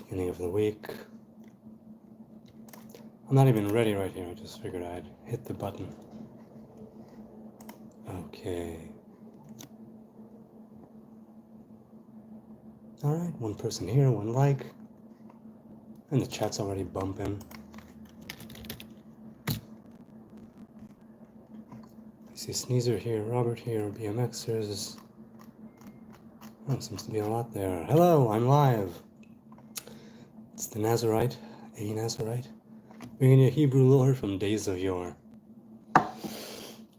Beginning of the week. I'm not even ready right here. I just figured I'd hit the button. Okay. Alright, one person here, one like. And the chat's already bumping. I see Sneezer here, Robert here, BMXers. Oh, seems to be a lot there. Hello, I'm live. It's the Nazarite, a Nazarite, bringing you Hebrew lore from days of yore.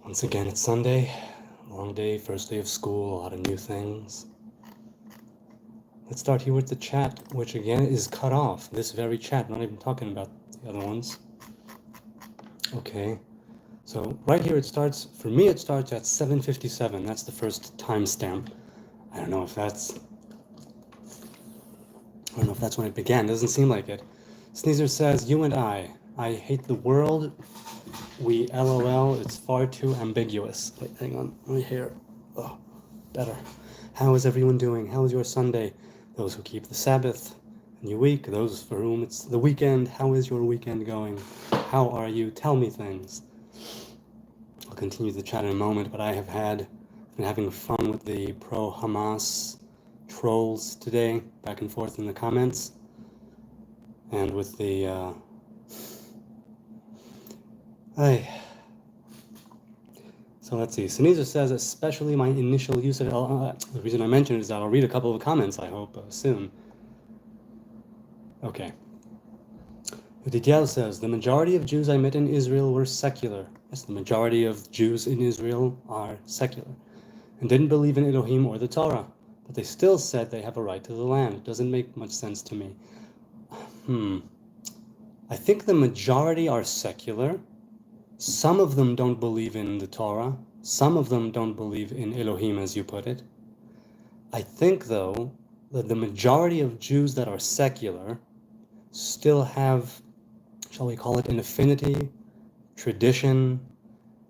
Once again, it's Sunday, long day, first day of school, a lot of new things. Let's start here with the chat, which again is cut off. This very chat, not even talking about the other ones. Okay, so right here it starts, for me it starts at 7:57. That's the first timestamp. I don't know if that's when it began. Doesn't seem like it. Sneezer says, you and I hate the world. We LOL, it's far too ambiguous. Wait, hang on, right here. Oh, better. How is everyone doing? How is your Sunday? Those who keep the Sabbath, new week. Those for whom it's the weekend. How is your weekend going? How are you? Tell me things. I'll continue the chat in a moment, but I have been having fun with the pro-Hamas trolls today, back and forth in the comments, and with the so let's see. Sneezer says, especially my initial use of it. The reason I mention it is that I'll read a couple of comments, I hope, soon. Okay. Udidiel says, the majority of Jews I met in Israel were secular. Yes, the majority of Jews in Israel are secular, and didn't believe in Elohim or the Torah. But they still said they have a right to the land. It doesn't make much sense to me. I think the majority are secular. Some of them don't believe in the Torah. Some of them don't believe in Elohim, as you put it. I think, though, that the majority of Jews that are secular still have, shall we call it, an affinity, tradition,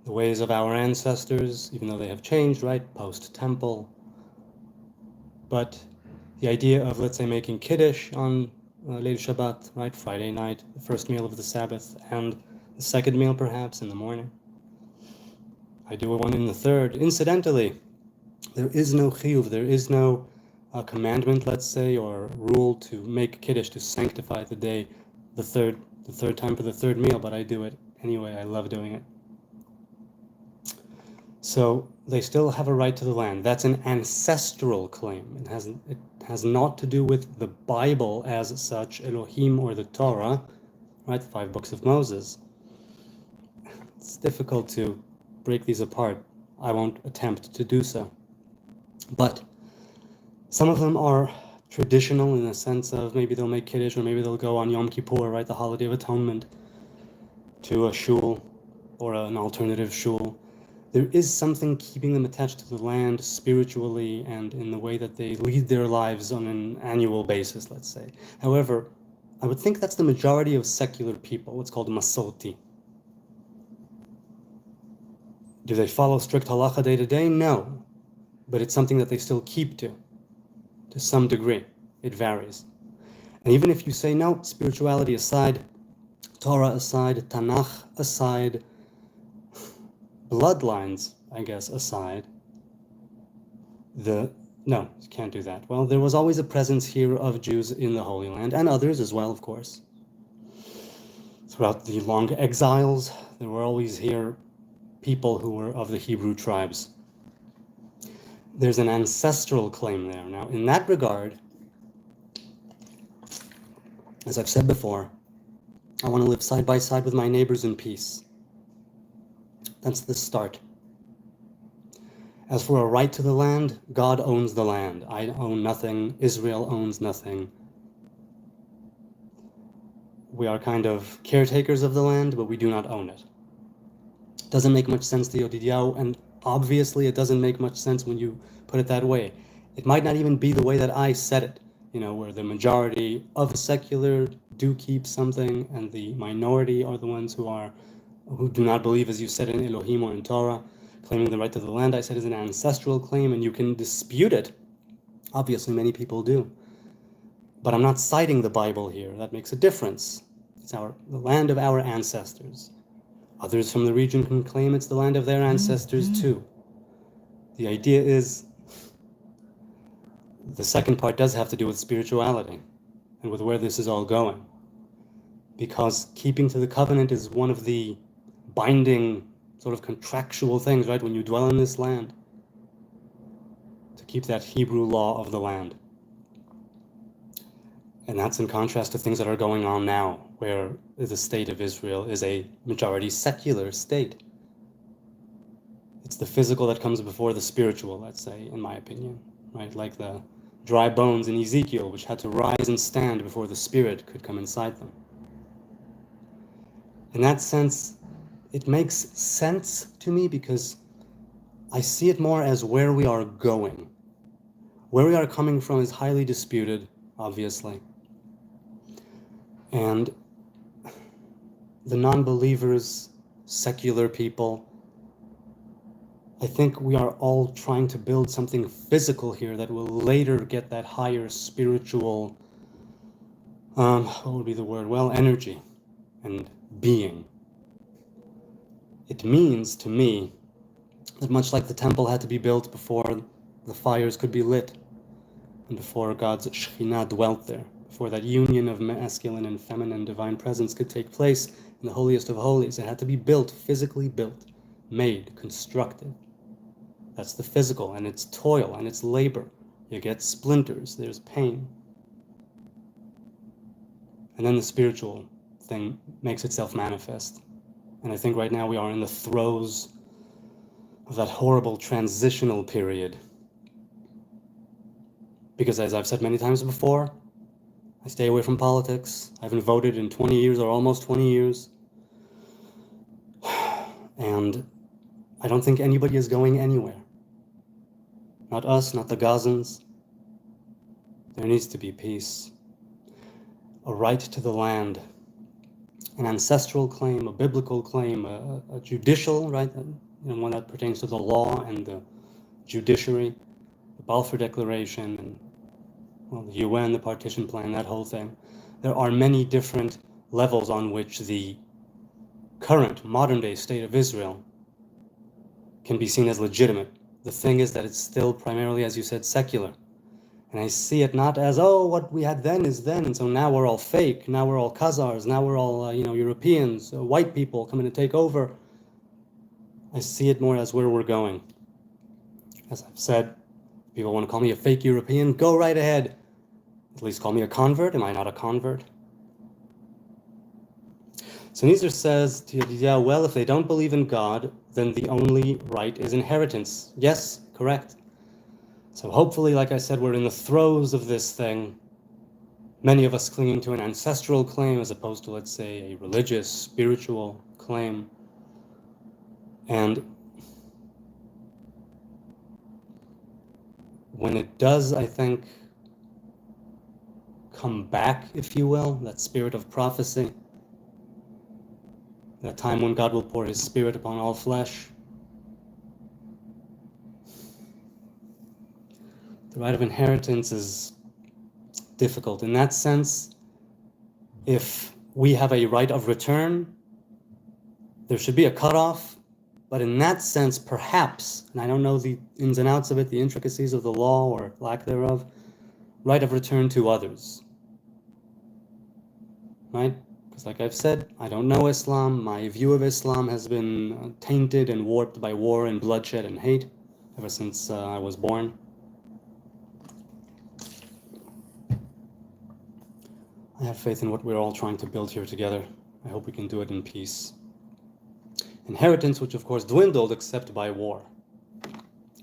the ways of our ancestors, even though they have changed, right, post-temple. But the idea of, let's say, making Kiddush on Leil Shabbat, right, Friday night, the first meal of the Sabbath, and the second meal perhaps in the morning. I do one in the third. Incidentally, there is no chiyuv, there is no commandment, let's say, or rule to make Kiddush, to sanctify the day, the third time for the third meal, but I do it anyway. I love doing it. So they still have a right to the land. That's an ancestral claim. It has not to do with the Bible as such, Elohim or the Torah, right? The 5 books of Moses. It's difficult to break these apart. I won't attempt to do so. But some of them are traditional in the sense of maybe they'll make Kiddush, or maybe they'll go on Yom Kippur, right, the Holiday of Atonement, to a shul or an alternative shul. There is something keeping them attached to the land spiritually and in the way that they lead their lives on an annual basis, let's say. However, I would think that's the majority of secular people, what's called Masorti. Do they follow strict halacha day to day? No. But it's something that they still keep to some degree. It varies. And even if you say, no, spirituality aside, Torah aside, Tanakh aside, bloodlines, I guess, aside, no, you can't do that. Well, there was always a presence here of Jews in the Holy Land, and others as well, of course. Throughout the long exiles, there were always here people who were of the Hebrew tribes. There's an ancestral claim there. Now, in that regard, as I've said before, I want to live side by side with my neighbors in peace. That's the start. As for a right to the land, God owns the land. I own nothing. Israel owns nothing. We are kind of caretakers of the land, but we do not own it. Doesn't make much sense to Yodidiao, and obviously it doesn't make much sense when you put it that way. It might not even be the way that I said it, where the majority of secular do keep something, and the minority are the ones who do not believe, as you said, in Elohim or in Torah. Claiming the right to the land, I said, is an ancestral claim, and you can dispute it. Obviously, many people do. But I'm not citing the Bible here. That makes a difference. It's the land of our ancestors. Others from the region can claim it's the land of their ancestors too. The idea is, the second part does have to do with spirituality and with where this is all going. Because keeping to the covenant is one of the binding, sort of contractual things, right? When you dwell in this land, to keep that Hebrew law of the land. And that's in contrast to things that are going on now, where the state of Israel is a majority secular state. It's the physical that comes before the spiritual, let's say, in my opinion, right? Like the dry bones in Ezekiel, which had to rise and stand before the spirit could come inside them. In that sense, it makes sense to me because I see it more as where we are going. Where we are coming from is highly disputed, obviously. And the non-believers, secular people, I think we are all trying to build something physical here that will later get that higher spiritual, what would be the word? Well, energy and being. It means to me that much like the temple had to be built before the fires could be lit and before God's Shekhinah dwelt there, before that union of masculine and feminine divine presence could take place in the holiest of holies, it had to be built, physically built, made, constructed. That's the physical, and it's toil, and it's labor. You get splinters, there's pain. And then the spiritual thing makes itself manifest. And I think right now we are in the throes of that horrible transitional period. Because as I've said many times before, I stay away from politics. I haven't voted in 20 years or almost 20 years. And I don't think anybody is going anywhere. Not us, not the Gazans. There needs to be peace. A right to the land. An ancestral claim, a biblical claim, a judicial, right? One that pertains to the law and the judiciary, the Balfour Declaration, and well, the UN, the partition plan, that whole thing. There are many different levels on which the current modern-day state of Israel can be seen as legitimate. The thing is that it's still primarily, as you said, secular. And I see it not as, oh, what we had then is then, and so now we're all fake, now we're all Khazars, now we're all, Europeans, white people coming to take over. I see it more as where we're going. As I've said, people want to call me a fake European, go right ahead. At least call me a convert. Am I not a convert? So Nietzsche says to Yedidia, well, if they don't believe in God, then the only right is inheritance. Yes, correct. So hopefully, like I said, we're in the throes of this thing. Many of us clinging to an ancestral claim as opposed to, let's say, a religious, spiritual claim. And when it does, I think, come back, if you will, that spirit of prophecy, that time when God will pour his spirit upon all flesh, the right of inheritance is difficult. In that sense, if we have a right of return, there should be a cutoff. But in that sense, perhaps, and I don't know the ins and outs of it, the intricacies of the law or lack thereof, right of return to others. Right? Because like I've said, I don't know Islam. My view of Islam has been tainted and warped by war and bloodshed and hate ever since I was born. I have faith in what we're all trying to build here together. I hope we can do it in peace. Inheritance, which of course dwindled except by war.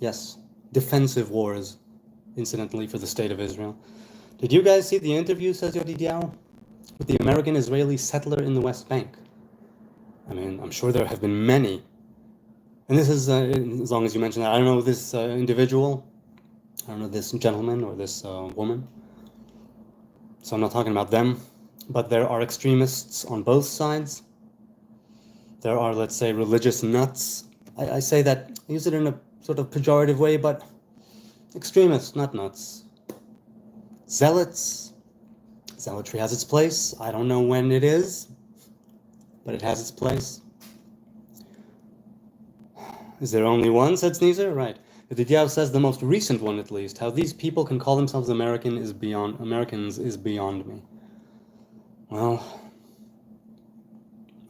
Yes, defensive wars, incidentally, for the state of Israel. Did you guys see the interview, says Yodidiao, with the American-Israeli settler in the West Bank? I mean, I'm sure there have been many. And this is, as long as you mention that, I don't know this individual, I don't know this gentleman or this woman. So I'm not talking about them, but there are extremists on both sides. There are, let's say, religious nuts. I say that, I use it in a sort of pejorative way, but extremists, not nuts. Zealots, Zealotry has its place. I don't know when it is, but it has its place. Is there only one, said Sneezer? Right. Yedidiah says the most recent one, at least. How these people can call themselves Americans is beyond me. Well,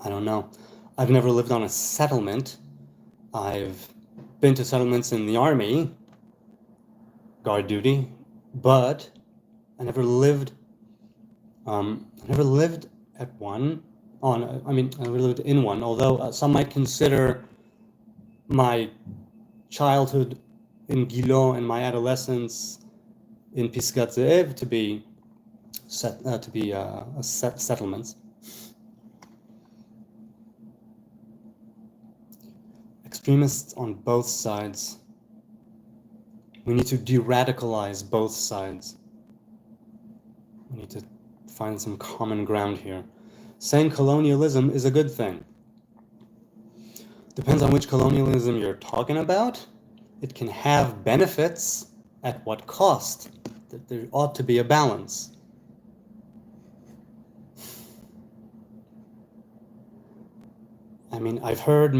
I don't know. I've never lived on a settlement. I've been to settlements in the army, guard duty, but I never lived at one. I never lived in one. Although some might consider my childhood in Gilo and my adolescence in Pisgat Ze'ev to be settlements. Extremists on both sides. We need to de-radicalize both sides. We need to find some common ground here. Saying colonialism is a good thing. Depends on which colonialism you're talking about. It can have benefits. At what cost? That there ought to be a balance. I mean, I've heard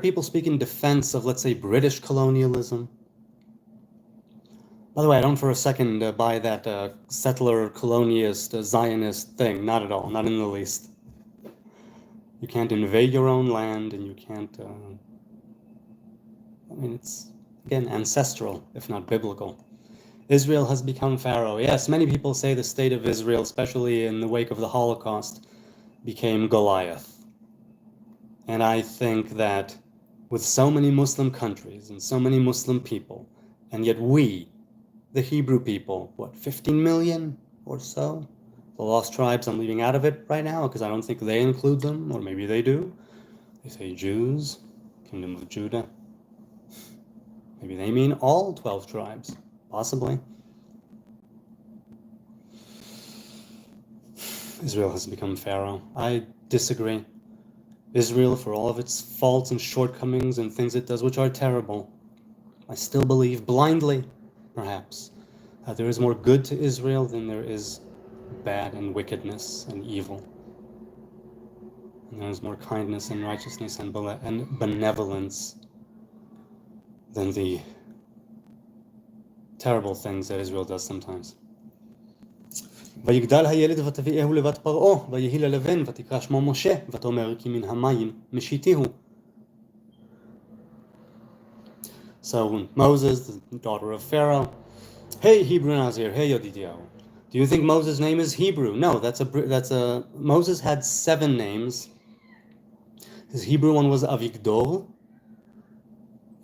people speak in defense of, let's say, British colonialism. By the way, I don't for a second buy that settler, colonialist, Zionist thing. Not at all. Not in the least. You can't invade your own land, and you can't. It's again ancestral, if not biblical. Israel has become Pharaoh. Yes, many people say the state of Israel, especially in the wake of the Holocaust, became Goliath. And I think that with so many Muslim countries and so many Muslim people, and yet we, the Hebrew people, 15 million or so? The lost tribes, I'm leaving out of it right now because I don't think they include them, or maybe they do. They say Jews, Kingdom of Judah. Maybe they mean all 12 tribes, possibly. Israel has become Pharaoh. I disagree. Israel, for all of its faults and shortcomings and things it does which are terrible, I still believe, blindly perhaps, that there is more good to Israel than there is bad and wickedness and evil. And there is more kindness and righteousness and benevolence than the terrible things that Israel does sometimes. ויגדל הילד ותביאהו לבת פרעה, ויהי ללבן, ותקרא שמו משה, ותאמר כי מן המים משיתיהו. So Moses, the daughter of Pharaoh, hey Hebrew Nazir, hey Yodidiah. Do you think Moses' name is Hebrew? No, Moses had 7 names. His Hebrew one was Avigdor,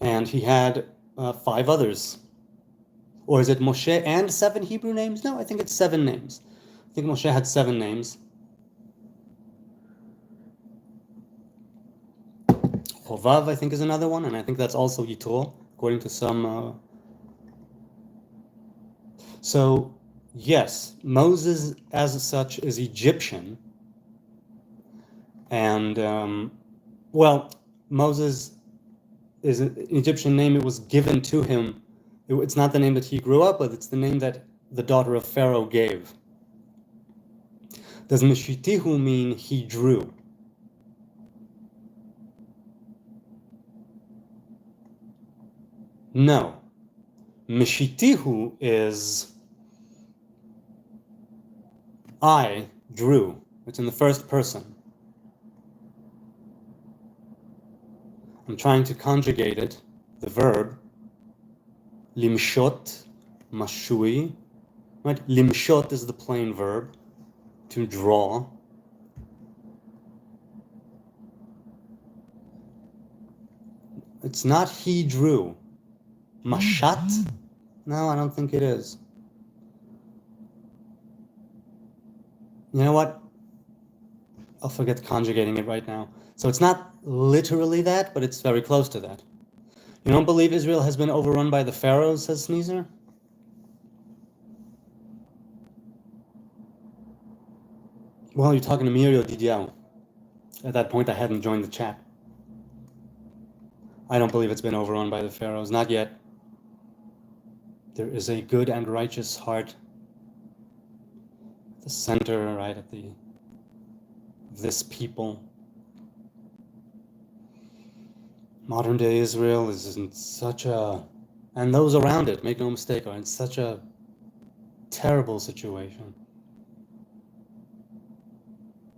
and he had 5 others. Or is it Moshe and 7 Hebrew names? No, I think it's 7 names. I think Moshe had 7 names. Chovav, I think, is another one, and I think that's also Yitro, according to some. So, yes, Moses as such is Egyptian. And, Moses is an Egyptian name. It was given to him. It's not the name that he grew up with, it's the name that the daughter of Pharaoh gave. Does Meshitihu mean he drew? No. Meshitihu is I drew. It's in the first person. I'm trying to conjugate it, the verb. Limshot, mashui, right? Limshot is the plain verb, to draw. It's not he drew. Mashat? No, I don't think it is. You know what? I'll forget conjugating it right now. So it's not literally that, but it's very close to that. You don't believe Israel has been overrun by the pharaohs, says Sneezer? Well, you're talking to me or Didiao. At that point, I hadn't joined the chat. I don't believe it's been overrun by the pharaohs, not yet. There is a good and righteous heart the center, right, of this people. Modern day Israel is in such a, and those around it, make no mistake, are in such a terrible situation.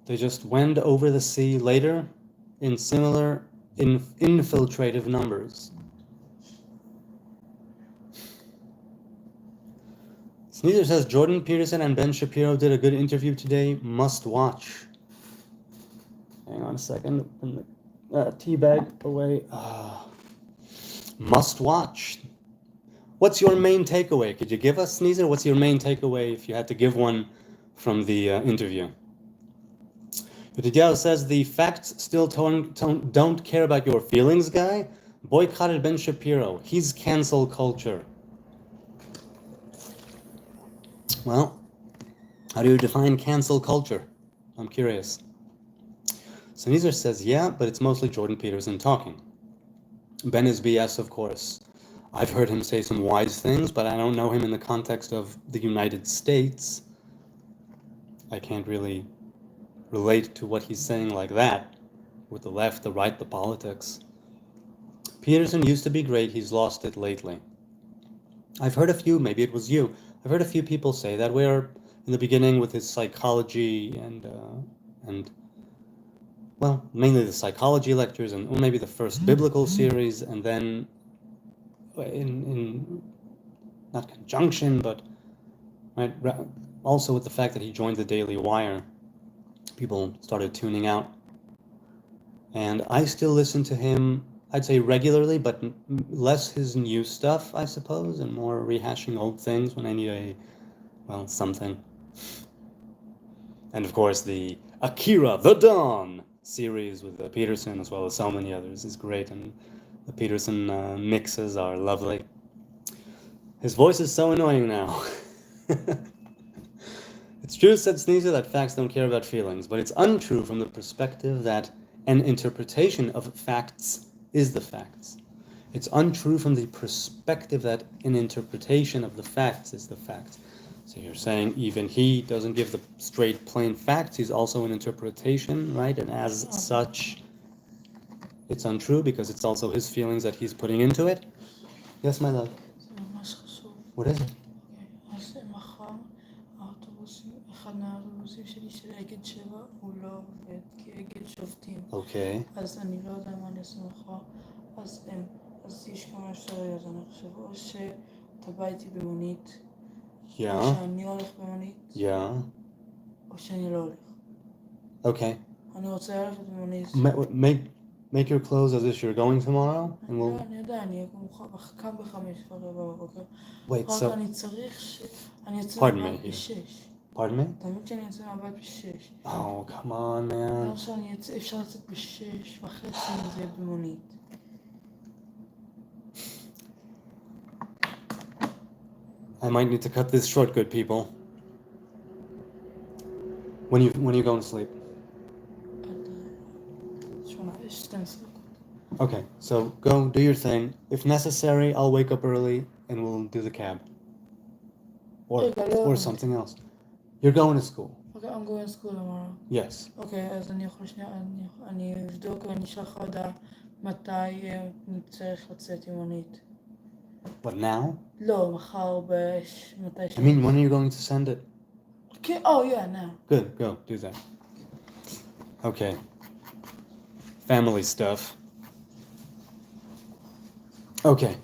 They just went over the sea later in similar infiltrative numbers. Sneezer says Jordan Peterson and Ben Shapiro did a good interview today. Must watch. Hang on a second. Put the tea bag away. Must watch. What's your main takeaway? Could you give us, Sneezer? What's your main takeaway if you had to give one from the interview? Yedidiah says the facts still don't care about your feelings, guy. Boycotted Ben Shapiro. He's cancel culture. Well, how do you define cancel culture? I'm curious. Sneezer says, yeah, but it's mostly Jordan Peterson talking. Ben is BS, of course. I've heard him say some wise things, but I don't know him in the context of the United States. I can't really relate to what he's saying like that, with the left, the right, the politics. Peterson used to be great, he's lost it lately. I've heard a few, maybe it was you, I've heard a few people say that where in the beginning with his psychology and well, mainly the psychology lectures and or maybe the first biblical series, and then in not conjunction, but right, also with the fact that he joined the Daily Wire, people started tuning out. And I still listen to him, I'd say regularly, but less his new stuff, I suppose, and more rehashing old things when I need something. And of course, the Akira, the Dawn series with Peterson, as well as so many others, is great, and the Peterson mixes are lovely. His voice is so annoying now. It's true, said Sneezer, that facts don't care about feelings, but it's untrue from the perspective that an interpretation of facts is the facts. It's untrue from the perspective that an interpretation of the facts is the facts. So you're saying even he doesn't give the straight, plain facts, he's also an interpretation, right? And as such, it's untrue because it's also his feelings that he's putting into it. Yes, my love. What is it? Okay. אז אני לא יודע מה אני אעשה מחר, אז יש כמה אפשרויות, אני חושב, או שאתה בא איתי במונית, או שאני הולך במונית, או שאני לא הולך. Okay. אני רוצה ללכת במונית. Make your clothes as if you're going tomorrow, and we'll... אני יודע, אני קם ב5:15 בבוקר. Wait, so... אני צריך אני יוצא מהבית ב6. Pardon me? תמיד שאני יוצא מהבית ב6. Oh, come on, man. לא שאני אפשר לצאת ב6:30 אם זה יהיה במונית. I might need to cut this short, good people. When are you going to sleep? Okay, so go do your thing. If necessary, I'll wake up early and we'll do the cab. Or something else. You're going to school. Okay, I'm going to school tomorrow. Yes. Okay, אז אני יכול שנייה, אני אבדוק ואני אשלח הודעה מתי צריך לצאת עם מונית. What, now? לא, מחר מתי I mean, when are you going to send it? Okay, oh yeah, now. Good, go, do that. Okay. Family stuff. Okay.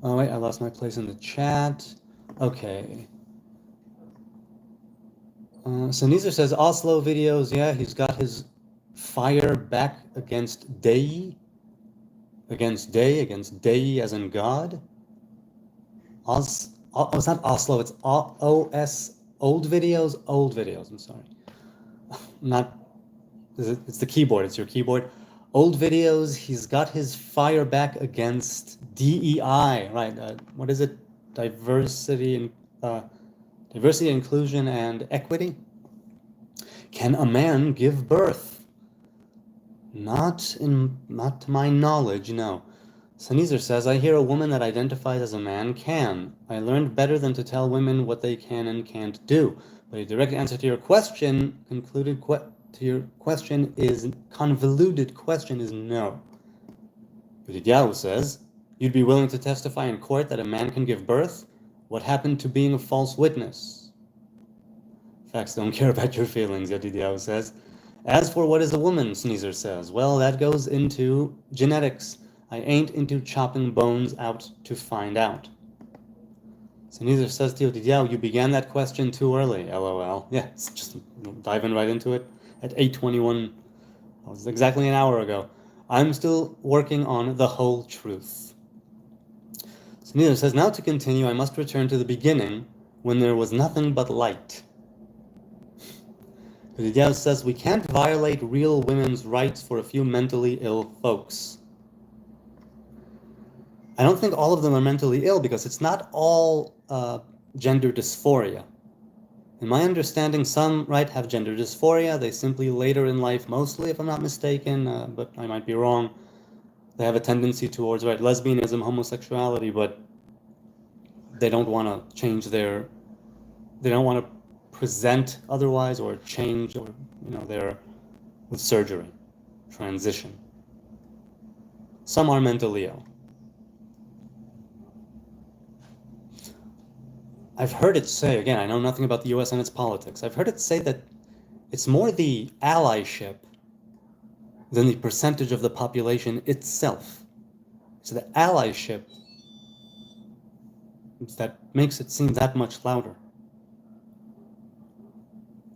Oh wait, I lost my place in the chat. Okay. Sneezer says Oslo videos, yeah, he's got his fire back against Dei. Against Dei as in God. It's not Oslo, it's OS, old videos, I'm sorry. It's the keyboard, it's your keyboard. Old videos, he's got his fire back against DEI, right? What is it? Diversity, inclusion, and equity. Can a man give birth? Not to my knowledge, no. Sneezer says, I hear a woman that identifies as a man can. I learned better than to tell women what they can and can't do. But a direct answer to your question, convoluted question is no. Yahoo says, you'd be willing to testify in court that a man can give birth? What happened to being a false witness? Facts don't care about your feelings, Yahoo says. As for what is a woman, Sneezer says, well, that goes into genetics. I ain't into chopping bones out to find out. Sneezer says to Yahoo, you began that question too early, LOL. Yeah, it's just diving right into it at 8:21. That was exactly an hour ago. I'm still working on the whole truth. Sneezer says, now to continue, I must return to the beginning when there was nothing but light. Yahoo says, we can't violate real women's rights for a few mentally ill folks. I don't think all of them are mentally ill because it's not all gender dysphoria. In my understanding, some have gender dysphoria. They simply later in life, mostly, if I'm not mistaken, but I might be wrong, they have a tendency towards lesbianism, homosexuality, but they don't want to change they don't want to present otherwise or change or they're with surgery, transition. Some are mentally ill. I've heard it say, again, I know nothing about the US and its politics, I've heard it say that it's more the allyship than the percentage of the population itself. So the allyship that makes it seem that much louder.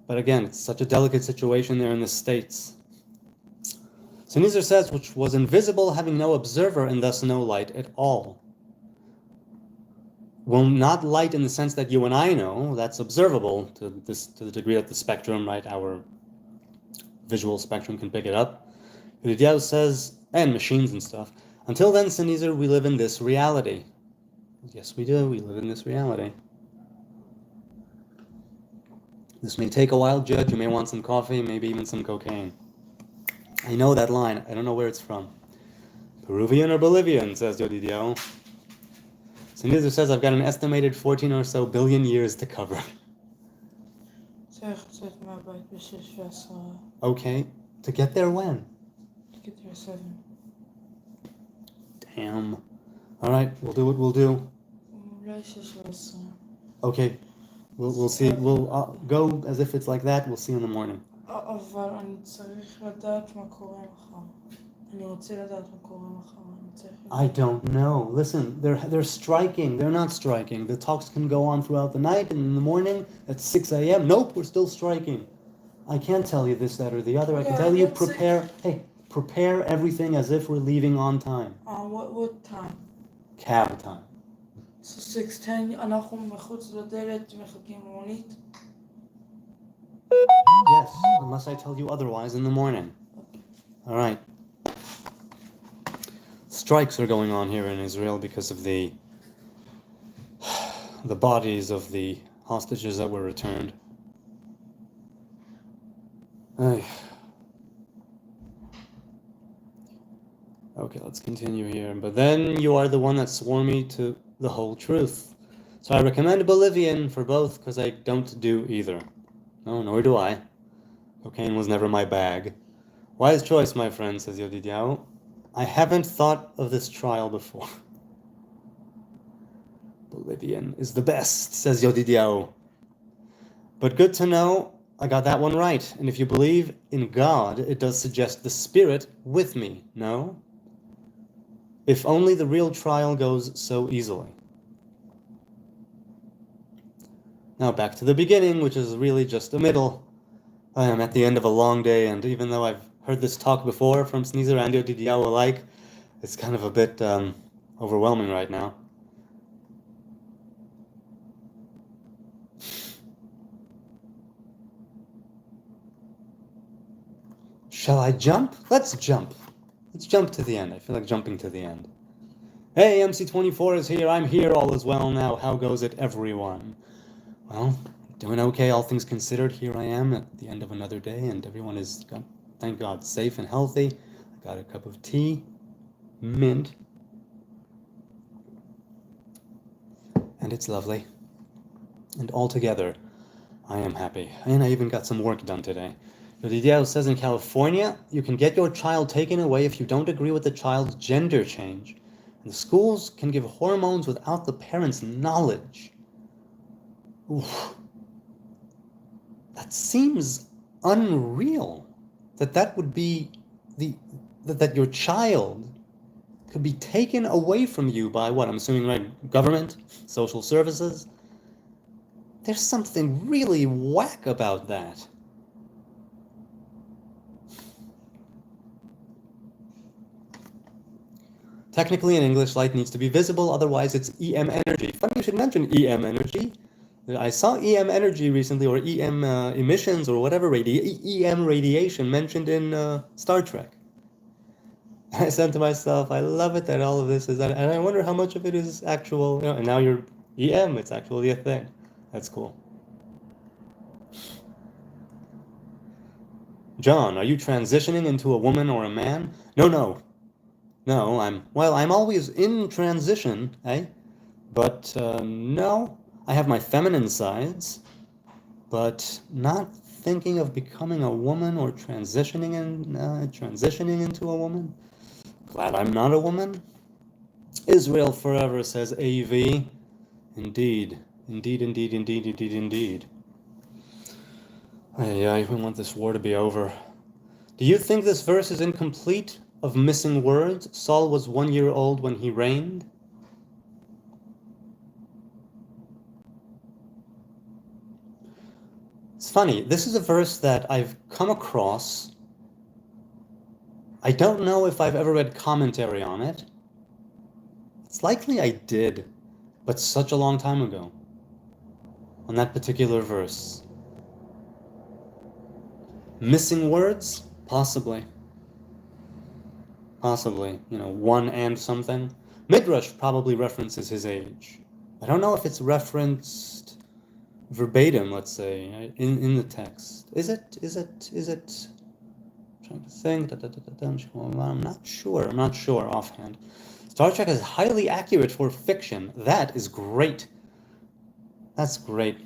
But again, it's such a delicate situation there in the States. So Sneezer says, which was invisible, having no observer and thus no light at all. Well, not light in the sense that you and I know, that's observable to the degree that the spectrum, our visual spectrum can pick it up. Yahoo says, and machines and stuff. Until then, Sneezer, we live in this reality. Yes, we do. We live in this reality. This may take a while, Judge. You may want some coffee, maybe even some cocaine. I know that line. I don't know where it's from. Peruvian or Bolivian, says Yodidio. Sneezer says, I've got an estimated 14 or so billion years to cover. Okay. To get there when? To get there 7. Damn. All right, we'll do what we'll do. Okay. We'll see. We'll go as if it's like that. We'll see you in the morning. I don't know. Listen, they're striking. They're not striking. The talks can go on throughout the night, and in the morning at 6 a.m. Nope, we're still striking. I can't tell you this, that, or the other. I can tell you prepare everything as if we're leaving on time. What time? Cab time. So 6:10 אנחנו מחוץ לדלת מחכים למונית? Yes, unless I tell you otherwise in the morning. All right. Strikes are going on here in Israel because of the bodies of the hostages that were returned. Okay, let's continue here. But then you are the one that swore me to the whole truth. So I recommend Bolivian for both because I don't do either. No, nor do I. Cocaine was never my bag. Wise choice, my friend, says Yodidiao. I haven't thought of this trial before. Bolivian is the best, says Yodidiao. But good to know I got that one right. And if you believe in God, it does suggest the Spirit with me, no? If only the real trial goes so easily. Now back to the beginning, which is really just the middle. I am at the end of a long day, and even though I've heard this talk before from Sneezer and Yodidiao alike, it's kind of a bit overwhelming right now. Shall I jump? Let's jump. Let's jump to the end. I feel like jumping to the end. Hey, MC24 is here. I'm here. All is well now. How goes it, everyone? Well, doing okay, all things considered. Here I am at the end of another day, and everyone is, thank God, safe and healthy. I got a cup of tea, mint, and it's lovely. And altogether, I am happy. And I even got some work done today. Yodidiel says in California, you can get your child taken away if you don't agree with the child's gender change. And the schools can give hormones without the parents' knowledge. Oof. That seems unreal. That would be that your child could be taken away from you by what? I'm assuming, right? Government? Social services? There's something really whack about that. Technically, in English, light needs to be visible, otherwise it's EM energy. Funny you should mention EM energy. I saw EM energy recently, or EM emissions, or whatever, EM radiation mentioned in Star Trek. I said to myself, I love it that all of this is, and I wonder how much of it is actual, and now you're EM, it's actually a thing. That's cool. John, are you transitioning into a woman or a man? No, I'm always in transition, But no, I have my feminine sides, but not thinking of becoming a woman or transitioning into a woman. Glad I'm not a woman. Israel forever, says AV. Indeed. I want this war to be over. Do you think this verse is incomplete of missing words? Saul was 1 year old when he reigned. It's funny, this is a verse that I've come across. I don't know if I've ever read commentary on it. It's likely I did, but such a long time ago, on that particular verse. Missing words? Possibly. One and something. Midrash probably references his age. I don't know if it's referenced verbatim, let's say, in the text. Is it? I'm trying to think. I'm not sure offhand. Star Trek is highly accurate for fiction. That is great. That's great.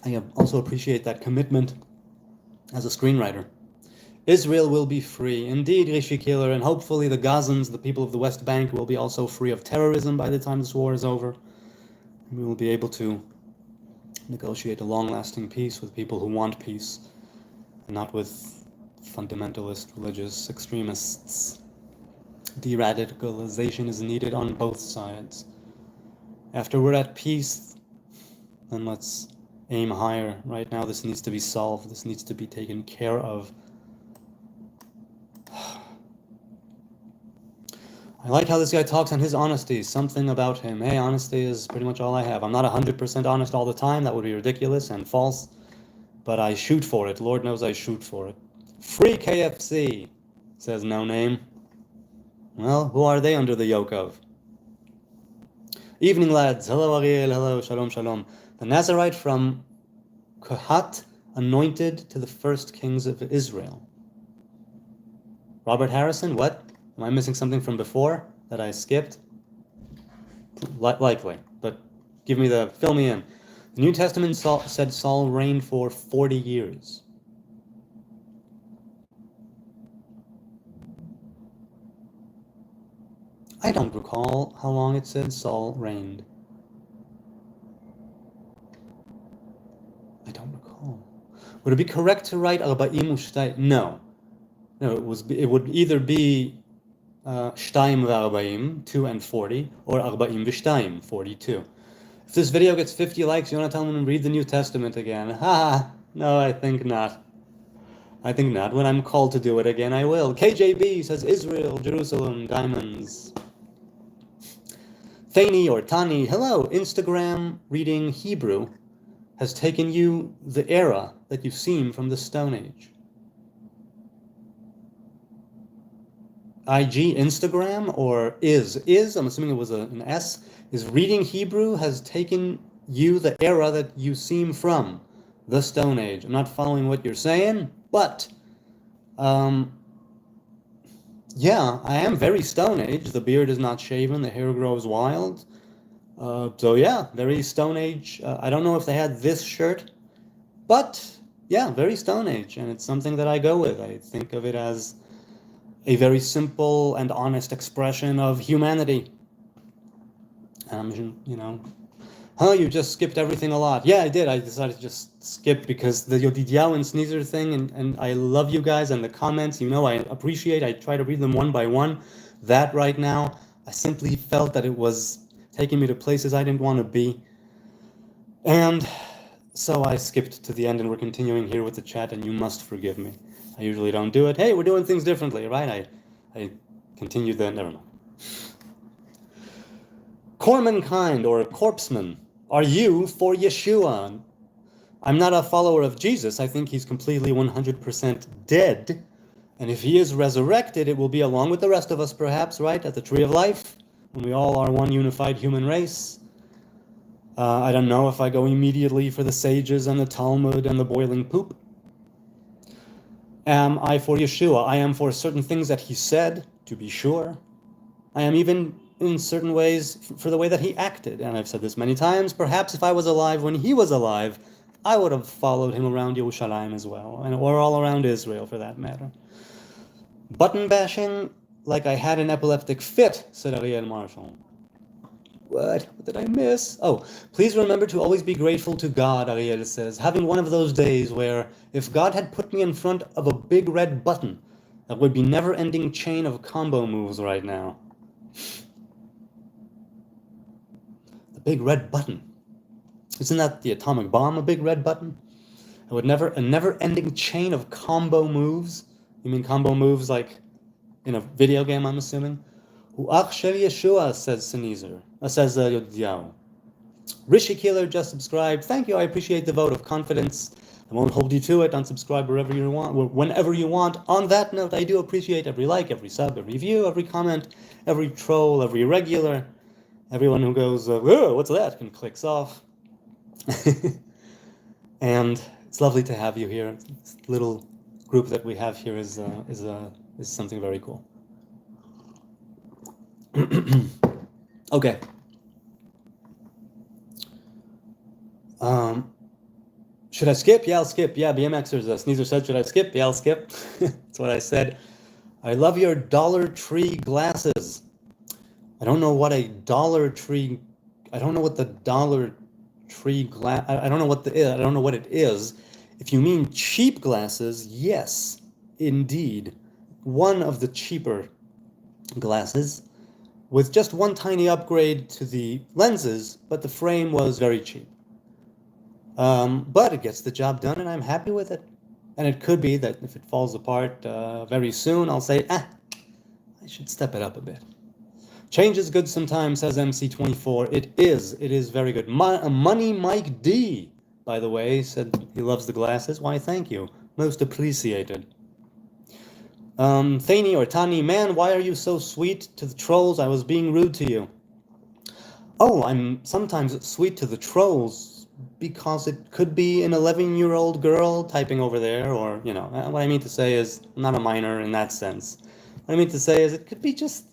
I also appreciate that commitment as a screenwriter. Israel will be free. Indeed, Rishi Killer, and hopefully the Gazans, the people of the West Bank, will be also free of terrorism by the time this war is over. We will be able to negotiate a long-lasting peace with people who want peace, and not with fundamentalist religious extremists. De-radicalization is needed on both sides. After we're at peace, then let's aim higher. Right now, this needs to be solved. This needs to be taken care of. I like how this guy talks on his honesty. Something about him. Hey, honesty is pretty much all I have. I'm not 100% honest all the time. That would be ridiculous and false. But I shoot for it. Lord knows I shoot for it. Free KFC, says No Name. Well, who are they under the yoke of? Evening, lads. Hello, Ariel. Hello, shalom, shalom. The Nazarite from Kohat anointed to the first kings of Israel. Robert Harrison, what? Am I missing something from before that I skipped? Likely, but fill me in. The New Testament said Saul reigned for 40 years. I don't recall how long it said Saul reigned. I don't recall. Would it be correct to write Arba'im Ushtay? No, it would either be Shtayim v'Arba'im, 2 and 40, or Arba'im v'Shtayim, 42. If this video gets 50 likes, you want to tell them to read the New Testament again? No, I think not. When I'm called to do it again, I will. KJB says Israel, Jerusalem, diamonds. Thani or Tani, hello. Instagram reading Hebrew has taken you the era that you seem from the Stone Age. IG Instagram or is I'm assuming it was an S, is reading Hebrew has taken you the era that you seem from, the Stone Age. I'm not following what you're saying, but Yeah, I am very Stone Age. The beard is not shaven, the hair grows wild. So yeah, very Stone Age. I don't know if they had this shirt, but yeah, very Stone Age, and it's something that I go with. I think of it as a very simple and honest expression of humanity. You know, you just skipped everything a lot. Yeah, I did. I decided to just skip because the Yodidiao and Sneezer thing, and I love you guys and the comments, I appreciate. I try to read them one by one. That right now, I simply felt that it was taking me to places I didn't want to be. And so I skipped to the end, and we're continuing here with the chat, and you must forgive me. I usually don't do it. Hey, we're doing things differently, right? I continued then, never mind. Cormankind or corpseman, are you for Yeshua? I'm not a follower of Jesus. I think he's completely 100% dead. And if he is resurrected, it will be along with the rest of us, perhaps, right? At the tree of life, when we all are one unified human race. I don't know if I go immediately for the sages and the Talmud and the boiling poop. Am I for Yeshua? I am for certain things that he said, to be sure. I am even in certain ways for the way that he acted. And I've said this many times. Perhaps if I was alive when he was alive, I would have followed him around Yerushalayim as well, or all around Israel for that matter. Button bashing like I had an epileptic fit, said Ariel Marshall. What did I miss? Oh, please remember to always be grateful to God, Ariel says. Having one of those days where if God had put me in front of a big red button, that would be never-ending chain of combo moves right now. The big red button. Isn't that the atomic bomb, a big red button? A never-ending chain of combo moves? You mean combo moves like in a video game, I'm assuming? U'ach shel Yeshua, says Sneezer. Says Yodiao. Rishi Killer just subscribed. Thank you, I appreciate the vote of confidence. I won't hold you to it. Unsubscribe wherever you want, whenever you want. On that note, I do appreciate every like, every sub, every view, every comment, every troll, every regular. Everyone who goes, whoa, what's that? And clicks off. And it's lovely to have you here. This little group that we have here is something very cool. Okay. Should I skip? Yeah, I'll skip. Yeah, BMXers. Sneezer said, should I skip? Yeah, I'll skip. That's what I said. I love your Dollar Tree glasses. I don't know what a Dollar Tree. I don't know what the Dollar Tree glass. I don't know what I don't know what it is. If you mean cheap glasses, yes, indeed, one of the cheaper glasses with just one tiny upgrade to the lenses, but the frame was very cheap. But it gets the job done, and I'm happy with it. And it could be that if it falls apart very soon, I'll say, I should step it up a bit. Change is good sometimes, says MC24. It is very good. Money Mike D, by the way, said he loves the glasses. Why, thank you. Most appreciated. Thani or Tani, man, why are you so sweet to the trolls? I was being rude to you. Oh, I'm sometimes sweet to the trolls because it could be an 11-year-old girl typing over there, or, what I mean to say is, I'm not a minor in that sense. What I mean to say is it could be just,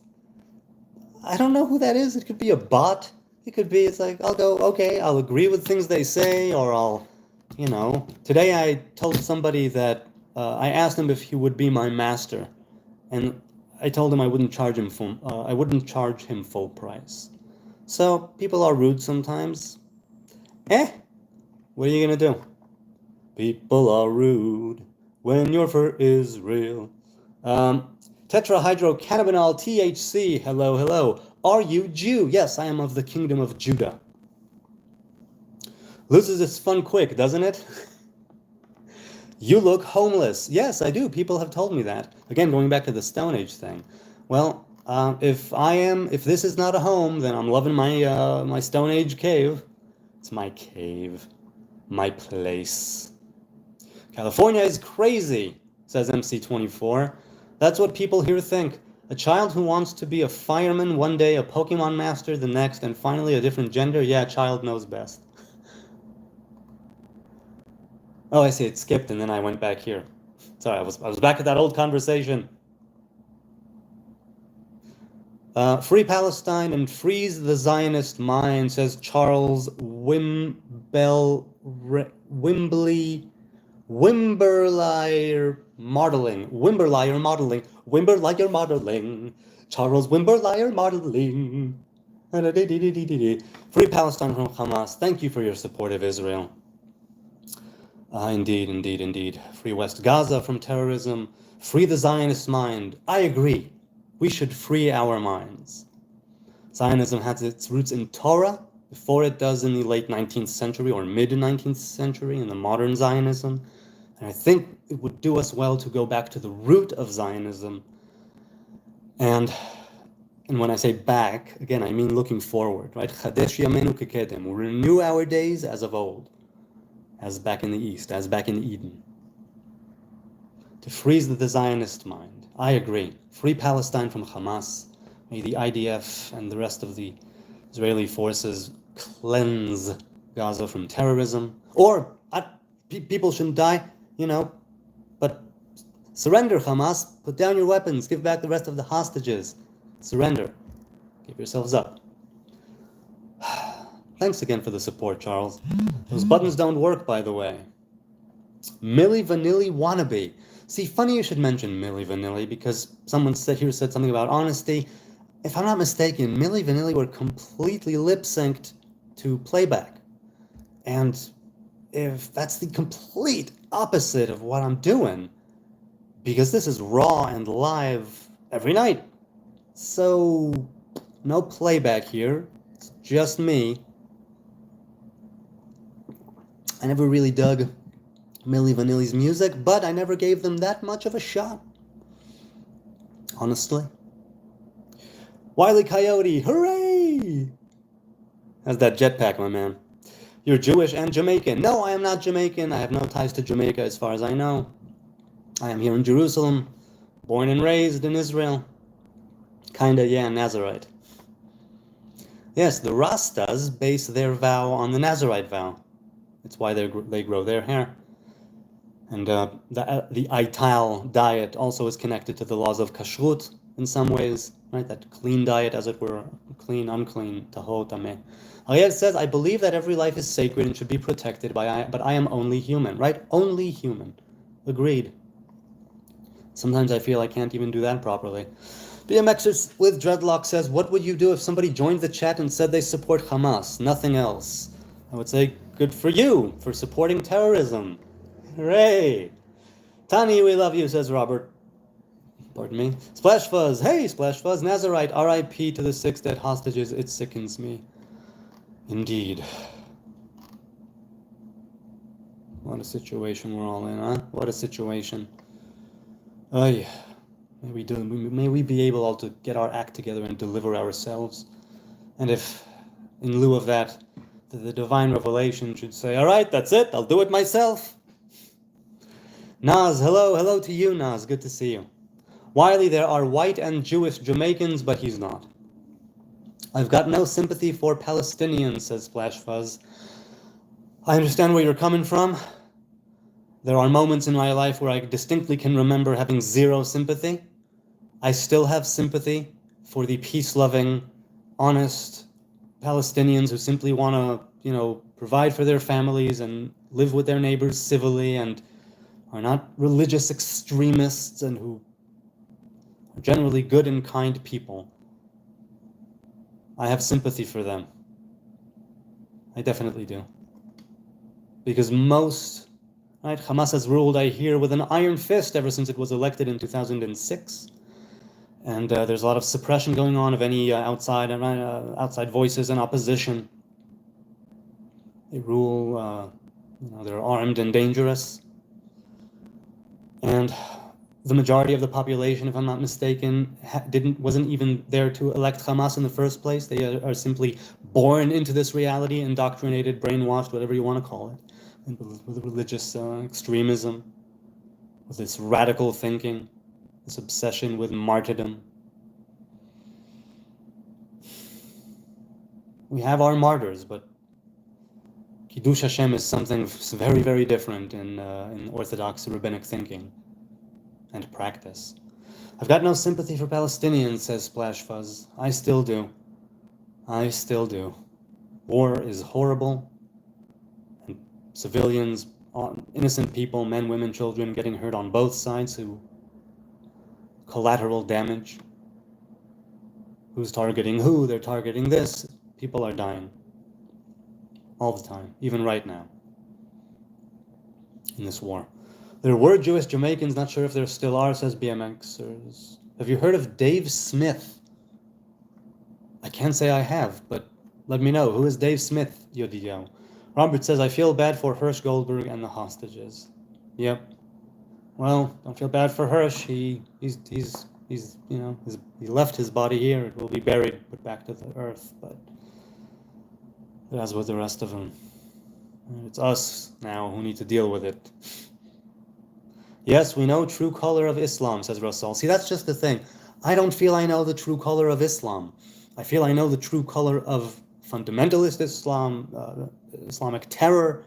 I don't know who that is. It could be a bot. It could be, it's like, I'll go, okay, I'll agree with things they say, or I'll, Today I told somebody that, I asked him if he would be my master, and I told him I wouldn't charge him full price. So, people are rude sometimes. What are you gonna do? People are rude when your fur is real. Tetrahydrocannabinol THC, hello. Are you Jew? Yes, I am of the kingdom of Judah. Loses its fun quick, doesn't it? You look homeless. Yes, I do. People have told me that. Again, going back to the Stone Age thing. Well, if this is not a home, then I'm loving my Stone Age cave. It's my cave, my place. California is crazy, says MC24. That's what people here think. A child who wants to be a fireman one day, a Pokemon master the next, and finally a different gender. Yeah, child knows best. Oh, I see, it skipped and then I went back here. Sorry, I was back at that old conversation. Free Palestine and freeze the Zionist mind, says Charles Wimberlyer modeling. Charles Wimberlyer modeling. Free Palestine from Hamas. Thank you for your support of Israel. Indeed. Free West Gaza from terrorism. Free the Zionist mind. I agree. We should free our minds. Zionism has its roots in Torah, before it does in the late 19th century or mid-19th century in the modern Zionism. And I think it would do us well to go back to the root of Zionism. And when I say back, again, I mean looking forward, right? Chadesh Yamenu Kekedem. We'll renew our days as of old, as back in the East, as back in Eden. To freeze the Zionist mind. I agree. Free Palestine from Hamas. May the IDF and the rest of the Israeli forces cleanse Gaza from terrorism. Or people shouldn't die, but surrender, Hamas. Put down your weapons. Give back the rest of the hostages. Surrender. Give yourselves up. Thanks again for the support, Charles. Those buttons don't work, by the way. Milli Vanilli wannabe. See, funny you should mention Milli Vanilli, because someone said something about honesty. If I'm not mistaken, Milli Vanilli were completely lip-synced to playback. And if that's the complete opposite of what I'm doing, because this is raw and live every night. So, no playback here. It's just me. I never really dug Milli Vanilli's music, but I never gave them that much of a shot. Honestly. Wile E. Coyote, hooray! How's that jetpack, my man? You're Jewish and Jamaican. No, I am not Jamaican. I have no ties to Jamaica as far as I know. I am here in Jerusalem, born and raised in Israel. Kinda, yeah, Nazarite. Yes, the Rastas base their vow on the Nazarite vow. That's why they grow their hair. And the Ital diet also is connected to the laws of kashrut in some ways, right? That clean diet, as it were, clean, unclean, taho, tameh. Ariel says, I believe that every life is sacred and should be protected, but I am only human, right? Only human. Agreed. Sometimes I feel I can't even do that properly. BMXer with dreadlock says, what would you do if somebody joined the chat and said they support Hamas? Nothing else. I would say, good for you for supporting terrorism. Hooray! Tani, we love you, says Robert. Pardon me. Splash Fuzz. Hey, Splash Fuzz. Nazarite. R.I.P. to the 6 dead hostages. It sickens me. Indeed. What a situation we're all in, huh? What a situation. Ay. May we be able all to get our act together and deliver ourselves. And if, in lieu of that, the divine revelation should say, all right, that's it. I'll do it myself. Naz, hello to you, Naz. Good to see you. Wiley, there are white and Jewish Jamaicans, but he's not. I've got no sympathy for Palestinians, says Splash Fuzz. I understand where you're coming from. There are moments in my life where I distinctly can remember having zero sympathy. I still have sympathy for the peace-loving, honest Palestinians who simply want to, provide for their families and live with their neighbors civilly and are not religious extremists and who are generally good and kind people. I have sympathy for them. I definitely do. Because Hamas has ruled, I hear, with an iron fist ever since it was elected in 2006. And there's a lot of suppression going on of any outside voices and opposition. They rule, they're armed and dangerous. And the majority of the population, if I'm not mistaken, wasn't even there to elect Hamas in the first place. They are simply born into this reality, indoctrinated, brainwashed, whatever you want to call it, with religious extremism, with this radical thinking, this obsession with martyrdom. We have our martyrs, but Kiddush Hashem is something very, very different in Orthodox rabbinic thinking and practice. I've got no sympathy for Palestinians, says Splash Fuzz. I still do. I still do. War is horrible. And civilians, innocent people, men, women, children getting hurt on both sides, who collateral damage. Who's targeting who? They're targeting this. People are dying. All the time, even right now, in this war. There were Jewish Jamaicans, not sure if there still are, says BMXers. Have you heard of Dave Smith? I can't say I have, but let me know. Who is Dave Smith, Yodiyo? Robert says, I feel bad for Hirsch Goldberg and the hostages. Yep. Well, don't feel bad for Hirsch. He left his body here. It will be buried, put back to the earth, but as with the rest of them. It's us now who need to deal with it. Yes, we know true color of Islam, says Russell. See, that's just the thing. I don't feel I know the true color of Islam. I feel I know the true color of fundamentalist Islam, Islamic terror,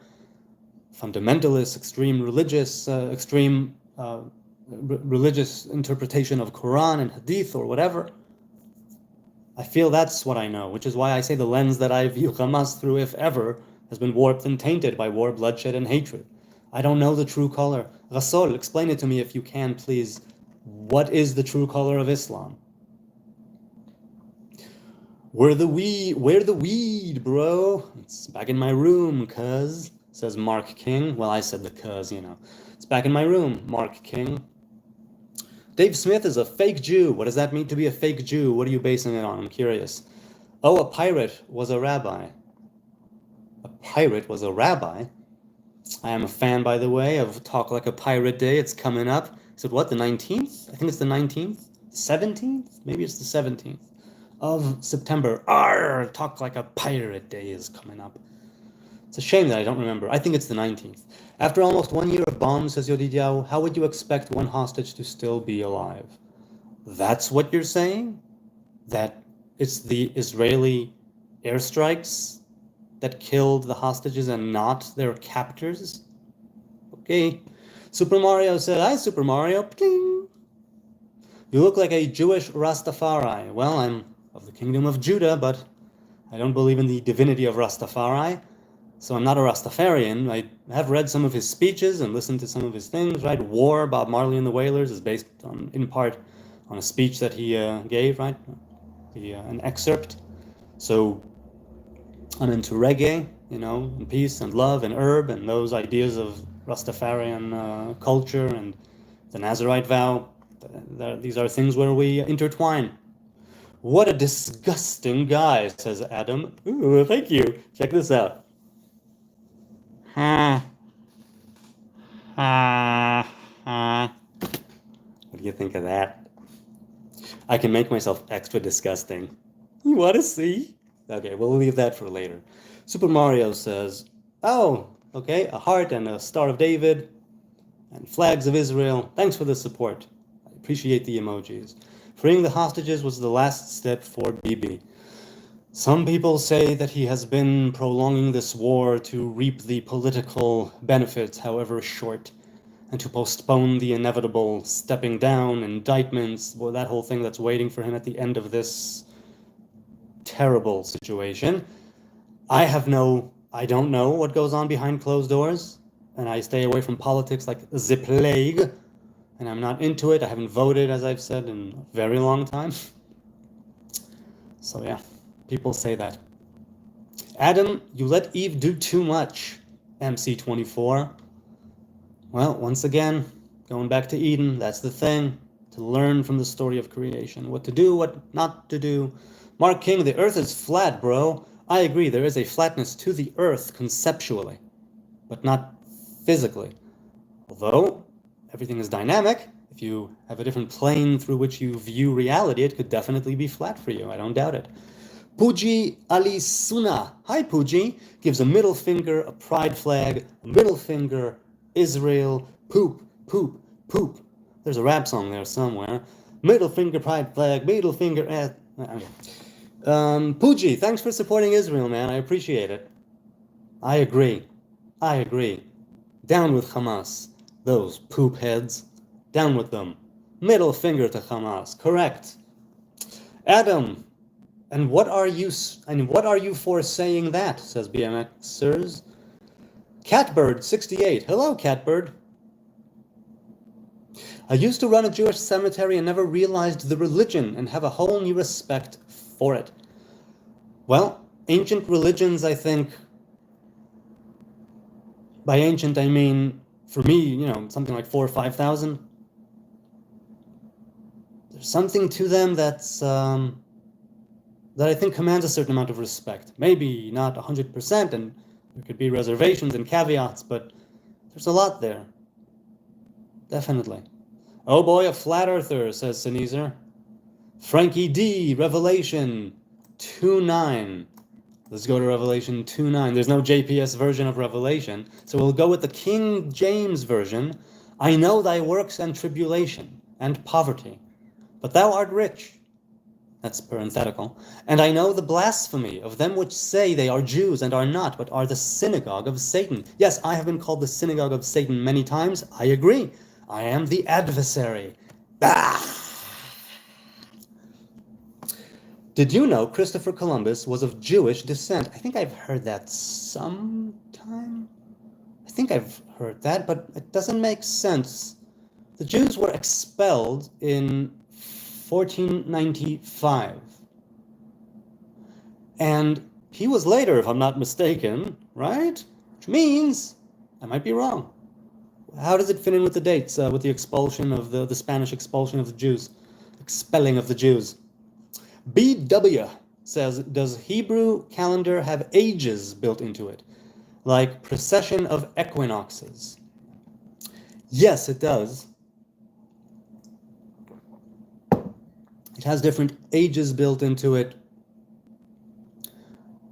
fundamentalist, extreme religious interpretation of Quran and Hadith or whatever. I feel that's what I know, which is why I say the lens that I view Hamas through, if ever, has been warped and tainted by war, bloodshed, and hatred. I don't know the true color. Rasul, explain it to me if you can, please. What is the true color of Islam? Where the weed, bro? It's back in my room, cuz, says Mark King. Well, I said the cuz, It's back in my room, Mark King. Dave Smith is a fake Jew. What does that mean to be a fake Jew? What are you basing it on? I'm curious. Oh, a pirate was a rabbi. A pirate was a rabbi? I am a fan, by the way, of Talk Like a Pirate Day. It's coming up. Is it what, the 19th? I think it's the 19th? 17th? Maybe it's the 17th of September. Arr! Talk Like a Pirate Day is coming up. It's a shame that I don't remember. I think it's the 19th. After almost 1 year of bombs, says Yodidiao, how would you expect one hostage to still be alive? That's what you're saying? That it's the Israeli airstrikes that killed the hostages and not their captors? Okay. Super Mario said, hi, Super Mario. Pling. You look like a Jewish Rastafari. Well, I'm of the kingdom of Judah, but I don't believe in the divinity of Rastafari. So I'm not a Rastafarian. I have read some of his speeches and listened to some of his things, right? War, Bob Marley and the Wailers, is based on, in part, on a speech that he gave, right? An excerpt. So I'm into reggae, and peace and love and herb and those ideas of Rastafarian culture and the Nazarite vow. These are things where we intertwine. What a disgusting guy, says Adam. Ooh, thank you. Check this out. What do you think of that? I can make myself extra disgusting. You want to see? Okay, we'll leave that for later. Super Mario says, oh, okay, a heart and a Star of David and flags of Israel. Thanks for the support. I appreciate the emojis. Freeing the hostages was the last step for Bibi. Some people say that he has been prolonging this war to reap the political benefits, however short, and to postpone the inevitable stepping down, indictments, well, that whole thing that's waiting for him at the end of this terrible situation. I don't know what goes on behind closed doors, and I stay away from politics like the plague, and I'm not into it. I haven't voted, as I've said, in a very long time. So yeah. People say that. Adam, you let Eve do too much, MC24. Well, once again, going back to Eden, that's the thing. To learn from the story of creation. What to do, what not to do. Mark King, the earth is flat, bro. I agree, there is a flatness to the earth conceptually, but not physically. Although, everything is dynamic. If you have a different plane through which you view reality, it could definitely be flat for you. I don't doubt it. Puji Ali Suna, hi Puji, gives a middle finger, a pride flag, a middle finger, Israel, poop, poop, poop. There's a rap song there somewhere. Middle finger, pride flag, middle finger, Puji, thanks for supporting Israel, man. I appreciate it. I agree. Down with Hamas. Those poop heads. Down with them. Middle finger to Hamas. Correct. Adam, and what are you for saying that? Says BMXers. Catbird 68. Hello, Catbird. I used to run a Jewish cemetery and never realized the religion and have a whole new respect for it. Well, ancient religions, I think, by ancient I mean, for me, something like 4,000 or 5,000. There's something to them that's that I think commands a certain amount of respect. Maybe not 100%, and there could be reservations and caveats, but there's a lot there. Definitely. Oh boy, a flat earther, says Sneezer. Frankie D, Revelation 2:9. Let's go to Revelation 2:9. There's no JPS version of Revelation, so we'll go with the King James version. I know thy works and tribulation and poverty, but thou art rich. That's parenthetical. And I know the blasphemy of them which say they are Jews and are not, but are the synagogue of Satan. Yes, I have been called the synagogue of Satan many times. I agree. I am the adversary. Bah! Did you know Christopher Columbus was of Jewish descent? I think I've heard that sometime. I think I've heard that, but it doesn't make sense. The Jews were expelled in 1495. And he was later, if I'm not mistaken, right? Which means, I might be wrong. How does it fit in with the dates, with the expulsion of the Spanish expulsion of the Jews, expelling of the Jews? BW says, does Hebrew calendar have ages built into it, like precession of equinoxes? Yes, it does. It has different ages built into it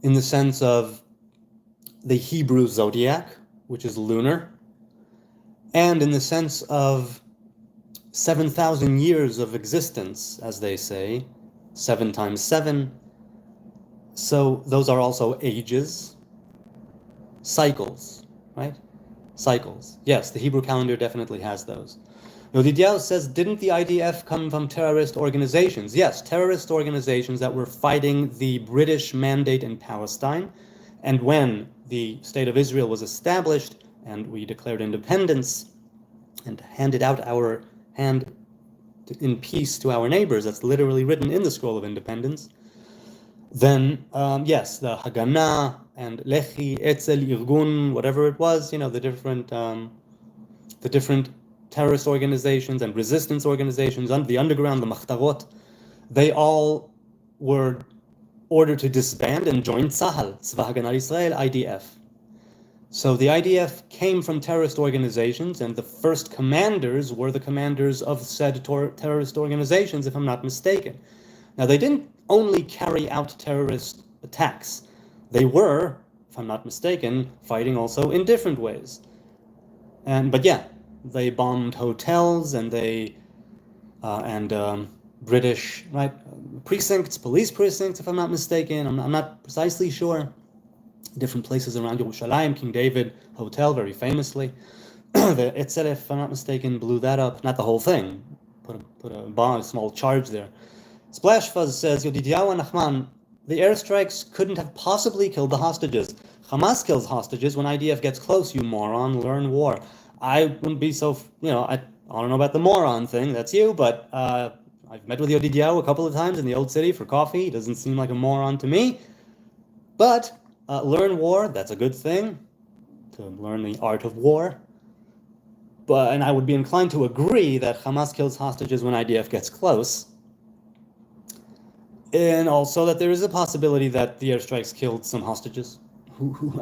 in the sense of the Hebrew zodiac, which is lunar, and in the sense of 7,000 years of existence, as they say, 7 times 7. So those are also ages, cycles, right? Cycles. Yes, the Hebrew calendar definitely has those. Yodidiao says, didn't the IDF come from terrorist organizations? Yes, terrorist organizations that were fighting the British mandate in Palestine. And when the State of Israel was established and we declared independence and handed out our hand in peace to our neighbors, that's literally written in the Scroll of Independence, then yes, the Haganah and Lechi, Etzel, Irgun, whatever it was, the different terrorist organizations and resistance organizations, the underground, the Makhtarot, they all were ordered to disband and join Tzahal, Tzva Haganah Israel, IDF. So the IDF came from terrorist organizations, and the first commanders were the commanders of said terrorist organizations, if I'm not mistaken. Now, they didn't only carry out terrorist attacks. They were, if I'm not mistaken, fighting also in different ways. But yeah, they bombed hotels and British precincts, police precincts, if I'm not mistaken. I'm not precisely sure. Different places around Yerushalayim, King David Hotel, very famously. The Etzel, if I'm not mistaken, blew that up. Not the whole thing. Put a bomb, a small charge there. Splash Fuzz says, Yodidiawa Nachman, the airstrikes couldn't have possibly killed the hostages. Hamas kills hostages when IDF gets close, you moron. Learn war. I wouldn't be so, I don't know about the moron thing. That's you, but I've met with Yodidiawa a couple of times in the Old City for coffee. He doesn't seem like a moron to me. But learn war, that's a good thing, to learn the art of war. And I would be inclined to agree that Hamas kills hostages when IDF gets close. And also that there is a possibility that the airstrikes killed some hostages.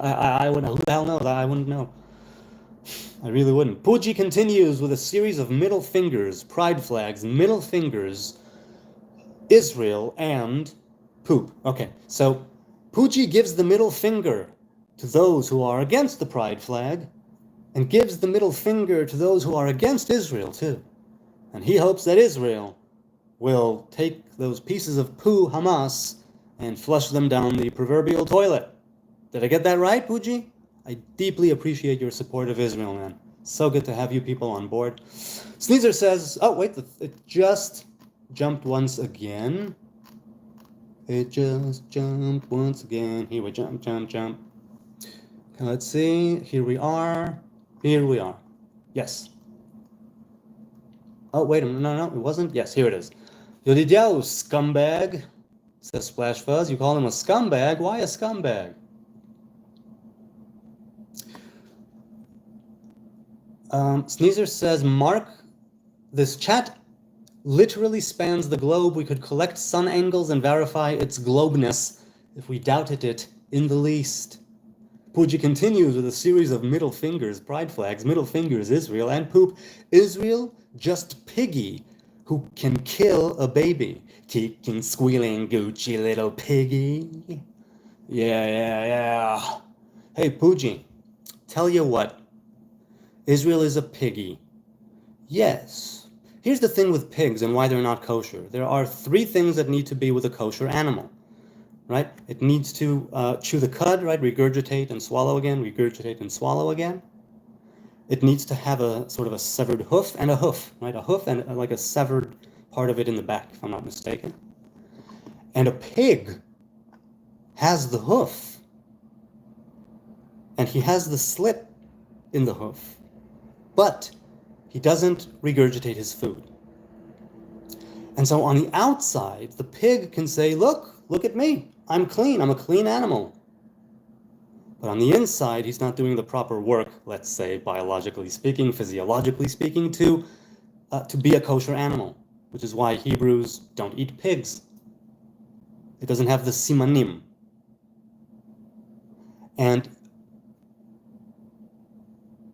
I wouldn't know. Who the hell knows? I wouldn't know. I really wouldn't. Puji continues with a series of middle fingers, pride flags, middle fingers, Israel, and poop. Okay, so Puji gives the middle finger to those who are against the pride flag, and gives the middle finger to those who are against Israel, too. And he hopes that Israel will take those pieces of poo Hamas and flush them down the proverbial toilet. Did I get that right, Puji? I deeply appreciate your support of Israel, man. So good to have you people on board. Sneezer says, oh, wait, it just jumped once again. It just jumped once again. Here we jump. Okay, let's see. Here we are. Yes. Oh, wait a minute. No, it wasn't. Yes, here it is. Yodidiao, scumbag, says Splash Fuzz. You call him a scumbag? Why a scumbag? Sneezer says, Mark, this chat literally spans the globe. We could collect sun angles and verify its globeness if we doubted it in the least. Pooji continues with a series of middle fingers, pride flags, middle fingers, Israel, and poop. Israel, just piggy, who can kill a baby. Kicking, squealing, Gucci little piggy. Yeah. Hey, Pooji, tell you what. Israel is a piggy. Yes. Here's the thing with pigs and why they're not kosher. There are 3 things that need to be with a kosher animal, right? It needs to chew the cud, right? Regurgitate and swallow again, regurgitate and swallow again. It needs to have a sort of a severed hoof and a hoof, right? A hoof and like a severed part of it in the back, if I'm not mistaken. And a pig has the hoof. And he has the slit in the hoof. But he doesn't regurgitate his food. And so on the outside, the pig can say, look at me. I'm clean. I'm a clean animal. But on the inside, he's not doing the proper work, let's say, biologically speaking, physiologically speaking, to be a kosher animal, which is why Hebrews don't eat pigs. It doesn't have the simanim. And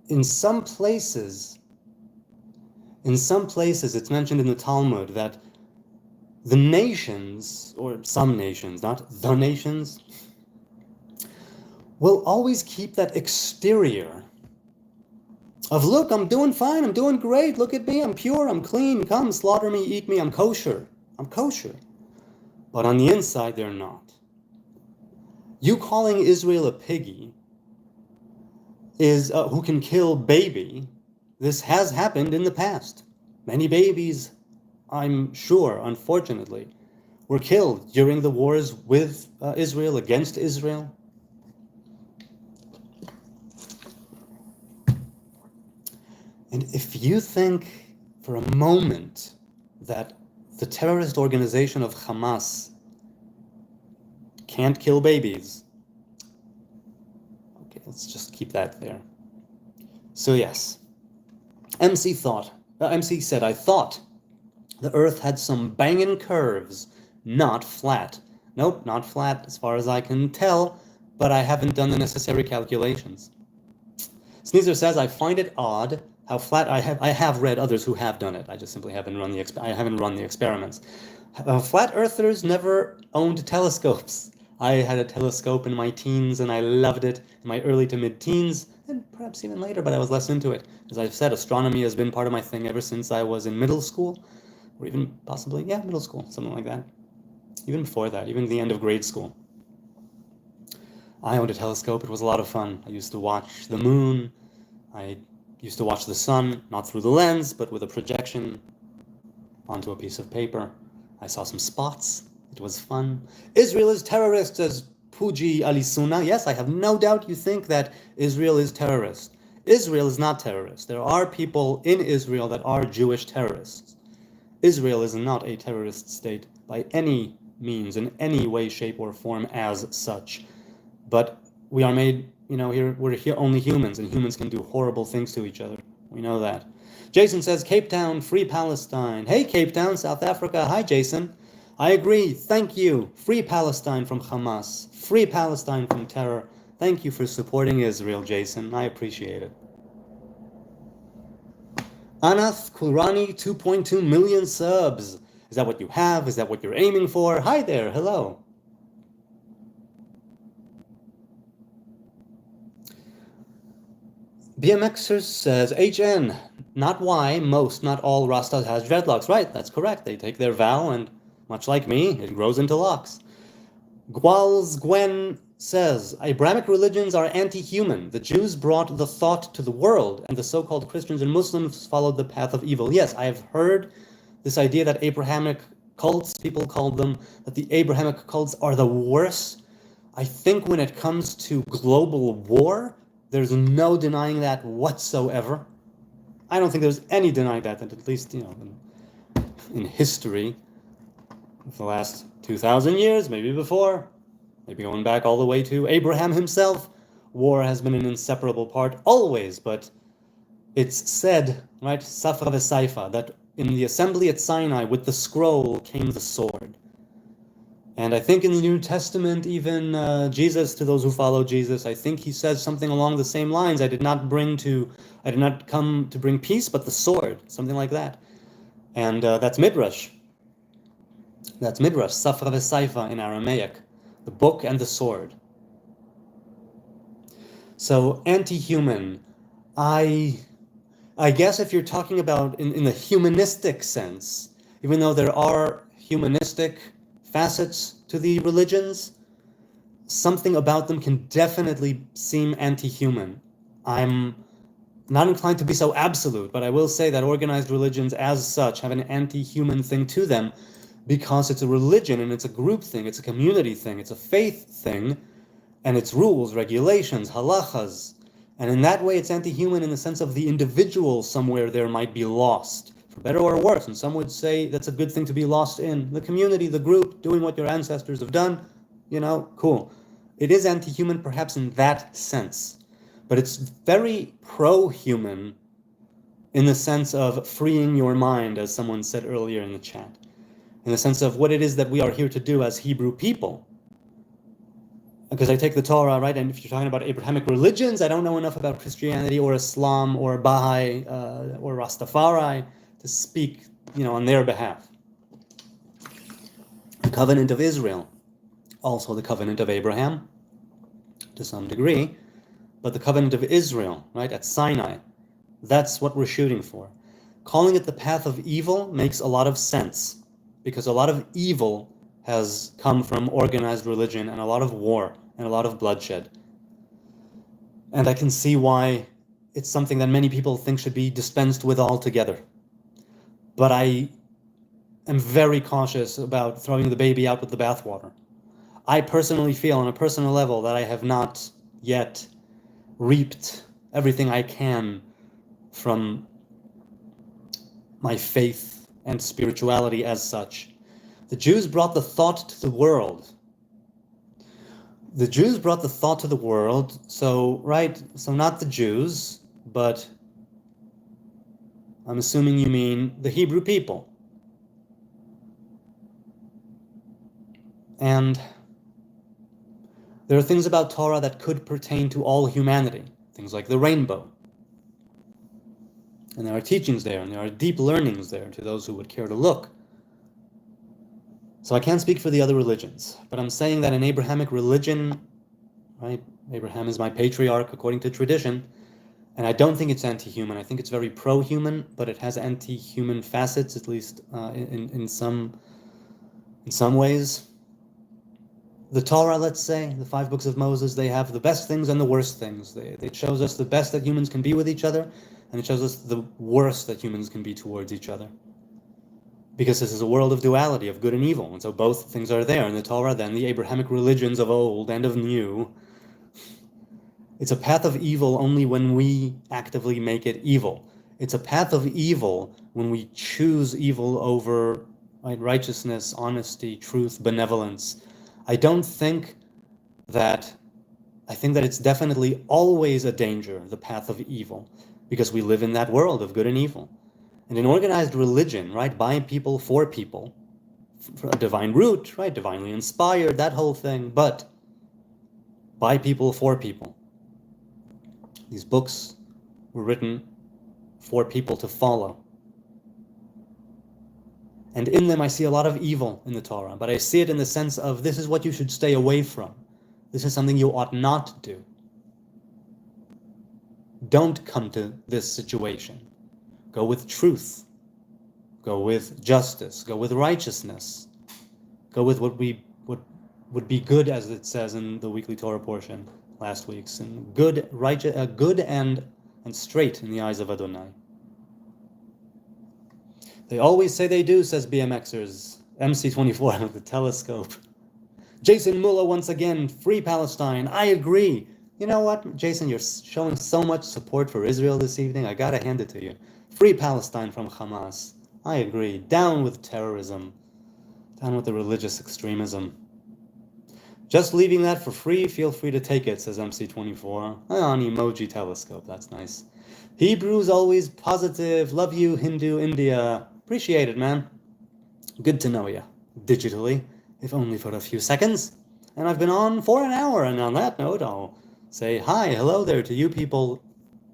in some places, it's mentioned in the Talmud that the nations, or some nations, not the nations, will always keep that exterior of, look, I'm doing fine, I'm doing great, look at me, I'm pure, I'm clean, come, slaughter me, eat me, I'm kosher. But on the inside, they're not. You calling Israel a piggy is who can kill baby. This has happened in the past. Many babies, I'm sure, unfortunately, were killed during the wars with Israel, against Israel. And if you think for a moment that the terrorist organization of Hamas can't kill babies, okay, let's just keep that there. So yes, MC said, I thought the earth had some banging curves, not flat. Nope, not flat as far as I can tell, but I haven't done the necessary calculations. Sneezer says, I find it odd how flat I have read others who have done it. I just simply haven't run the experiments. Flat earthers never owned telescopes. I had a telescope in my teens and I loved it in my early to mid-teens, and perhaps even later, but I was less into it. As I've said, astronomy has been part of my thing ever since I was in middle school, or even possibly, middle school, something like that. Even before that, even the end of grade school. I owned a telescope. It was a lot of fun. I used to watch the moon. I used to watch the sun, not through the lens, but with a projection onto a piece of paper. I saw some spots. It was fun. Israel is terrorist, says Puji Alisuna. Yes, I have no doubt you think that Israel is terrorist. Israel is not terrorist. There are people in Israel that are Jewish terrorists. Israel is not a terrorist state by any means, in any way, shape, or form as such. But we are made, we're here only humans, and humans can do horrible things to each other. We know that. Jason says, Cape Town, free Palestine. Hey, Cape Town, South Africa. Hi, Jason. I agree. Thank you. Free Palestine from Hamas. Free Palestine from terror. Thank you for supporting Israel, Jason. I appreciate it. Anath Kurani, 2.2 million subs. Is that what you have? Is that what you're aiming for? Hi there. Hello. BMXer says, HN, not why most, not all Rastas has dreadlocks. Right, that's correct. They take their vow and, much like me, it grows into locks. Gwals Gwen says, Abrahamic religions are anti-human. The Jews brought the thought to the world, and the so-called Christians and Muslims followed the path of evil. Yes, I have heard this idea that Abrahamic cults, people called them, that the Abrahamic cults are the worst. I think when it comes to global war, there's no denying that whatsoever. I don't think there's any denying that at least, in history, the last 2,000 years, maybe before, maybe going back all the way to Abraham himself, war has been an inseparable part always, but it's said, right, Safra v'Saifa, that in the assembly at Sinai with the scroll came the sword. And I think in the New Testament, even Jesus, to those who follow Jesus, I think he says something along the same lines. I did not come to bring peace, but the sword, something like that. And that's Midrash. That's Midrash, Safra v'Saifa in Aramaic, the book and the sword. So anti-human, I guess if you're talking about in the humanistic sense, even though there are humanistic facets to the religions, something about them can definitely seem anti-human. I'm not inclined to be so absolute, but I will say that organized religions as such have an anti-human thing to them because it's a religion and it's a group thing, it's a community thing, it's a faith thing, and it's rules, regulations, halachas. And in that way, it's anti-human in the sense of the individual somewhere there might be lost, for better or worse. And some would say that's a good thing to be lost in. The community, the group, doing what your ancestors have done, cool. It is anti-human perhaps in that sense. But it's very pro-human in the sense of freeing your mind, as someone said earlier in the chat. In the sense of what it is that we are here to do as Hebrew people. Because I take the Torah, right, and if you're talking about Abrahamic religions, I don't know enough about Christianity or Islam or Baha'i or Rastafari to speak, on their behalf. The covenant of Israel, also the covenant of Abraham, to some degree, but the covenant of Israel, right, at Sinai, that's what we're shooting for. Calling it the path of evil makes a lot of sense, because a lot of evil has come from organized religion and a lot of war and a lot of bloodshed. And I can see why it's something that many people think should be dispensed with altogether. But I am very cautious about throwing the baby out with the bathwater. I personally feel on a personal level that I have not yet reaped everything I can from my faith and spirituality as such. The Jews brought the thought to the world. The Jews brought the thought to the world, so not the Jews, but I'm assuming you mean the Hebrew people. And there are things about Torah that could pertain to all humanity, things like the rainbow. And there are teachings there, and there are deep learnings there to those who would care to look. So I can't speak for the other religions, but I'm saying that an Abrahamic religion, right? Abraham is my patriarch according to tradition, and I don't think it's anti-human. I think it's very pro-human, but it has anti-human facets, at least in some ways. The Torah, let's say, the 5 books of Moses, they have the best things and the worst things. It shows us the best that humans can be with each other, and it shows us the worst that humans can be towards each other. Because this is a world of duality, of good and evil, and so both things are there in the Torah, then the Abrahamic religions of old and of new. It's a path of evil only when we actively make it evil. It's a path of evil when we choose evil over righteousness, honesty, truth, benevolence. I think that it's definitely always a danger, the path of evil, because we live in that world of good and evil. And in organized religion, right, by people, for people, for a divine root, right, divinely inspired, that whole thing, but by people, for people. These books were written for people to follow. And in them I see a lot of evil in the Torah, but I see it in the sense of this is what you should stay away from. This is something you ought not do. Don't come to this situation. Go with truth. Go with justice. Go with righteousness. Go with what would be good, as it says in the weekly Torah portion last week's, and good, righteous, good and straight in the eyes of Adonai. They always say they do, says BMXers. MC24 with the telescope. Jason Muller once again, free Palestine. I agree. You know what, Jason, you're showing so much support for Israel this evening. I gotta hand it to you. Free Palestine from Hamas. I agree. Down with terrorism. Down with the religious extremism. Just leaving that for free, feel free to take it, says MC24. An emoji telescope, that's nice. Hebrews always positive. Love you, Hindu, India. Appreciate it, man. Good to know you. Digitally, if only for a few seconds. And I've been on for an hour, and on that note, I'll say hi, hello there to you people.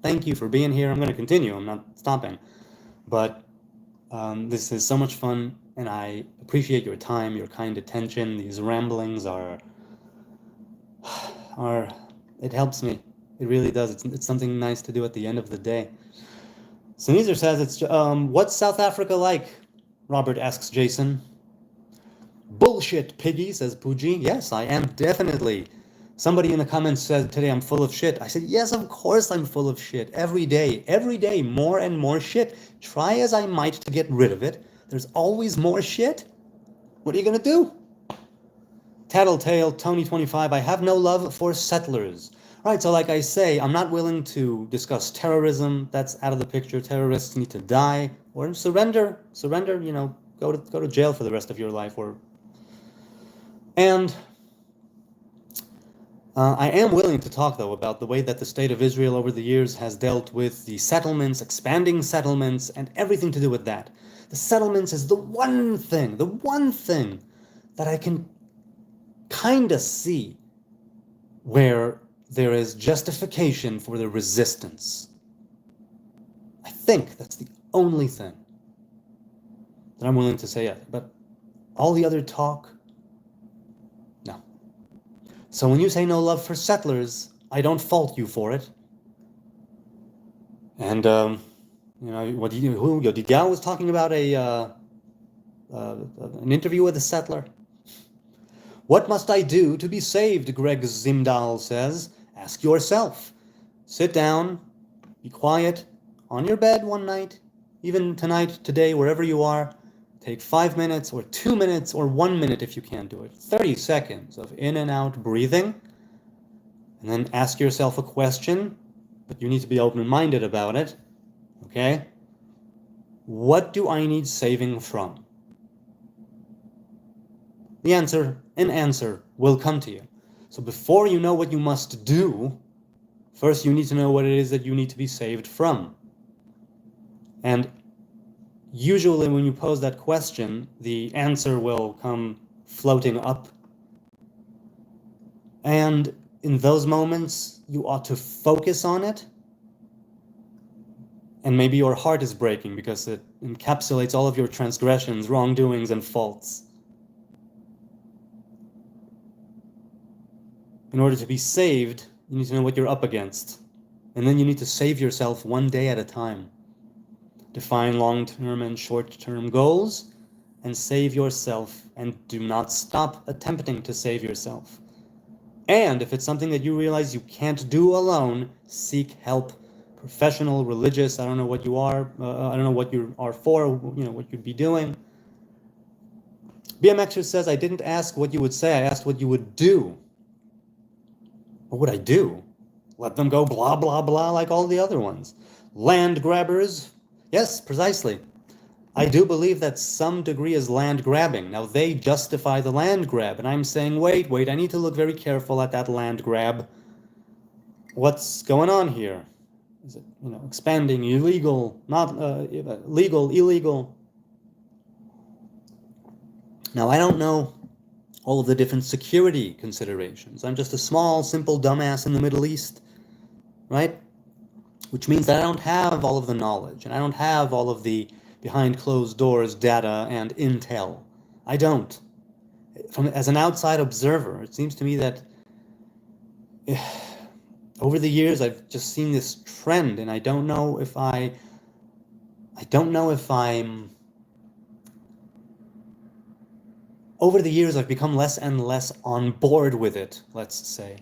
Thank you for being here. I'm going to continue. I'm not stopping. But this is so much fun, and I appreciate your time, your kind attention. These ramblings are it helps me. It really does. It's something nice to do at the end of the day. Sneezer says, "It's what's South Africa like?" Robert asks Jason. Bullshit, piggy, says Pooji. Yes, I am definitely. Somebody in the comments said today I'm full of shit. I said, yes, of course I'm full of shit. Every day, more and more shit. Try as I might to get rid of it. There's always more shit. What are you gonna do? Tattletale, Tony25, I have no love for settlers. Right, so like I say, I'm not willing to discuss terrorism. That's out of the picture. Terrorists need to die or surrender, you know, go to jail for the rest of your life. And I am willing to talk, though, about the way that the state of Israel over the years has dealt with the settlements, expanding settlements, and everything to do with that. The settlements is the one thing that I can kind of see where there is justification for the resistance. I think that's the only thing that I'm willing to say, yeah. But all the other talk, no. So when you say no love for settlers, I don't fault you for it. And you know, Yodigal was talking about an interview with a settler. What must I do to be saved? Greg Zimdahl says. Ask yourself. Sit down, be quiet, on your bed one night, even tonight, today, wherever you are. Take 5 minutes or 2 minutes or 1 minute if you can't do it. 30 seconds of in and out breathing. And then ask yourself a question, but you need to be open-minded about it. Okay? What do I need saving from? An answer will come to you. So before you know what you must do, first you need to know what it is that you need to be saved from. And usually when you pose that question, the answer will come floating up. And in those moments, you ought to focus on it. And maybe your heart is breaking because it encapsulates all of your transgressions, wrongdoings, and faults. In order to be saved, you need to know what you're up against. And then you need to save yourself one day at a time. Define long-term and short-term goals and save yourself, and do not stop attempting to save yourself. And if it's something that you realize you can't do alone, seek help. Professional, religious, I don't know what you are, I don't know what you are for, you know, what you'd be doing. BMXer says, I didn't ask what you would say, I asked what you would do. What would I do? Let them go blah, blah, blah like all the other ones. Land grabbers? Yes, precisely. I do believe that some degree is land grabbing. Now, they justify the land grab, and I'm saying, wait, I need to look very careful at that land grab. What's going on here? Is it, you know, expanding, illegal, not legal, illegal? Now, I don't know all of the different security considerations. I'm just a small, simple dumbass in the Middle East, right? Which means that I don't have all of the knowledge, and I don't have all of the behind closed doors data and intel. I don't. As an outside observer, it seems to me that over the years I've just seen this trend, and I don't know if I'm over the years, I've become less and less on board with it, let's say.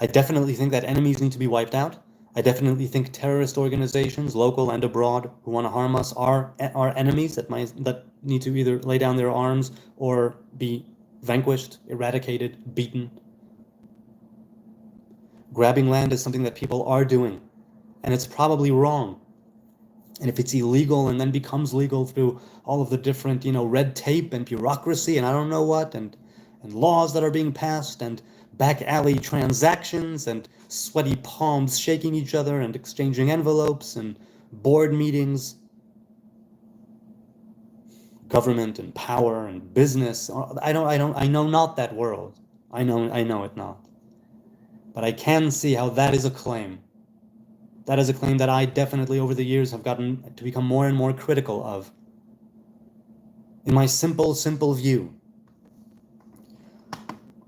I definitely think that enemies need to be wiped out. I definitely think terrorist organizations, local and abroad, who want to harm us are enemies that need to either lay down their arms or be vanquished, eradicated, beaten. Grabbing land is something that people are doing, and it's probably wrong. And if it's illegal and then becomes legal through all of the different, red tape and bureaucracy and I don't know what, and laws that are being passed, and back alley transactions, and sweaty palms shaking each other, and exchanging envelopes, and board meetings, government and power and business. I know not that world. I know it not. But I can see how that is a claim. That is a claim that I definitely over the years have gotten to become more and more critical of. In my simple view,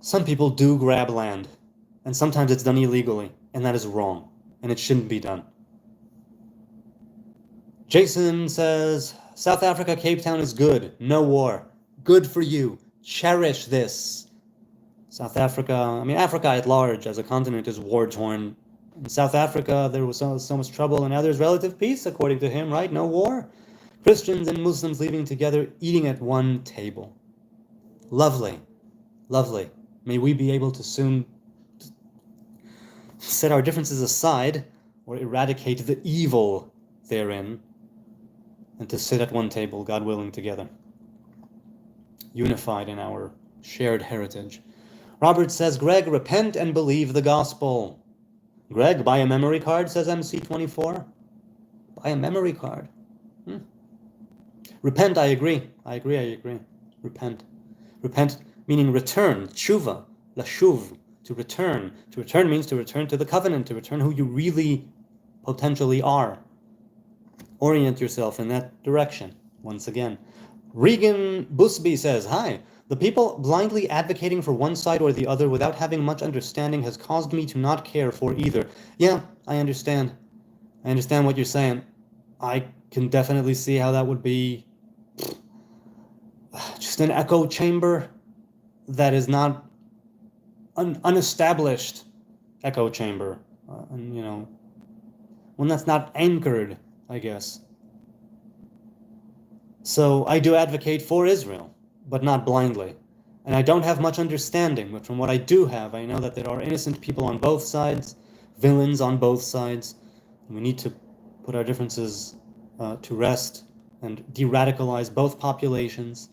some people do grab land, and sometimes it's done illegally, and that is wrong, and it shouldn't be done. Jason says, South Africa, Cape Town is good. No war. Good for you. Cherish this. South Africa, Africa at large as a continent is war-torn. In South Africa, there was so much trouble, and now there's relative peace, according to him, right? No war. Christians and Muslims living together, eating at one table. Lovely. Lovely. May we be able to soon set our differences aside or eradicate the evil therein and to sit at one table, God willing, together, unified in our shared heritage. Robert says, Greg, repent and believe the gospel. Greg, buy a memory card, says MC24. Buy a memory card. Repent, I agree. Repent. Repent meaning return, tshuva, lashuv, to return. To return means to return to the covenant, to return who you really potentially are. Orient yourself in that direction, once again. Regan Busby says, hi, the people blindly advocating for one side or the other without having much understanding has caused me to not care for either. Yeah, I understand. I understand what you're saying. I can definitely see how that would be just an echo chamber that is not an unestablished echo chamber. One that's not anchored, I guess. So I do advocate for Israel, but not blindly. And I don't have much understanding, but from what I do have, I know that there are innocent people on both sides, villains on both sides, and we need to put our differences to rest and de-radicalize both populations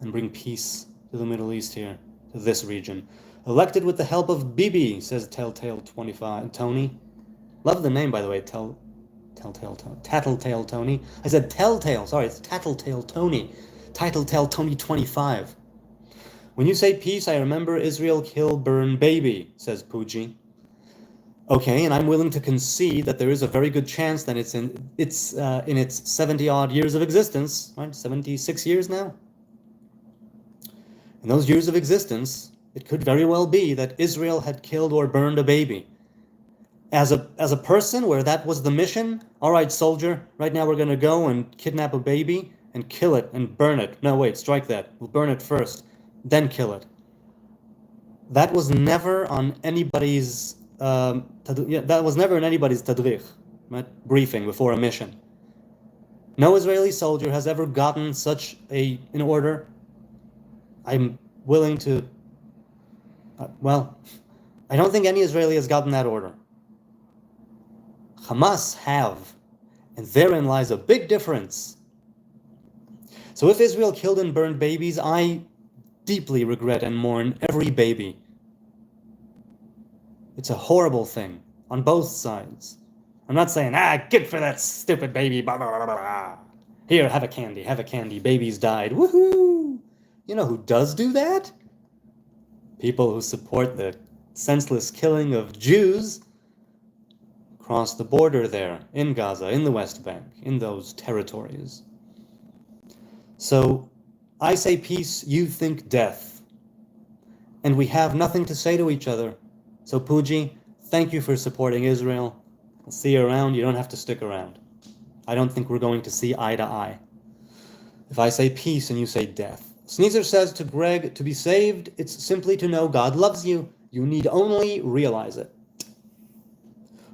and bring peace to the Middle East here, to this region. Elected with the help of Bibi, says Telltale 25 Tony. Love the name, by the way, Tattletale Tony. I said Telltale, sorry, it's Tattletale Tony. Tattletale Tony 25. When you say peace, I remember Israel kill, burn, baby, says Pooji. Okay, and I'm willing to concede that there is a very good chance that it's in its 70-odd years of existence, right? 76 years now. In those years of existence, it could very well be that Israel had killed or burned a baby. As a person where that was the mission, all right, soldier, right now we're going to go and kidnap a baby and kill it and burn it. No, wait, strike that. We'll burn it first, then kill it. That was never on anybody's tadrich, right? Briefing before a mission. No Israeli soldier has ever gotten such an order. I'm willing to, I don't think any Israeli has gotten that order. Hamas have, and therein lies a big difference. So if Israel killed and burned babies, I deeply regret and mourn every baby. It's a horrible thing on both sides. I'm not saying, good for that stupid baby, blah, blah, blah, blah. Here, have a candy, babies died, woohoo! You know who does do that? People who support the senseless killing of Jews across the border there, in Gaza, in the West Bank, in those territories. So, I say peace, you think death. And we have nothing to say to each other. So Pooji, thank you for supporting Israel. I'll see you around. You don't have to stick around. I don't think we're going to see eye to eye. If I say peace and you say death, Sneezer says to Greg, to be saved, it's simply to know God loves you. You need only realize it.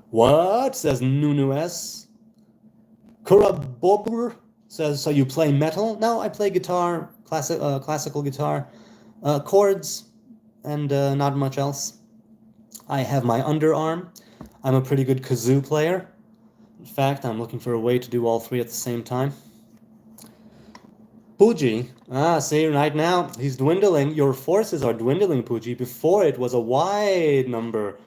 What? Says Nunu S. Kurabobur says, so you play metal? No, I play guitar, classical guitar, chords, and not much else. I have my underarm. I'm a pretty good kazoo player. In fact, I'm looking for a way to do all three at the same time. Puji, see, right now, he's dwindling. Your forces are dwindling, Puji. Before it was a large number,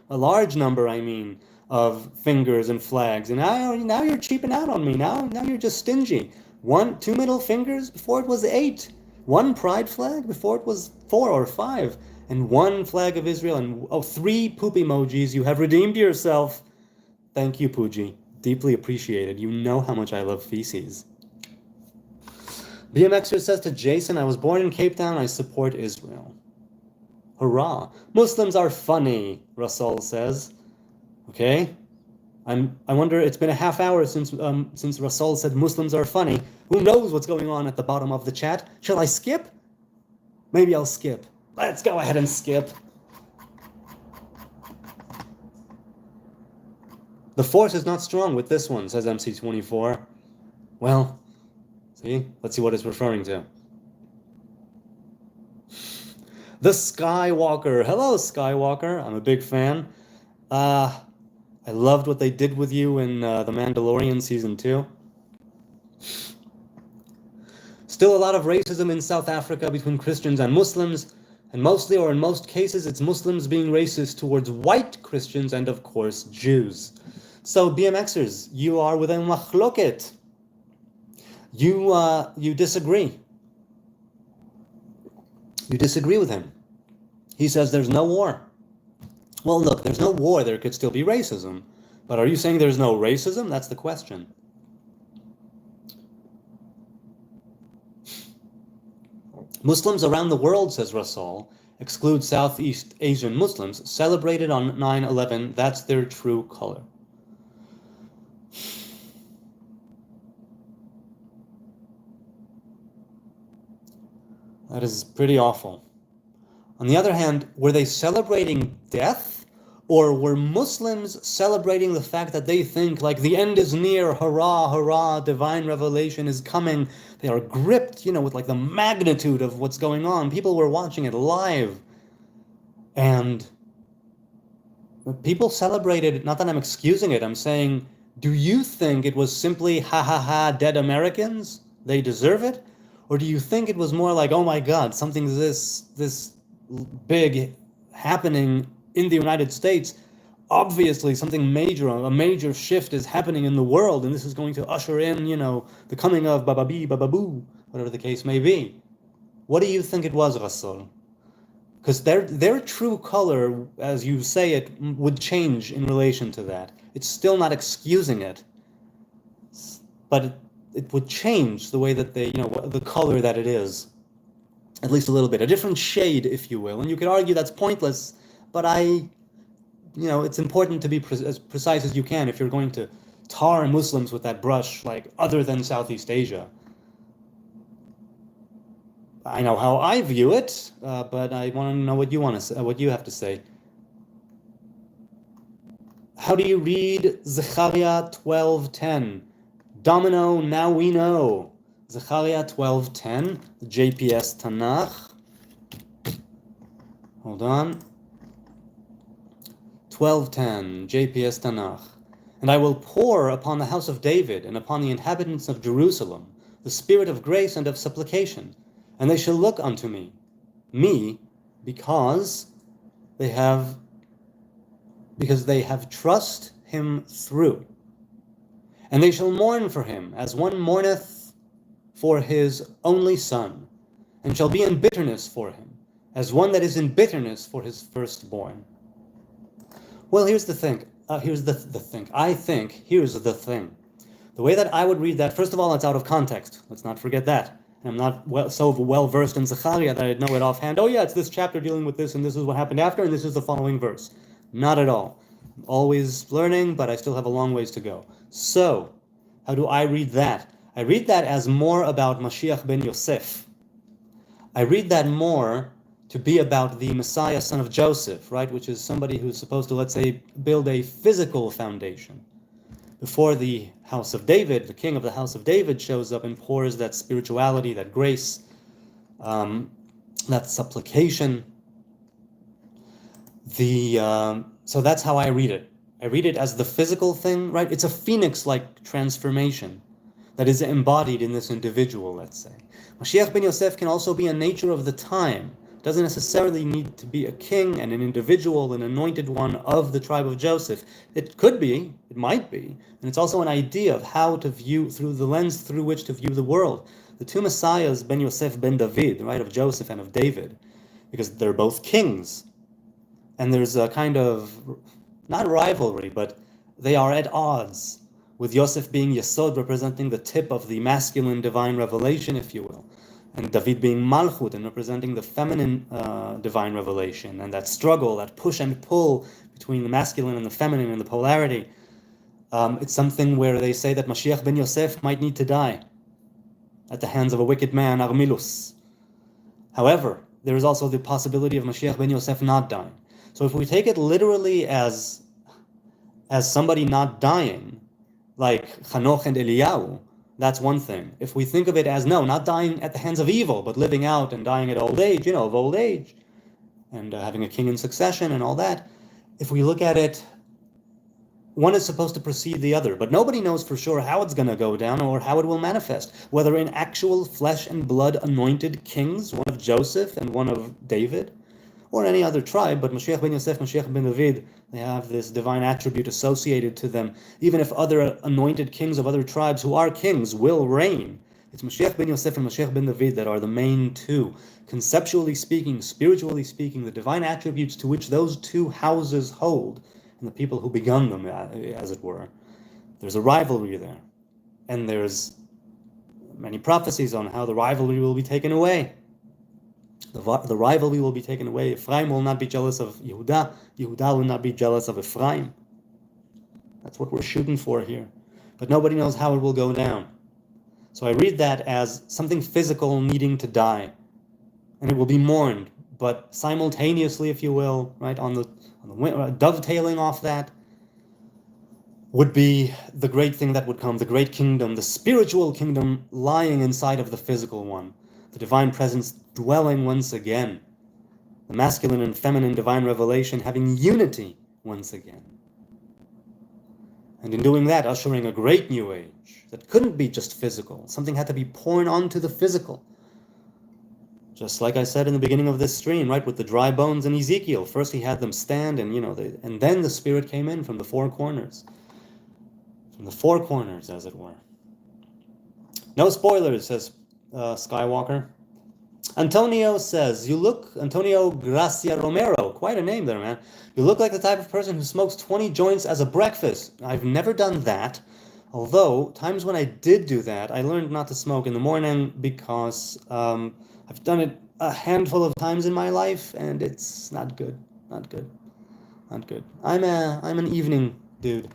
of fingers and flags. And now you're cheaping out on me. Now you're just stingy. 2 middle fingers, before it was 8. 1 pride flag, before it was 4 or 5. And 1 flag of Israel, and 3 poop emojis. You have redeemed yourself. Thank you, Puji. Deeply appreciated. You know how much I love feces. BMXer says to Jason, I was born in Cape Town, I support Israel. Hurrah. Muslims are funny, Rasul says. Okay. I wonder, it's been a half hour since Rasul said Muslims are funny. Who knows what's going on at the bottom of the chat? Shall I skip? Maybe I'll skip. Let's go ahead and skip. The force is not strong with this one, says MC24. Well, see? Let's see what it's referring to. The Skywalker. Hello, Skywalker. I'm a big fan. I loved what they did with you in The Mandalorian Season 2. Still a lot of racism in South Africa between Christians and Muslims, and mostly, or in most cases, it's Muslims being racist towards white Christians and, of course, Jews. So, BMXers, you are within machloket. You disagree. You disagree with him. He says there's no war. Well, look, there's no war, there could still be racism. But are you saying there's no racism? That's the question. Muslims around the world, says Rasul, exclude Southeast Asian Muslims, celebrated on 9/11, that's their true color. That is pretty awful. On the other hand, were they celebrating death? Or were Muslims celebrating the fact that they think, like, the end is near, hurrah, hurrah, divine revelation is coming? They are gripped, with like the magnitude of what's going on. People were watching it live. And people celebrated, not that I'm excusing it, I'm saying, do you think it was simply, ha ha ha, dead Americans? They deserve it? Or do you think it was more like, oh my God, something this big happening in the United States? Obviously, something major, a major shift is happening in the world, and this is going to usher in, the coming of Bababi, Bababoo, whatever the case may be. What do you think it was, Rasul? Because their true color, as you say it, would change in relation to that. It's still not excusing it, but it would change the way that they, the color that it is, at least a little bit, a different shade, if you will. And you could argue that's pointless, but it's important to be as precise as you can if you're going to tar Muslims with that brush, like other than Southeast Asia. I know how I view it, but I want to know what you want to say, what you have to say. How do you read Zechariah 12:10? Domino, now we know. Zechariah 12:10, the JPS Tanakh. Hold on. 12:10, JPS Tanakh. And I will pour upon the house of David and upon the inhabitants of Jerusalem the spirit of grace and of supplication, and they shall look unto me, because they have trust him through. And they shall mourn for him, as one mourneth for his only son, and shall be in bitterness for him, as one that is in bitterness for his firstborn. Well, here's the thing. Here's the thing. The way that I would read that, first of all, it's out of context. Let's not forget that. I'm not so well versed in Zechariah that I'd know it offhand. Oh yeah, it's this chapter dealing with this, and this is what happened after, and this is the following verse. Not at all. I'm always learning, but I still have a long ways to go. So, how do I read that? I read that as more about Mashiach ben Yosef. I read that more to be about the Messiah, son of Joseph, right? Which is somebody who's supposed to, let's say, build a physical foundation. Before the house of David, the king of the house of David shows up and pours that spirituality, that grace, that supplication. So that's how I read it. I read it as the physical thing, right? It's a phoenix-like transformation that is embodied in this individual, let's say. Mashiach ben Yosef can also be a nature of the time. It doesn't necessarily need to be a king and an individual, an anointed one of the tribe of Joseph. It could be, it might be, and it's also an idea of how to view, through the lens through which to view the world. The two messiahs, Ben Yosef, Ben David, right, of Joseph and of David, because they're both kings. And there's a kind of, not rivalry, but they are at odds, with Yosef being Yesod, representing the tip of the masculine divine revelation, if you will, and David being Malchut, and representing the feminine divine revelation, and that struggle, that push and pull between the masculine and the feminine and the polarity. It's something where they say that Mashiach ben Yosef might need to die at the hands of a wicked man, Armilus. However, there is also the possibility of Mashiach ben Yosef not dying. So if we take it literally as somebody not dying, like Chanoch and Eliyahu, that's one thing. If we think of it as, no, not dying at the hands of evil, but living out and dying at old age, of old age, and having a king in succession and all that, if we look at it, one is supposed to precede the other, but nobody knows for sure how it's going to go down or how it will manifest, whether in actual flesh and blood anointed kings, one of Joseph and one of David, or any other tribe, but Mashiach ben Yosef, Mashiach ben David, they have this divine attribute associated to them. Even if other anointed kings of other tribes who are kings will reign, it's Mashiach ben Yosef and Mashiach ben David that are the main two. Conceptually speaking, spiritually speaking, the divine attributes to which those two houses hold, and the people who begun them, as it were. There's a rivalry there. And there's many prophecies on how the rivalry will be taken away. The rivalry will be taken away. Ephraim will not be jealous of Yehuda. Yehuda will not be jealous of Ephraim. That's what we're shooting for here. But nobody knows how it will go down. So I read that as something physical needing to die. And it will be mourned, but simultaneously, if you will, right, on the dovetailing off that, would be the great thing that would come, the great kingdom, the spiritual kingdom lying inside of the physical one. The divine presence dwelling once again. The masculine and feminine divine revelation having unity once again. And in doing that, ushering a great new age that couldn't be just physical. Something had to be poured onto the physical. Just like I said in the beginning of this stream, right, with the dry bones in Ezekiel. First he had them stand and, and then the Spirit came in from the four corners. From the four corners, as it were. No spoilers, says Skywalker. Antonio says, Antonio Gracia Romero, quite a name there, man. You look like the type of person who smokes 20 joints as a breakfast. I've never done that. Although, times when I did do that, I learned not to smoke in the morning because I've done it a handful of times in my life, and it's not good. Not good. Not good. I'm an evening dude.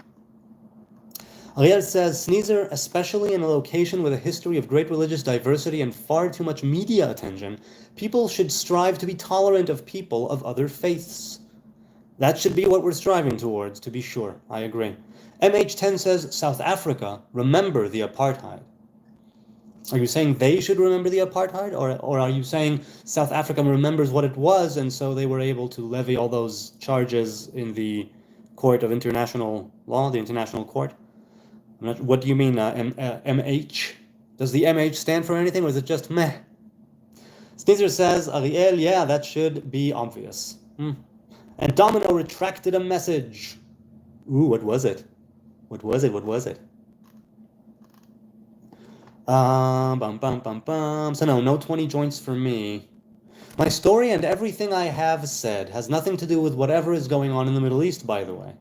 Ariel says, Sneezer, especially in a location with a history of great religious diversity and far too much media attention, people should strive to be tolerant of people of other faiths. That should be what we're striving towards, to be sure. I agree. MH10 says, South Africa, remember the apartheid. Are you saying they should remember the apartheid? Or are you saying South Africa remembers what it was, and so they were able to levy all those charges in the Court of International Law, the International Court? What do you mean, MH? Does the MH stand for anything, or is it just meh? Sneezer says, Ariel, yeah, that should be obvious. And Domino retracted a message. Ooh, what was it? What was it? So no 20 joints for me. My story and everything I have said has nothing to do with whatever is going on in the Middle East, by the way.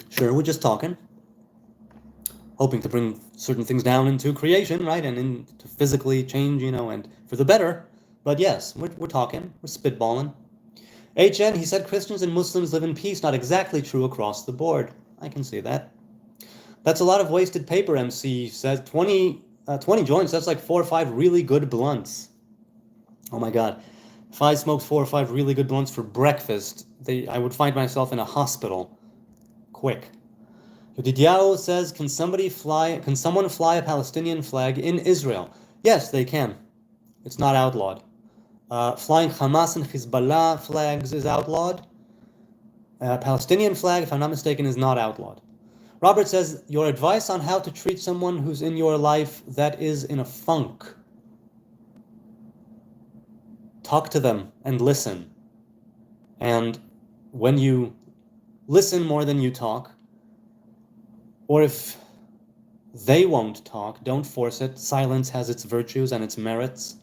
Sure, we're just talking. Hoping to bring certain things down into creation, right? And to physically change, and for the better. But yes, we're talking. We're spitballing. HN, he said Christians and Muslims live in peace. Not exactly true across the board. I can see that. That's a lot of wasted paper, MC says. 20 20 joints, that's like 4 or 5 really good blunts. Oh my God. If I smoked 4 or 5 really good blunts for breakfast, I would find myself in a hospital. Quick. Yedidiao says, can someone fly a Palestinian flag in Israel? Yes, they can. It's not outlawed. Flying Hamas and Hezbollah flags is outlawed. Palestinian flag, if I'm not mistaken, is not outlawed. Robert says, your advice on how to treat someone who's in your life that is in a funk. Talk to them and listen. And when you listen more than you talk, or if they won't talk, don't force it. Silence has its virtues and its merits.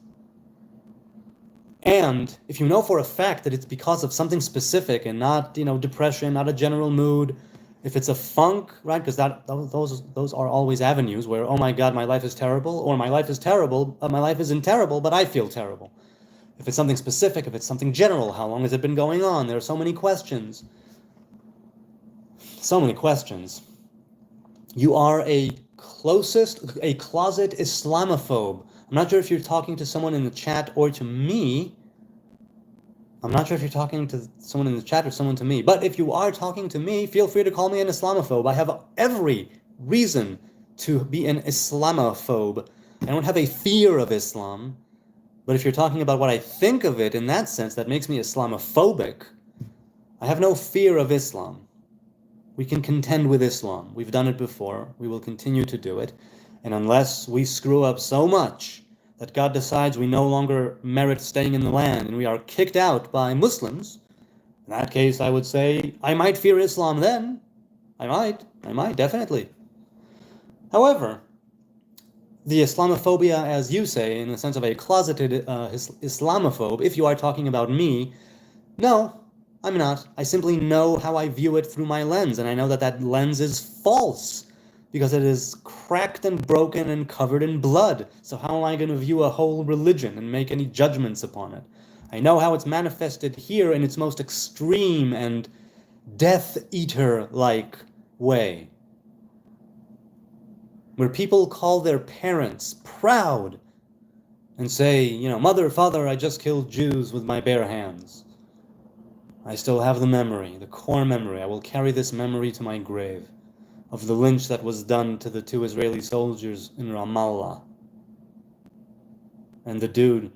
And if you know for a fact that it's because of something specific and not, depression, not a general mood, if it's a funk, right? Because those are always avenues where, oh my God, my life is terrible, or my life is terrible, my life isn't terrible, but I feel terrible. If it's something specific, if it's something general, how long has it been going on? There are so many questions. So many questions. You are a closet Islamophobe. I'm not sure if you're talking to someone in the chat or to me. I'm not sure if you're talking to someone in the chat or someone to me. But if you are talking to me, feel free to call me an Islamophobe. I have every reason to be an Islamophobe. I don't have a fear of Islam. But if you're talking about what I think of it in that sense, that makes me Islamophobic. I have no fear of Islam. We can contend with Islam. We've done it before. We will continue to do it. And unless we screw up so much that God decides we no longer merit staying in the land and we are kicked out by Muslims, in that case, I would say I might fear Islam then. I might, definitely. However, the Islamophobia, as you say, in the sense of a closeted Islamophobe, if you are talking about me, no, I'm not. I simply know how I view it through my lens, and I know that that lens is false because it is cracked and broken and covered in blood. So how am I going to view a whole religion and make any judgments upon it? I know how it's manifested here in its most extreme and Death Eater-like way, where people call their parents proud and say, mother, father, I just killed Jews with my bare hands. I still have the memory, the core memory. I will carry this memory to my grave of the lynch that was done to the 2 Israeli soldiers in Ramallah. And the dude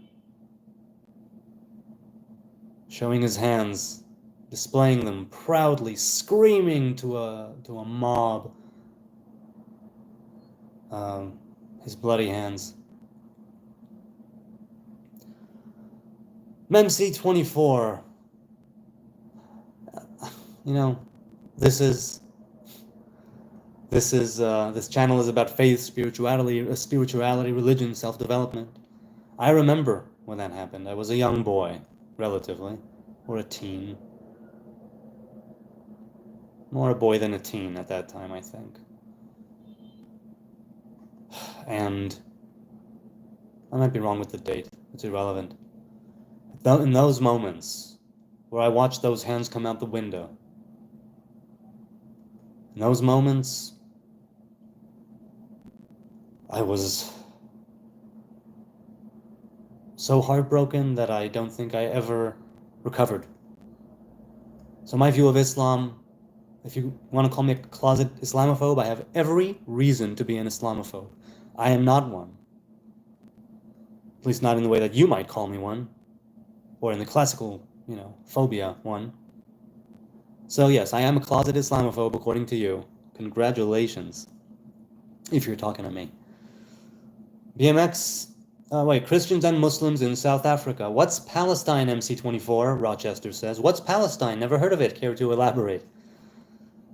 showing his hands, displaying them proudly, screaming to a mob, his bloody hands. Memc 24. This channel is about faith, spirituality, religion, self-development. I remember when that happened. I was a young boy, relatively, or a teen. More a boy than a teen at that time, I think. And I might be wrong with the date. It's irrelevant. In those moments where I watched those hands come out the window, in those moments, I was so heartbroken that I don't think I ever recovered. So my view of Islam, if you want to call me a closet Islamophobe, I have every reason to be an Islamophobe. I am not one. At least not in the way that you might call me one, or in the classical, phobia one. So yes, I am a closet Islamophobe according to you. Congratulations, if you're talking to me. BMX, Christians and Muslims in South Africa. What's Palestine, MC24? Rochester says. What's Palestine? Never heard of it. Care to elaborate?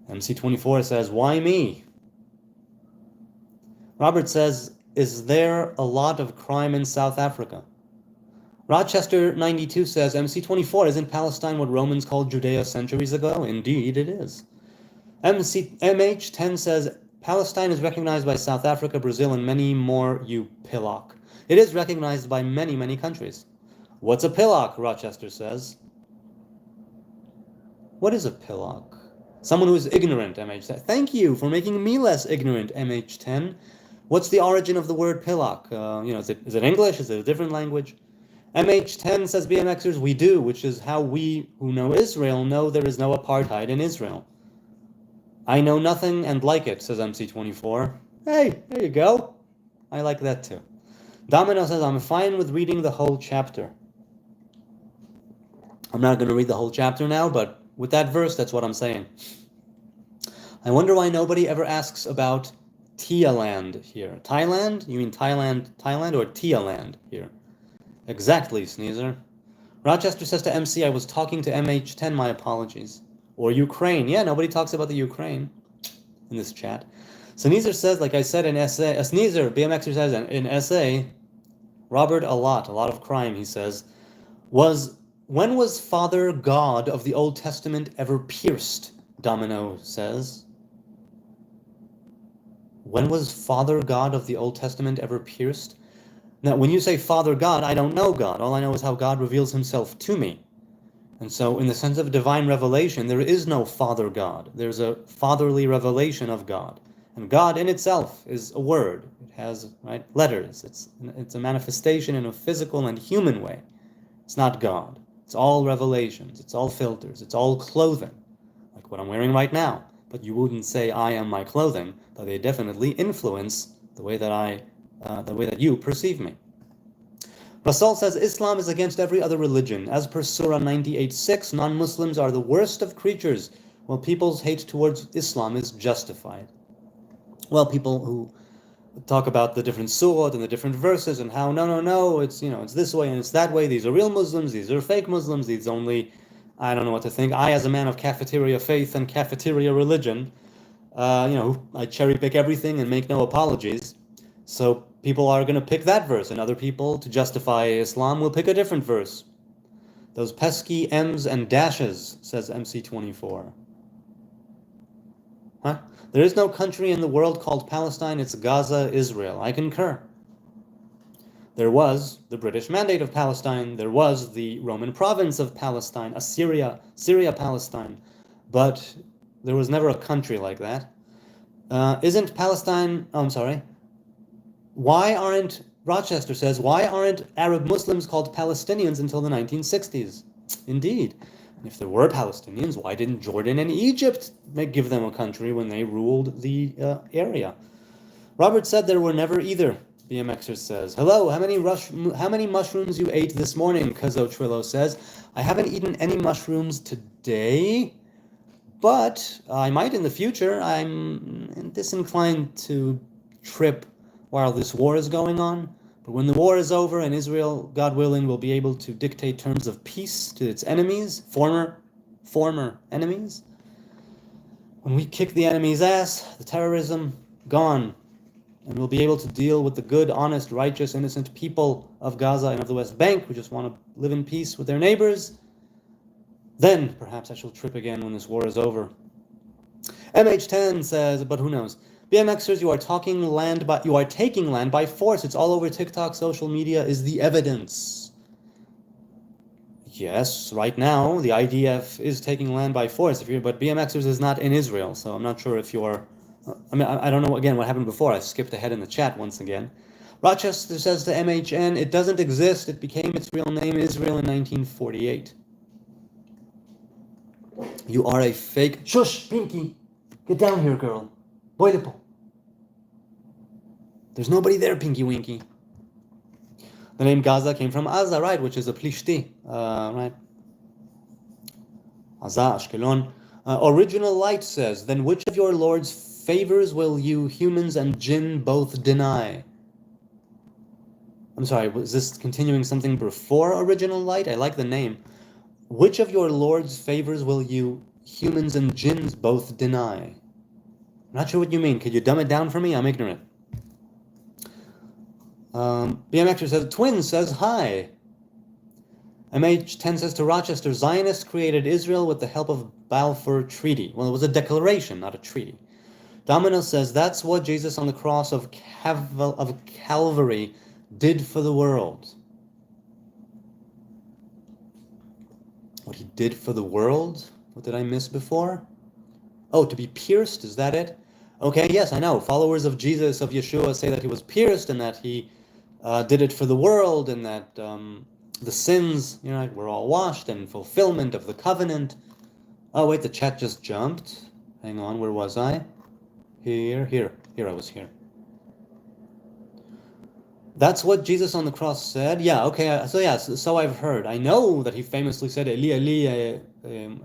MC24 says, why me? Robert says, is there a lot of crime in South Africa? Rochester 92 says, MC24, isn't Palestine what Romans called Judea centuries ago? Indeed, it is. MH10 says, Palestine is recognized by South Africa, Brazil, and many more, you pillock. It is recognized by many, many countries. What's a pillock? Rochester says. What is a pillock? Someone who is ignorant, MH10. Thank you for making me less ignorant, MH10. What's the origin of the word pilak? Is it English? Is it a different language? MH10 says BMXers, we do, which is how we who know Israel know there is no apartheid in Israel. I know nothing and like it, says MC24. Hey, there you go. I like that too. Domino says, I'm fine with reading the whole chapter. I'm not going to read the whole chapter now, but with that verse, that's what I'm saying. I wonder why nobody ever asks about Tialand here. Thailand? You mean Thailand or Tialand here? Exactly, Sneezer. Rochester says to MC, I was talking to MH10, my apologies. Or Ukraine. Yeah, nobody talks about the Ukraine in this chat. Sneezer says, like I said in essay, Sneezer, BMXer says in essay, Robert, a lot of crime, he says, when was Father God of the Old Testament ever pierced? Domino says. When was Father God of the Old Testament ever pierced? Now, when you say Father God, I don't know God. All I know is how God reveals himself to me. And so, in the sense of divine revelation, there is no Father God. There's a fatherly revelation of God. And God in itself is a word. It has letters. It's a manifestation in a physical and human way. It's not God. It's all revelations. It's all filters. It's all clothing, like what I'm wearing right now. But you wouldn't say I am my clothing, but they definitely influence the way that you perceive me. Rasal says Islam is against every other religion. As per Surah 98:6, non-Muslims are the worst of creatures, while people's hate towards Islam is justified. Well, people who talk about the different surahs and the different verses and how no, it's this way and it's that way. These are real Muslims. These are fake Muslims. These only, I don't know what to think. I, as a man of cafeteria faith and cafeteria religion, I cherry pick everything and make no apologies. So people are going to pick that verse, and other people, to justify Islam, will pick a different verse. Those pesky M's and dashes, says MC24. Huh? There is no country in the world called Palestine. It's Gaza, Israel. I concur. There was the British Mandate of Palestine. There was the Roman province of Palestine, Syria, Palestine. But there was never a country like that. Isn't Palestine... Oh, I'm sorry. Rochester says, why aren't Arab Muslims called Palestinians until the 1960s? Indeed. If there were Palestinians, why didn't Jordan and Egypt give them a country when they ruled the area? Robert said there were never either, BMXer says. Hello, how many mushrooms you ate this morning, Kazo Trillo says. I haven't eaten any mushrooms today, but I might in the future. I'm disinclined to trip while this war is going on. But when the war is over and Israel, God willing, will be able to dictate terms of peace to its enemies, former enemies, when we kick the enemy's ass, the terrorism, gone. And we'll be able to deal with the good, honest, righteous, innocent people of Gaza and of the West Bank who just want to live in peace with their neighbors. Then perhaps I shall trip again when this war is over. MH10 says, but who knows? BMXers, you are taking land by force. It's all over TikTok. Social media is the evidence. Yes, right now the IDF is taking land by force. But BMXers is not in Israel, so I'm not sure if you're. I don't know again what happened before. I skipped ahead in the chat once again. Rochester says to MHN, it doesn't exist. It became its real name, Israel, in 1948. You are a fake. Shush, Pinky, get down here, girl. Boy, there's nobody there, Pinky Winky. The name Gaza came from Aza, right, which is a Plishti, right? Aza, Ashkelon. Original Light says, then which of your Lord's favors will you humans and jinn both deny? I'm sorry, was this continuing something before Original Light? I like the name. Which of your Lord's favors will you humans and jinns both deny? I'm not sure what you mean. Could you dumb it down for me? I'm ignorant. BMXer says, Twin says hi. MH10 says to Rochester, Zionists created Israel with the help of Balfour Treaty. Well, it was a declaration, not a treaty. Domino says, that's what Jesus on the cross of Calvary did for the world. What he did for the world? What did I miss before? Oh, to be pierced, is that it? Okay, yes, I know. Followers of Jesus, of Yeshua, say that he was pierced and that he did it for the world and that the sins, were all washed and fulfillment of the covenant. Oh, wait, the chat just jumped. Hang on, where was I? Here, I was here. That's what Jesus on the cross said? Yeah, okay, so I've heard. I know that he famously said, Eli, Eli,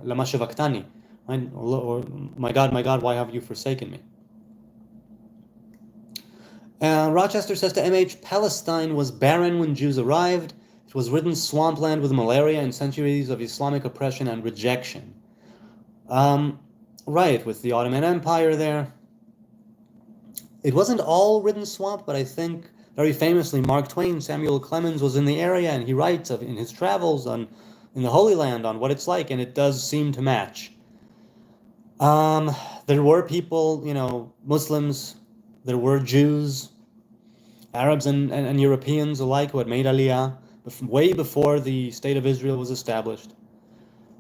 lama sabachthani. Or, my God, why have you forsaken me? Rochester says to MH, Palestine was barren when Jews arrived. It was ridden swampland with malaria and centuries of Islamic oppression and rejection. Right, with the Ottoman Empire there. It wasn't all ridden swamp, but I think very famously Mark Twain, Samuel Clemens, was in the area, and he writes in his travels in the Holy Land on what it's like, and it does seem to match. There were people, Muslims, there were Jews, Arabs and Europeans alike who had made Aliyah way before the State of Israel was established.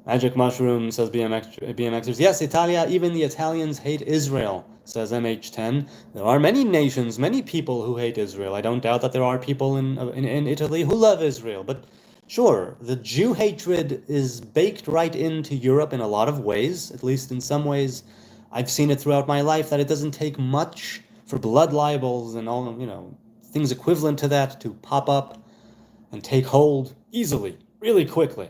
Magic Mushroom, says BMXers. Yes, Italia, even the Italians hate Israel, says MH10. There are many nations, many people who hate Israel. I don't doubt that there are people in Italy who love Israel. But sure, the Jew hatred is baked right into Europe in a lot of ways, at least in some ways. I've seen it throughout my life that it doesn't take much for blood libels and all, things equivalent to that to pop up and take hold easily, really quickly.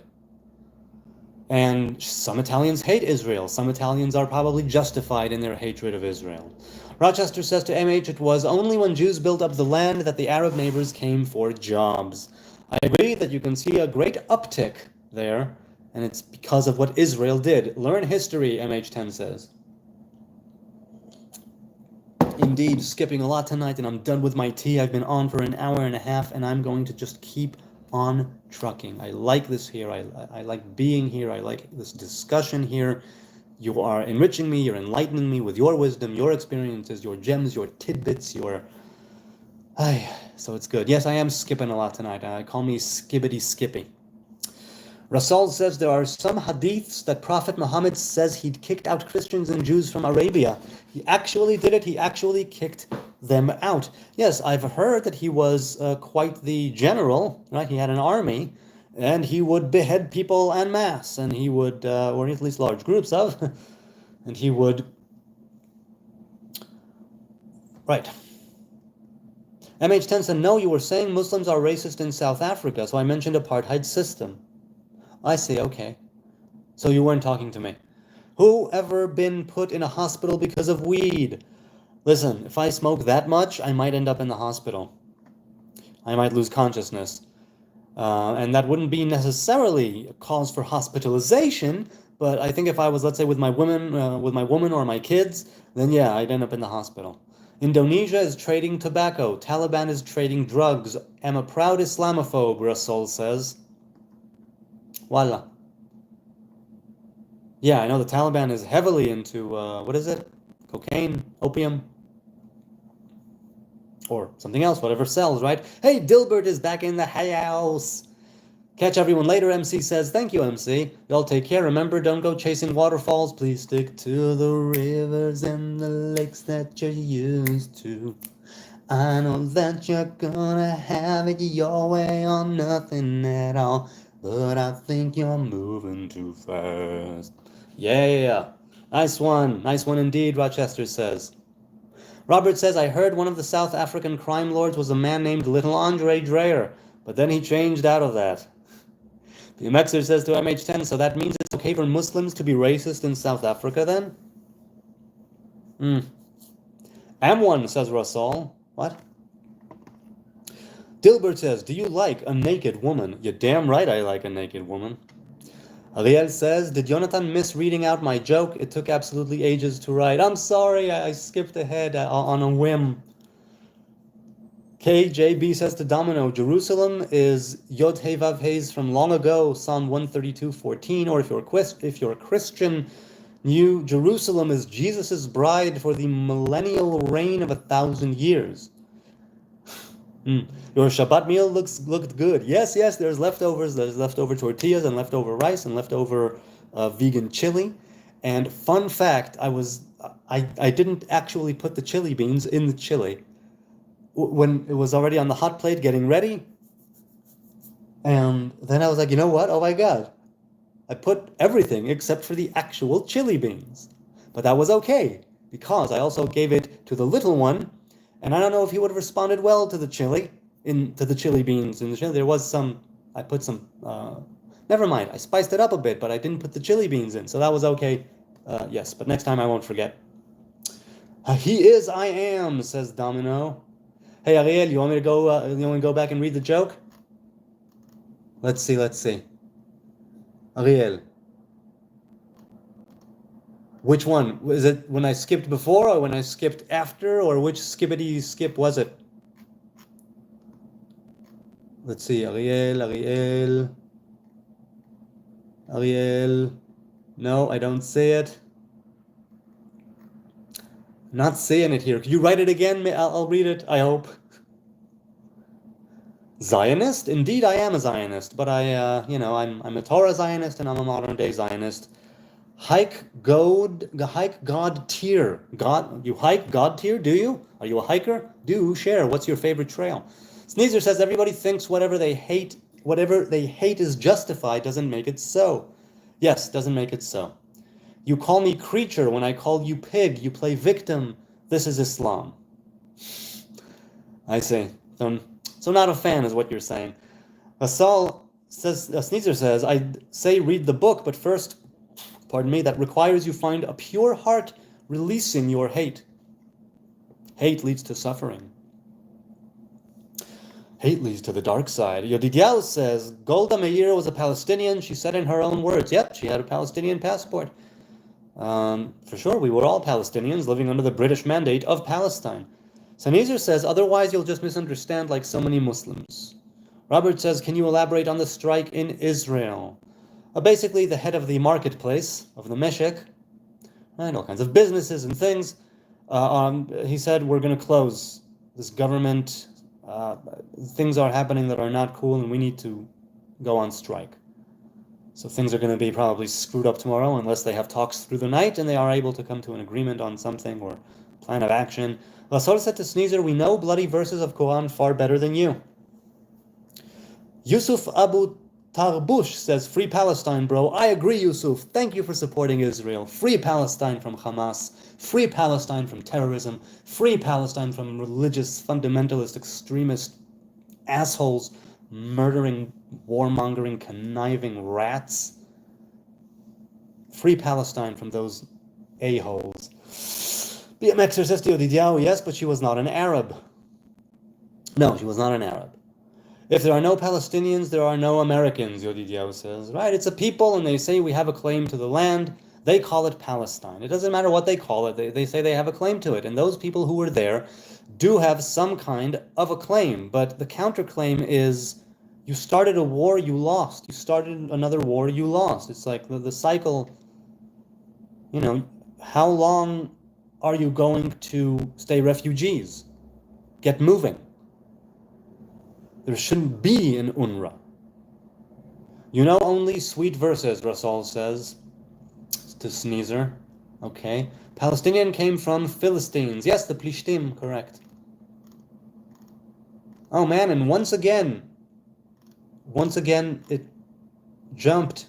And some Italians hate Israel. Some Italians are probably justified in their hatred of Israel. Rochester says to MH, it was only when Jews built up the land that the Arab neighbors came for jobs. I agree that you can see a great uptick there, and it's because of what Israel did. Learn history, MH10 says. Indeed, skipping a lot tonight, and I'm done with my tea. I've been on for an hour and a half, and I'm going to just keep on trucking. I like this here. I like being here. I like this discussion here. You are enriching me. You're enlightening me with your wisdom, your experiences, your gems, your tidbits, so it's good. Yes, I am skipping a lot tonight. Call me Skibbity Skippy. Rasul says there are some hadiths that Prophet Muhammad says he'd kicked out Christians and Jews from Arabia. He actually did it. He actually kicked them out. Yes, I've heard that he was quite the general, right? He had an army, and he would behead people en masse, and he would, or at least large groups of, and he would, right. MH10 said, no, you were saying Muslims are racist in South Africa, so I mentioned apartheid system. I see, okay. So you weren't talking to me. Who ever been put in a hospital because of weed? Listen, if I smoke that much, I might end up in the hospital. I might lose consciousness. And that wouldn't be necessarily a cause for hospitalization, but I think if I was, let's say, with my woman or my kids, then yeah, I'd end up in the hospital. Indonesia is trading tobacco. Taliban is trading drugs. I'm a proud Islamophobe, Rasul says. Voila. Yeah, I know the Taliban is heavily into, what is it? Cocaine, opium, or something else, whatever sells, right? Hey, Dilbert is back in the house. Catch everyone later, MC says. Thank you, MC. Y'all take care. Remember, don't go chasing waterfalls. Please stick to the rivers and the lakes that you're used to. I know that you're gonna have it your way or nothing at all, but I think you're moving too fast. Yeah. Nice one indeed, Rochester says. Robert says, I heard one of the South African crime lords was a man named Little Andre Dreyer, but then he changed out of that. BMXer says to MH10, so that means it's okay for Muslims to be racist in South Africa then? M1, says Rasul. What? Dilbert says, do you like a naked woman? You're damn right I like a naked woman. Ariel says, did Jonathan miss reading out my joke? It took absolutely ages to write. I'm sorry, I skipped ahead on a whim. KJB says to Domino, Jerusalem is Yod He Vav He's from long ago, Psalm 132:14, or if you're a Christian, New Jerusalem is Jesus' bride for the millennial reign of 1,000 years. Your Shabbat meal looked good. Yes, there's leftovers. There's leftover tortillas and leftover rice and leftover vegan chili. And fun fact, I was I didn't actually put the chili beans in the chili when it was already on the hot plate getting ready. And then I was like, you know what? Oh my God. I put everything except for the actual chili beans. But that was okay, because I also gave it to the little one, and I don't know if he would have responded well to the chili beans in the chili. There was some, I put some, never mind, I spiced it up a bit, but I didn't put the chili beans in, so that was okay. Yes, but next time I won't forget. He is, I am, says Domino. Hey, Ariel, you want me to go, you want to go back and read the joke? Let's see. Ariel. Which one? Was it when I skipped before or when I skipped after, or which skippity skip was it? Let's see. Ariel. No, I don't see it. Not seeing it here. Could you write it again? I'll read it, I hope. Zionist? Indeed, I am a Zionist, but I'm a Torah Zionist and I'm a modern day Zionist. Hike God tier. You hike God tier? Do you? Are you a hiker? Do share. What's your favorite trail? Sneezer says everybody thinks whatever they hate is justified doesn't make it so. Yes, doesn't make it so. You call me creature when I call you pig. You play victim. This is Islam. I see. So not a fan is what you're saying. Sneezer says, I'd say read the book, but first, pardon me, that requires you find a pure heart releasing your hate. Hate leads to suffering. Hate leads to the dark side. Yodidiao says, Golda Meir was a Palestinian. She said in her own words, yep, she had a Palestinian passport. For sure, we were all Palestinians living under the British mandate of Palestine. Sneezer says, otherwise you'll just misunderstand like so many Muslims. Robert says, can you elaborate on the strike in Israel? Basically, the head of the marketplace, of the Meshek, and all kinds of businesses and things, he said, we're going to close this government. Things are happening that are not cool, and we need to go on strike. So things are going to be probably screwed up tomorrow unless they have talks through the night and they are able to come to an agreement on something or plan of action. Lasor said to Sneezer, we know bloody verses of Quran far better than you. Yusuf Abu Tarbush says, free Palestine, bro. I agree, Yusuf. Thank you for supporting Israel. Free Palestine from Hamas. Free Palestine from terrorism. Free Palestine from religious, fundamentalist, extremist assholes, murdering, warmongering, conniving rats. Free Palestine from those a-holes. BMXer says to Odidiao, yes, but she was not an Arab. No, she was not an Arab. If there are no Palestinians, there are no Americans, Yodidiao says. Right, it's a people, and they say we have a claim to the land. They call it Palestine. It doesn't matter what they call it. They say they have a claim to it. And those people who were there do have some kind of a claim. But the counterclaim is, you started a war, you lost. You started another war, you lost. It's like the cycle, how long are you going to stay refugees? Get moving. There shouldn't be an UNRWA. You know only sweet verses, Rasul says to Sneezer. Okay. Palestinian came from Philistines. Yes, the Plishtim, correct. Oh man, and once again, it jumped.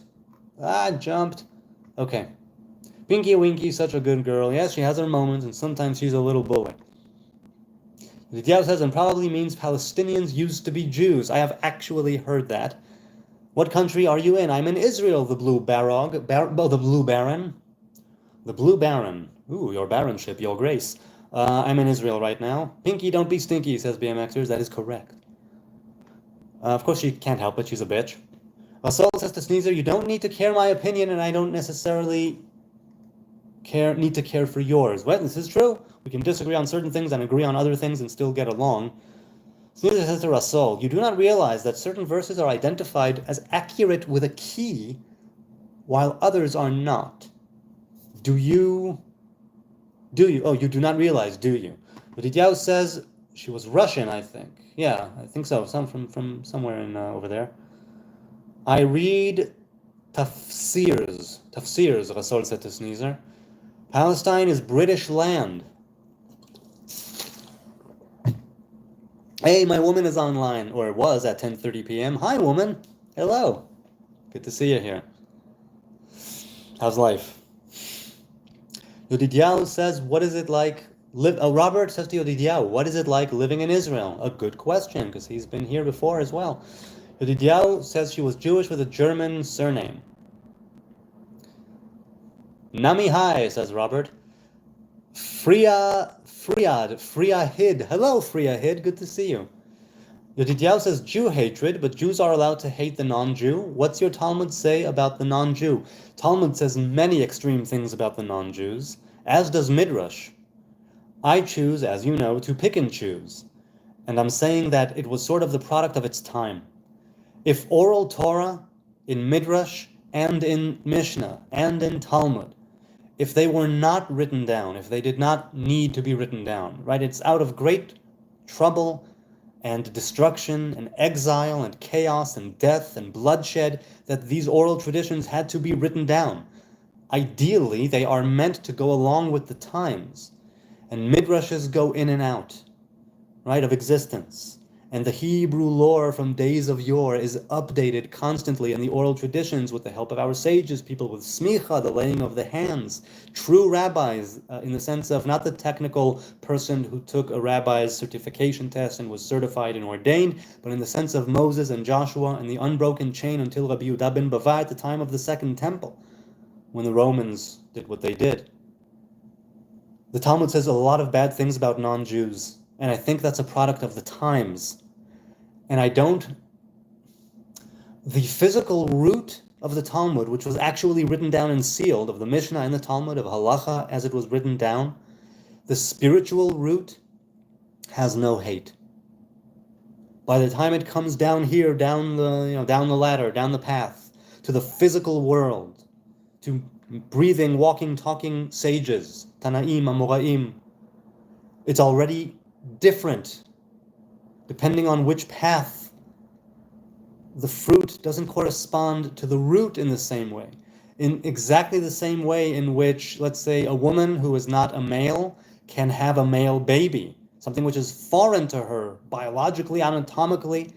Jumped. Okay. Pinky Winky, such a good girl. Yes, she has her moments, and sometimes she's a little bully. The Diao says, and probably means Palestinians used to be Jews. I have actually heard that. What country are you in? I'm in Israel, the Blue Baron. The Blue Baron. The Blue Baron. Ooh, your baronship, your grace. I'm in Israel right now. Pinky, don't be stinky, says BMXers. That is correct. Of course, she can't help it. She's a bitch. Saul says to Sneezer, you don't need to care my opinion, and I don't necessarily need to care for yours. Well, this is true. We can disagree on certain things and agree on other things and still get along. Sneezer says to Rasul, you do not realize that certain verses are identified as accurate with a key, while others are not. Do you? Oh, you do not realize, do you? But Didiao says she was Russian, I think. Yeah, I think so. From somewhere in over there. I read tafsirs, Rasul said to Sneezer. Palestine is British land. Hey, my woman is online, or was at 10:30 p.m. Hi, woman. Hello. Good to see you here. How's life? Yodidiahu says, what is it like? Robert says to Yodidiahu, what is it like living in Israel? A good question, because he's been here before as well. Yodidiahu says she was Jewish with a German surname. Nami hi, says Robert. Friyahid. Hello, Friyahid. Good to see you. Yodidiahu says Jew hatred, but Jews are allowed to hate the non-Jew. What's your Talmud say about the non-Jew? Talmud says many extreme things about the non-Jews, as does Midrash. I choose, as you know, to pick and choose. And I'm saying that it was sort of the product of its time. If oral Torah in Midrash and in Mishnah and in Talmud, if they were not written down, if they did not need to be written down, right? It's out of great trouble and destruction and exile and chaos and death and bloodshed that these oral traditions had to be written down. Ideally, they are meant to go along with the times. And midrashes go in and out, right, of existence. And the Hebrew lore from days of yore is updated constantly in the oral traditions with the help of our sages, people with smicha, the laying of the hands, true rabbis, in the sense of not the technical person who took a rabbi's certification test and was certified and ordained, but in the sense of Moses and Joshua and the unbroken chain until Rabbi Yehuda ben Bava at the time of the Second Temple, when the Romans did what they did. The Talmud says a lot of bad things about non-Jews, and I think that's a product of the times. And the physical root of the Talmud, which was actually written down and sealed, of the Mishnah and the Talmud, of Halacha as it was written down, the spiritual root has no hate. By the time it comes down here, down the ladder, down the path, to the physical world, to breathing, walking, talking sages, Tanaim, Amoraim, it's already different. Depending on which path, the fruit doesn't correspond to the root in the same way. In exactly the same way in which, let's say, a woman who is not a male can have a male baby, something which is foreign to her biologically, anatomically,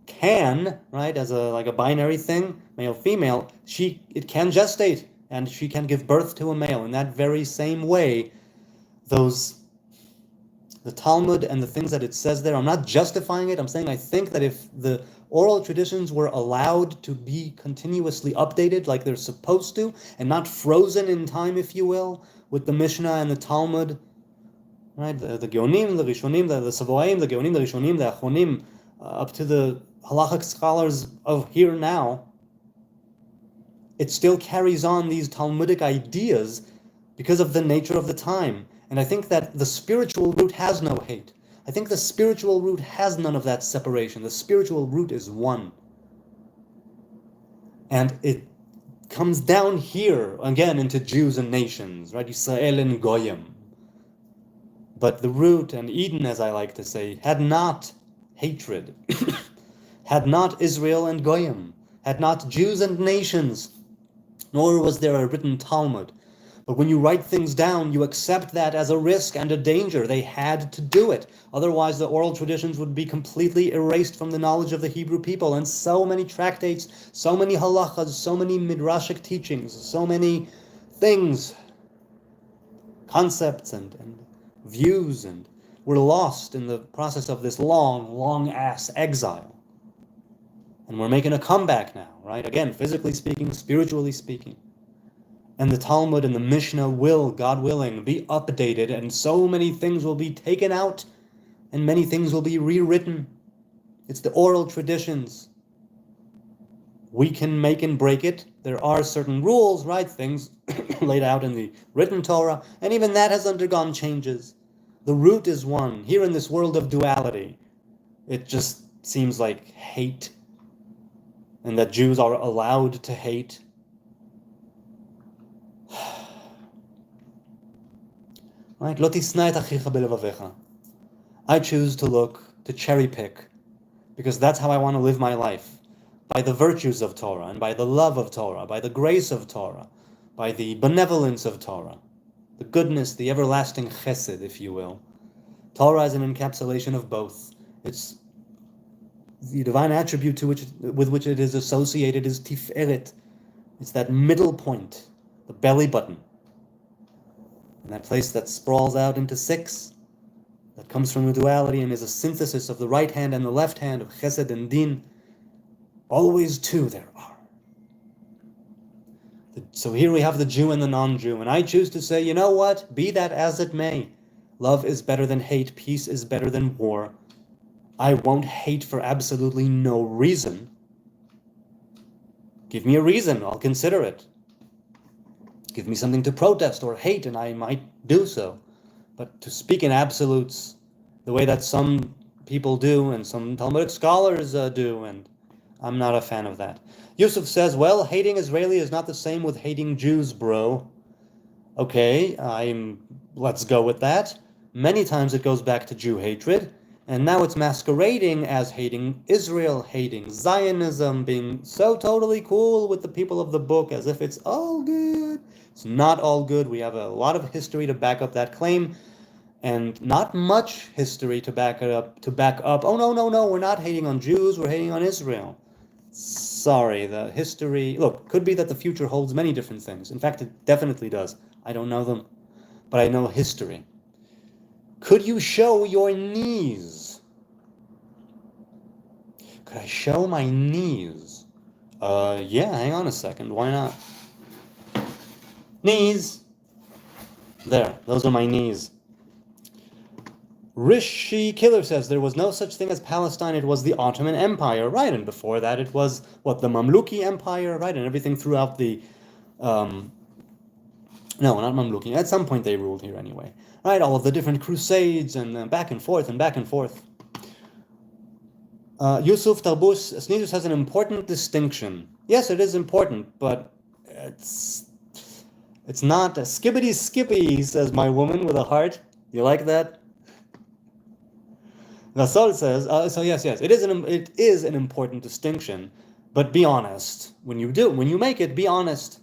can, right, as a binary thing, male, female, it can gestate, and she can give birth to a male. In that very same way, the Talmud and the things that it says there, I'm not justifying it, I'm saying I think that if the oral traditions were allowed to be continuously updated like they're supposed to, and not frozen in time, if you will, with the Mishnah and the Talmud, right, the Geonim, the Rishonim, the Savoim, the Geonim, the Rishonim, the Achonim, up to the halachic scholars of here now, it still carries on these Talmudic ideas because of the nature of the time. And I think that the spiritual root has no hate. I think the spiritual root has none of that separation. The spiritual root is one. And it comes down here, again, into Jews and nations, right? Yisrael and Goyim. But the root, and Eden, as I like to say, had not hatred, had not Israel and Goyim, had not Jews and nations, nor was there a written Talmud. But when you write things down, you accept that as a risk and a danger. They had to do it. Otherwise, the oral traditions would be completely erased from the knowledge of the Hebrew people. And so many tractates, so many halachas, so many midrashic teachings, so many things, concepts and views, and were lost in the process of this long-ass exile. And we're making a comeback now, right? Again, physically speaking, spiritually speaking. And the Talmud and the Mishnah will, God willing, be updated, and so many things will be taken out, and many things will be rewritten. It's the oral traditions. We can make and break it. There are certain rules, right? Things laid out in the written Torah, and even that has undergone changes. The root is one. Here in this world of duality, it just seems like hate, and that Jews are allowed to hate. Right? I choose to cherry pick, because that's how I want to live my life. By the virtues of Torah, and by the love of Torah, by the grace of Torah, by the benevolence of Torah. the goodness, the everlasting chesed, if you will. Torah is an encapsulation of both. It's the divine attribute with which it is associated is tiferet. It's that middle point, the belly button. And that place that sprawls out into six, that comes from the duality and is a synthesis of the right hand and the left hand, of chesed and din. Always two there are. So here we have the Jew and the non-Jew, and I choose to say, you know what? Be that as it may. Love is better than hate. Peace is better than war. I won't hate for absolutely no reason. Give me a reason, I'll consider it. Give me something to protest or hate, and I might do so. But to speak in absolutes, the way that some people do, and some Talmudic scholars do, and I'm not a fan of that. Yusuf says, well, hating Israeli is not the same with hating Jews, bro. Okay, let's go with that. Many times it goes back to Jew hatred, and now it's masquerading as hating Israel, hating Zionism, being so totally cool with the people of the book as if it's all good. It's not all good. We have a lot of history to back up that claim, and not much history to back it up. Oh no, we're not hating on Jews, we're hating on Israel. Sorry, the history, look, could be that the future holds many different things. In fact, it definitely does. I don't know them, but I know history. Could you show your knees? Could I show my knees? Yeah, hang on a second, why not? Knees. There, those are my knees. Rishi Killer says there was no such thing as Palestine, it was the Ottoman Empire, right? And before that it was, the Mamluki Empire, right? And everything throughout the, no, not Mamluki, at some point they ruled here anyway, right? All of the different crusades and back and forth and back and forth. Yusuf Tarbus Sneezers has an important distinction. Yes, it is important, but it's not a skippity, says my woman with a heart. You like that? Nasol says, so yes, it is an important distinction, but be honest. When you make it, be honest,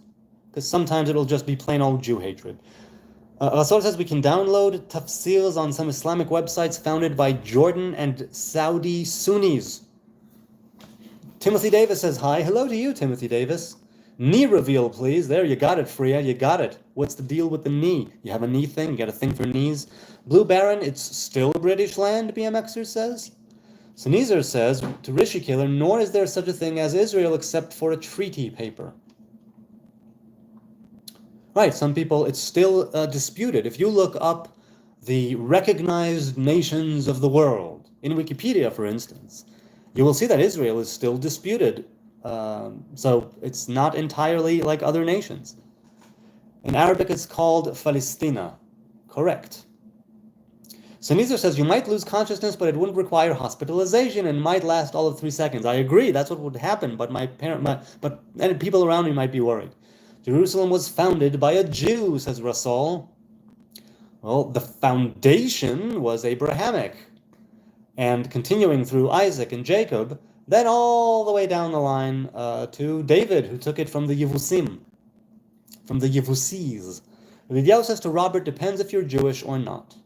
because sometimes it'll just be plain old Jew hatred. Nasol says we can download tafsirs on some Islamic websites founded by Jordan and Saudi Sunnis. Timothy Davis says, hi, hello to you, Timothy Davis. Knee reveal, please. There, you got it, Freya, you got it. What's the deal with the knee? You have a knee thing? You got a thing for knees? Blue Baron, it's still British land, BMXer says. Sneezer says, to Rishi Killer, nor is there such a thing as Israel except for a treaty paper. Right, some people, it's still disputed. If you look up the recognized nations of the world, in Wikipedia, for instance, you will see that Israel is still disputed. So it's not entirely like other nations. In Arabic, it's called Palestina. Correct. Sneezer says, you might lose consciousness, but it wouldn't require hospitalization and might last all of 3 seconds. I agree, that's what would happen, but and people around me might be worried. Jerusalem was founded by a Jew, says Rasol. Well, the foundation was Abrahamic. And continuing through Isaac and Jacob, then all the way down the line to David, who took it from the Yevusim, from the Yevusis. Yedidiah says to Robert, depends if you're Jewish or not.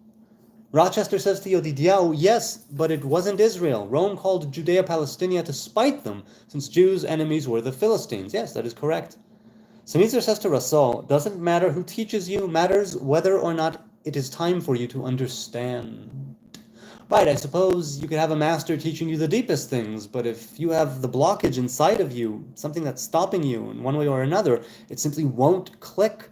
Rochester says to Yedidiah, yes, but it wasn't Israel. Rome called Judea Palestinia to spite them, since Jews' enemies were the Philistines. Yes, that is correct. Sneezer says to Rasol, doesn't matter who teaches you, matters whether or not it is time for you to understand. Right, I suppose you could have a master teaching you the deepest things, but if you have the blockage inside of you, something that's stopping you in one way or another, it simply won't click.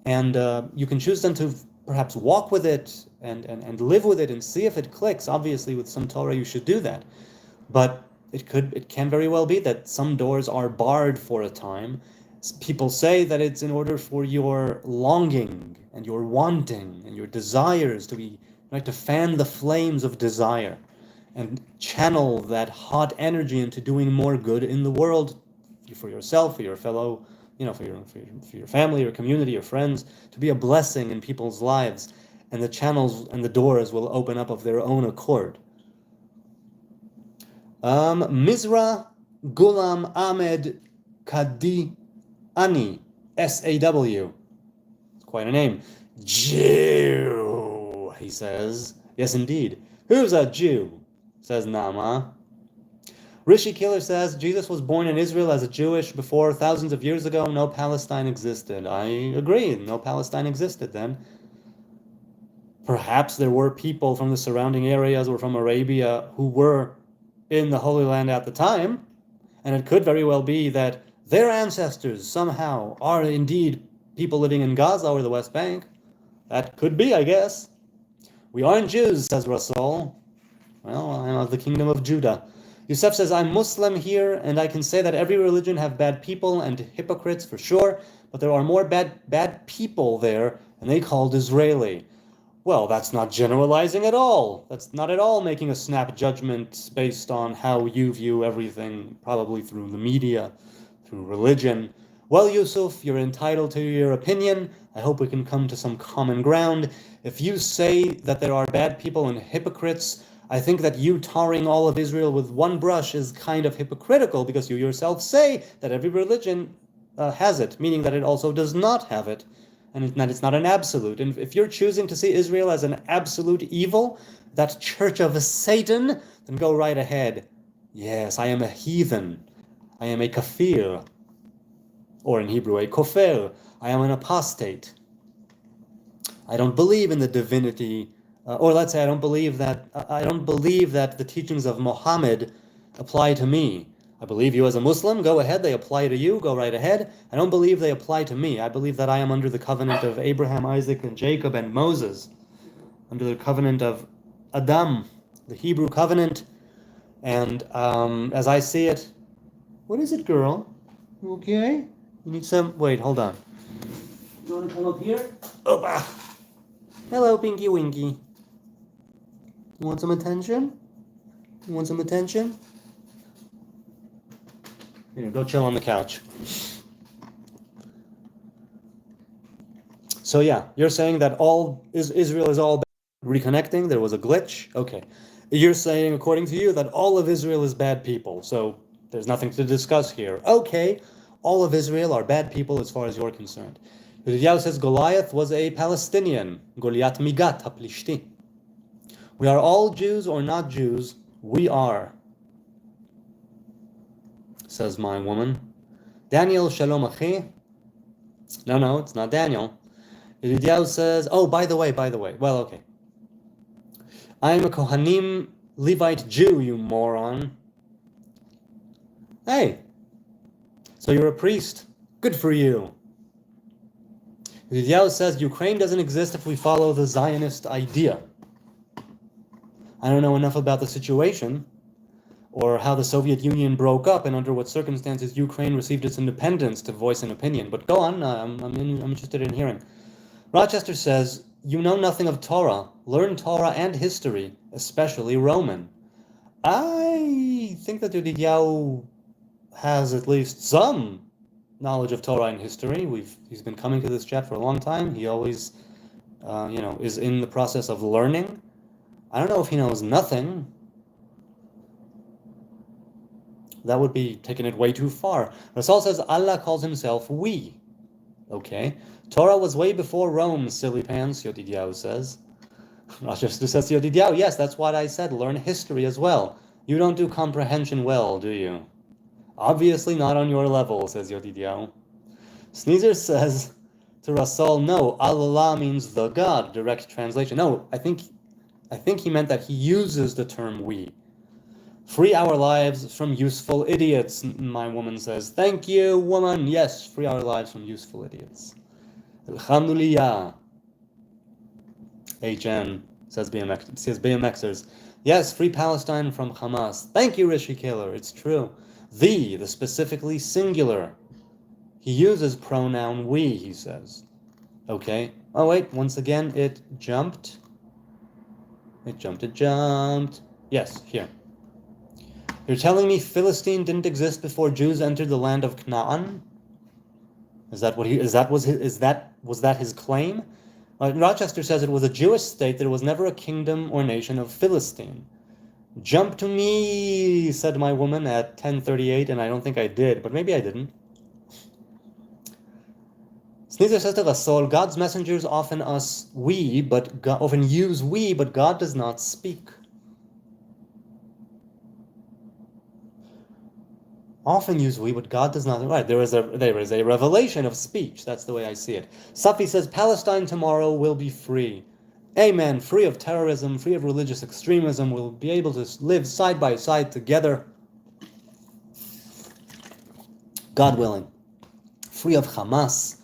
And you can choose then to perhaps walk with it and live with it and see if it clicks. Obviously, with some Torah, you should do that. But it can very well be that some doors are barred for a time. People say that it's in order for your longing and your wanting and your desires to be, right, to fan the flames of desire and channel that hot energy into doing more good in the world for yourself, for your fellow, for your family, your community, your friends, to be a blessing in people's lives. And the channels and the doors will open up of their own accord. Mizra Gulam Ahmed Kadi Ani, SAW. quite a name. Jew, he says. Yes, indeed. Who's a Jew? Says Nama. Rishi Killer says, Jesus was born in Israel as a Jewish before thousands of years ago. No Palestine existed. I agree. No Palestine existed then. Perhaps there were people from the surrounding areas or from Arabia who were in the Holy Land at the time. And it could very well be that their ancestors somehow are indeed people living in Gaza or the West Bank. That could be, I guess. We aren't Jews, says Rasul. Well, I'm of the kingdom of Judah. Yusuf says, I'm Muslim here, and I can say that every religion have bad people and hypocrites for sure, but there are more bad people there, and they called Israeli. Well, that's not generalizing at all. That's not at all making a snap judgment based on how you view everything, probably through the media, through religion. Well, Yusuf, you're entitled to your opinion. I hope we can come to some common ground. If you say that there are bad people and hypocrites, I think that you tarring all of Israel with one brush is kind of hypocritical, because you yourself say that every religion has it, meaning that it also does not have it, and that it's not an absolute. And if you're choosing to see Israel as an absolute evil, that church of Satan, then go right ahead. Yes, I am a heathen. I am a kafir, or in Hebrew, a kofer. I am an apostate. I don't believe in the divinity, or let's say I don't believe that the teachings of Muhammad apply to me. I believe you as a Muslim, go ahead, they apply to you, go right ahead. I don't believe they apply to me. I believe that I am under the covenant of Abraham, Isaac, and Jacob, and Moses, under the covenant of Adam, the Hebrew covenant. And as I see it, what is it, girl? You okay? You need some, wait, hold on. You want to come up here? Opa! Hello, Pinky Winky. You want some attention? You want some attention? Here, go chill on the couch. So yeah, you're saying that Israel is all bad. Reconnecting, there was a glitch? Okay. You're saying, according to you, that all of Israel is bad people. So there's nothing to discuss here. Okay, all of Israel are bad people as far as you're concerned. Yirmiyahu says Goliath was a Palestinian. Goliath migat haplishti. We are all Jews or not Jews. We are, says my woman. Daniel Shalom Achi. No, it's not Daniel. Yirmiyahu says, oh, by the way. Well, okay. I'm a Kohanim Levite Jew, you moron. Hey, so you're a priest. Good for you. Yirmiyahu says Ukraine doesn't exist if we follow the Zionist idea. I don't know enough about the situation or how the Soviet Union broke up and under what circumstances Ukraine received its independence to voice an opinion. But go on, I'm interested in hearing. Rochester says, you know nothing of Torah. Learn Torah and history, especially Roman. I think that Yirmiyahu has at least some knowledge of Torah and history. He's been coming to this chat for a long time. He always, is in the process of learning. I don't know if he knows nothing. That would be taking it way too far. Rasul says Allah calls himself we. Okay. Torah was way before Rome, silly pants, Yodidiao says. Rochester says Yodidiao, yes, that's what I said. Learn history as well. You don't do comprehension well, do you? Obviously not on your level, says Yodidiao. Sneezer says to Rasul, no, Allah means the God, direct translation. No, I think he meant that he uses the term we. Free our lives from useful idiots, my woman says. Thank you, woman. Yes, free our lives from useful idiots. Alhamdulillah. HN says BMXers. Yes, free Palestine from Hamas. Thank you, Rishi Killer. It's true. The specifically singular. He uses pronoun we, he says. Okay. Oh, wait. Once again, it jumped. It jumped. Yes, here. You're telling me Philistine didn't exist before Jews entered the land of Canaan? Was that his claim? Rochester says it was a Jewish state. There was never a kingdom or nation of Philistine. Jump to me, said my woman at 10:38, and I don't think I did, but maybe I didn't. Sneezer says to Rasol, God's messengers often use we, but God does not speak. Often use we, but God does not. Right, there is a revelation of speech. That's the way I see it. Safi says, Palestine tomorrow will be free. Amen. Free of terrorism, free of religious extremism. We'll be able to live side by side together. God willing. Free of Hamas.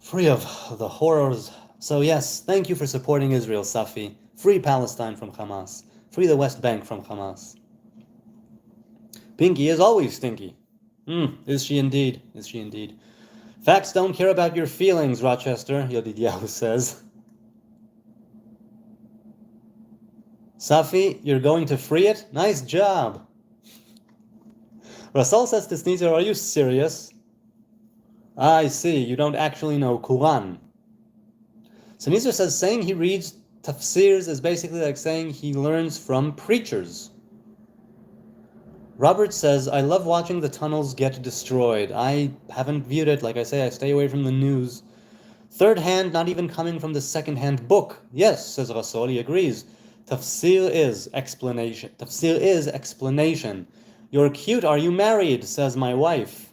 Free of the horrors. So yes, thank you for supporting Israel, Safi. Free Palestine from Hamas. Free the West Bank from Hamas. Pinky is always stinky. Is she indeed? Is she indeed? Facts don't care about your feelings, Rochester, Yodidiahu says. Safi, you're going to free it? Nice job. Rasal says to Sneezer, are you serious? I see, you don't actually know Quran. Sneezer says saying he reads tafsirs is basically like saying he learns from preachers. Robert says, I love watching the tunnels get destroyed. I haven't viewed it. Like I say, I stay away from the news. Third hand, not even coming from the second-hand book. Yes, says Rasol, he agrees. Tafsir is explanation. Tafsir is explanation. You're cute. Are you married? Says my wife.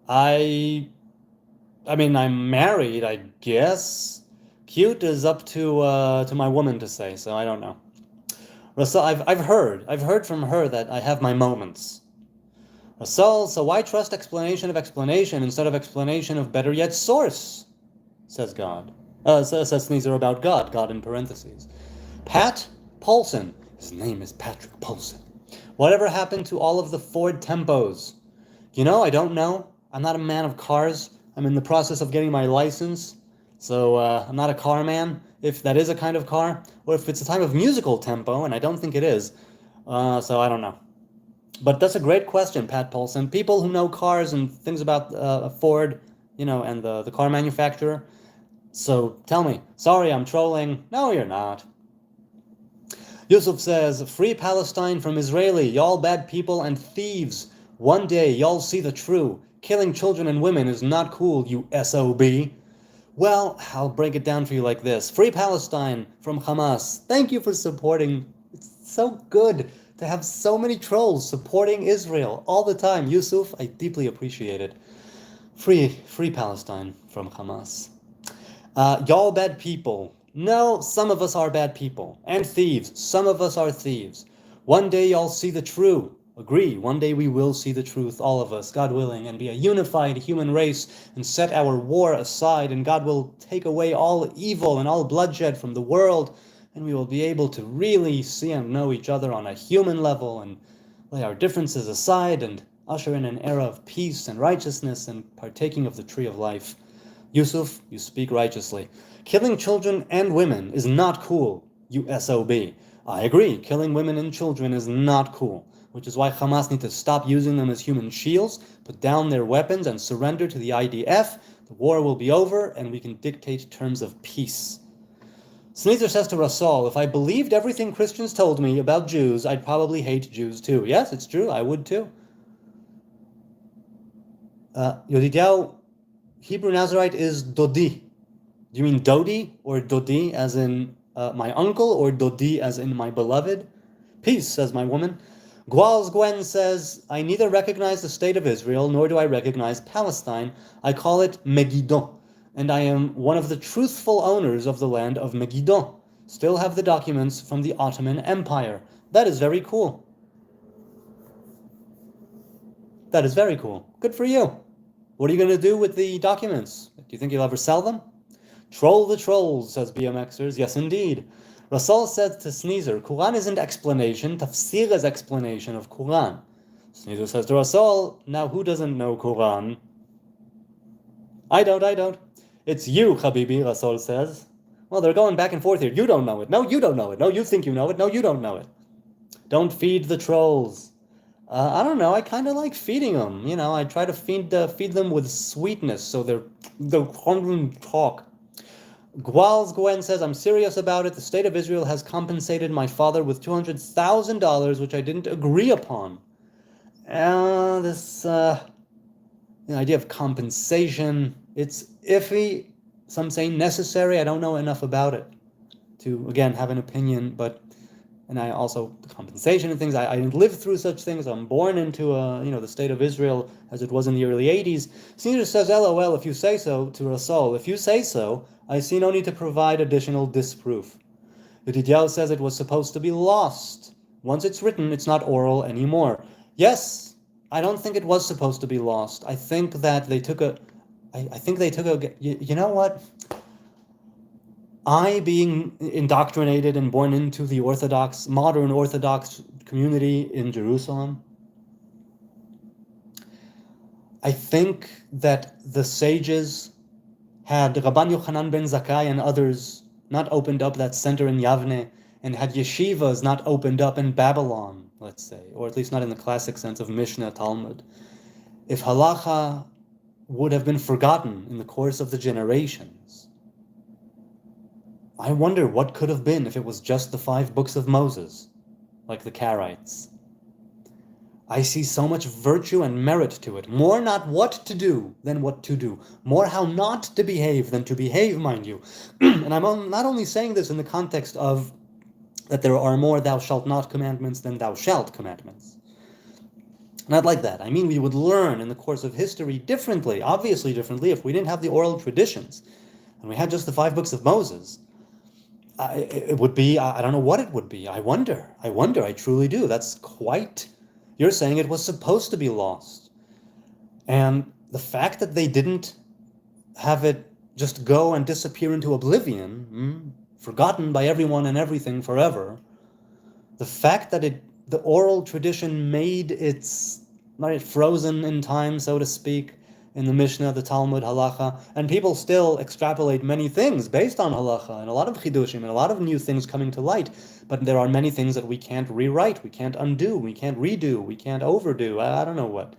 I mean, I'm married, I guess. Cute is up to my woman to say, so I don't know. Rasal, I've heard from her that I have my moments. Rasal, so why trust explanation of explanation instead of explanation of better yet source? Says God. Says Sneezer about God in parentheses. Pat Paulson, his name is Patrick Paulson. Whatever happened to all of the Ford Tempos? You know, I don't know. I'm not a man of cars. I'm in the process of getting my license. So I'm not a car man, if that is a kind of car, or if it's a type of musical tempo, and I don't think it is. So I don't know. But that's a great question, Pat Paulson. People who know cars and things about Ford, and the car manufacturer. So tell me. Sorry, I'm trolling. No, you're not. Yusuf says, free Palestine from Israeli, y'all bad people and thieves. One day y'all see the true. Killing children and women is not cool, you SOB. Well, I'll break it down for you like this. Free Palestine from Hamas. Thank you for supporting. It's so good to have so many trolls supporting Israel all the time. Yusuf, I deeply appreciate it. Free Palestine from Hamas. Y'all bad people. No, some of us are bad people. And thieves. Some of us are thieves. One day y'all see the true. Agree, one day we will see the truth, all of us, God willing, and be a unified human race and set our war aside, and God will take away all evil and all bloodshed from the world, and we will be able to really see and know each other on a human level and lay our differences aside and usher in an era of peace and righteousness and partaking of the tree of life. Yusuf, you speak righteously. Killing children and women is not cool, you SOB. I agree, killing women and children is not cool, which is why Hamas need to stop using them as human shields, put down their weapons, and surrender to the IDF. The war will be over, and we can dictate terms of peace. Sneezer says to Rasal, if I believed everything Christians told me about Jews, I'd probably hate Jews too. Yes, it's true, I would too. Yodidiao, Hebrew Nazarite is Dodi. Do you mean Dodi or Dodi as in my uncle, or Dodi as in my beloved? Peace, says my woman. Gwals Gwen says, I neither recognize the state of Israel, nor do I recognize Palestine. I call it Megiddo, and I am one of the truthful owners of the land of Megiddo. Still have the documents from the Ottoman Empire. That is very cool. That is very cool. Good for you. What are you going to do with the documents? Do you think you'll ever sell them? Troll the trolls, says BMXers. Yes, indeed. Rasal said to Sneezer, Quran isn't explanation, tafsir is explanation of Quran. Sneezer says to Rasal, now who doesn't know Quran? I don't. It's you, Habibi, Rasal says. Well, they're going back and forth here. You don't know it. No, you don't know it. No, you think you know it. No, you don't know it. Don't feed the trolls. I don't know. I kind of like feeding them. I try to feed them with sweetness so they're hungry to talk. Gwals Gwen says, I'm serious about it. The state of Israel has compensated my father with $200,000, which I didn't agree upon. This idea of compensation, It's iffy, some say necessary. I don't know enough about it to, again, have an opinion, and I also, the compensation and things, I didn't live through such things. I'm born into the state of Israel as it was in the early 80s. Caesar says, LOL, if you say so, to Rasol, if you say so, I see no need to provide additional disproof. Yedidiah says it was supposed to be lost. Once it's written, it's not oral anymore. Yes, I don't think it was supposed to be lost. I think that they took you know what? I, being indoctrinated and born into the modern Orthodox community in Jerusalem, I think that the sages had Rabban Yochanan ben Zakkai and others not opened up that center in Yavne, and had yeshivas not opened up in Babylon, let's say, or at least not in the classic sense of Mishnah, Talmud, if halacha would have been forgotten in the course of the generations, I wonder what could have been if it was just the 5 books of Moses, like the Karaites. I see so much virtue and merit to it. More not what to do than what to do. More how not to behave than to behave, mind you. And I'm not only saying this in the context of that there are more thou shalt not commandments than thou shalt commandments. Not like that. I mean, we would learn in the course of history differently, obviously differently, if we didn't have the oral traditions and we had just the 5 books of Moses. It would be, I don't know what it would be. I wonder, I truly do. That's quite, you're saying it was supposed to be lost. And the fact that they didn't have it just go and disappear into oblivion, forgotten by everyone and everything forever, the fact that the oral tradition made its, not frozen in time, so to speak, in the Mishnah, the Talmud, Halacha, and people still extrapolate many things based on Halacha, and a lot of Chidushim, and a lot of new things coming to light, but there are many things that we can't rewrite, we can't undo, we can't redo, we can't overdo, I don't know what.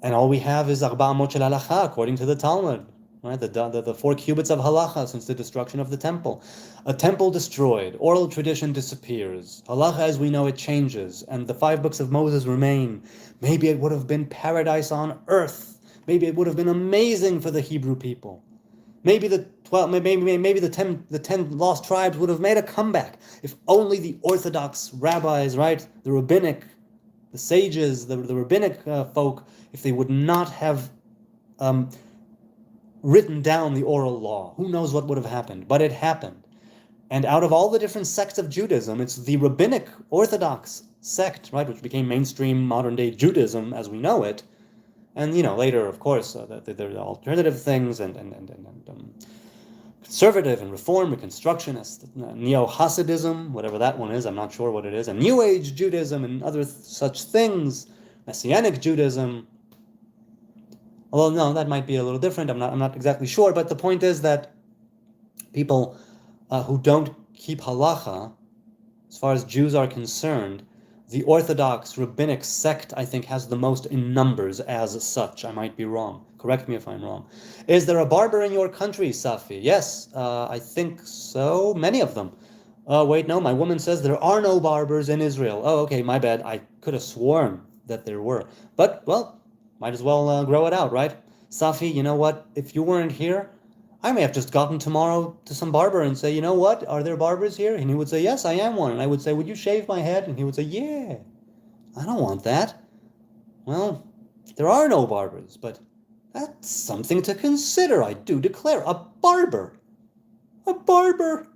And all we have is Arba Amot Shel Halacha, according to the Talmud, right? The 4 cubits of Halacha since the destruction of the temple. A temple destroyed, oral tradition disappears, Halacha as we know it changes, and the 5 books of Moses remain. Maybe it would have been paradise on earth. Maybe it would have been amazing for the Hebrew people. Maybe the 10 lost tribes would have made a comeback if only the Orthodox rabbis, right, the rabbinic, the sages, the rabbinic folk, if they would not have written down the oral law. Who knows what would have happened? But it happened. And out of all the different sects of Judaism, it's the rabbinic Orthodox sect, right, which became mainstream modern-day Judaism as we know it. And, later, of course, there are alternative things and conservative and reform, reconstructionist, neo-Hasidism, whatever that one is, I'm not sure what it is, and New Age Judaism and other such things, Messianic Judaism. Although, no, that might be a little different, I'm not exactly sure, but the point is that people who don't keep halacha, as far as Jews are concerned, the Orthodox rabbinic sect, I think, has the most in numbers as such. I might be wrong. Correct me if I'm wrong. Is there a barber in your country, Safi? Yes, I think so. Many of them. Wait, no, my woman says there are no barbers in Israel. Oh, okay, my bad. I could have sworn that there were. But, well, might as well grow it out, right? Safi, you know what? If you weren't here, I may have just gotten tomorrow to some barber and say, you know what, are there barbers here? And he would say, yes, I am one. And I would say, would you shave my head? And he would say, yeah. I don't want that. Well, there are no barbers, but that's something to consider, I do declare. A barber. A barber.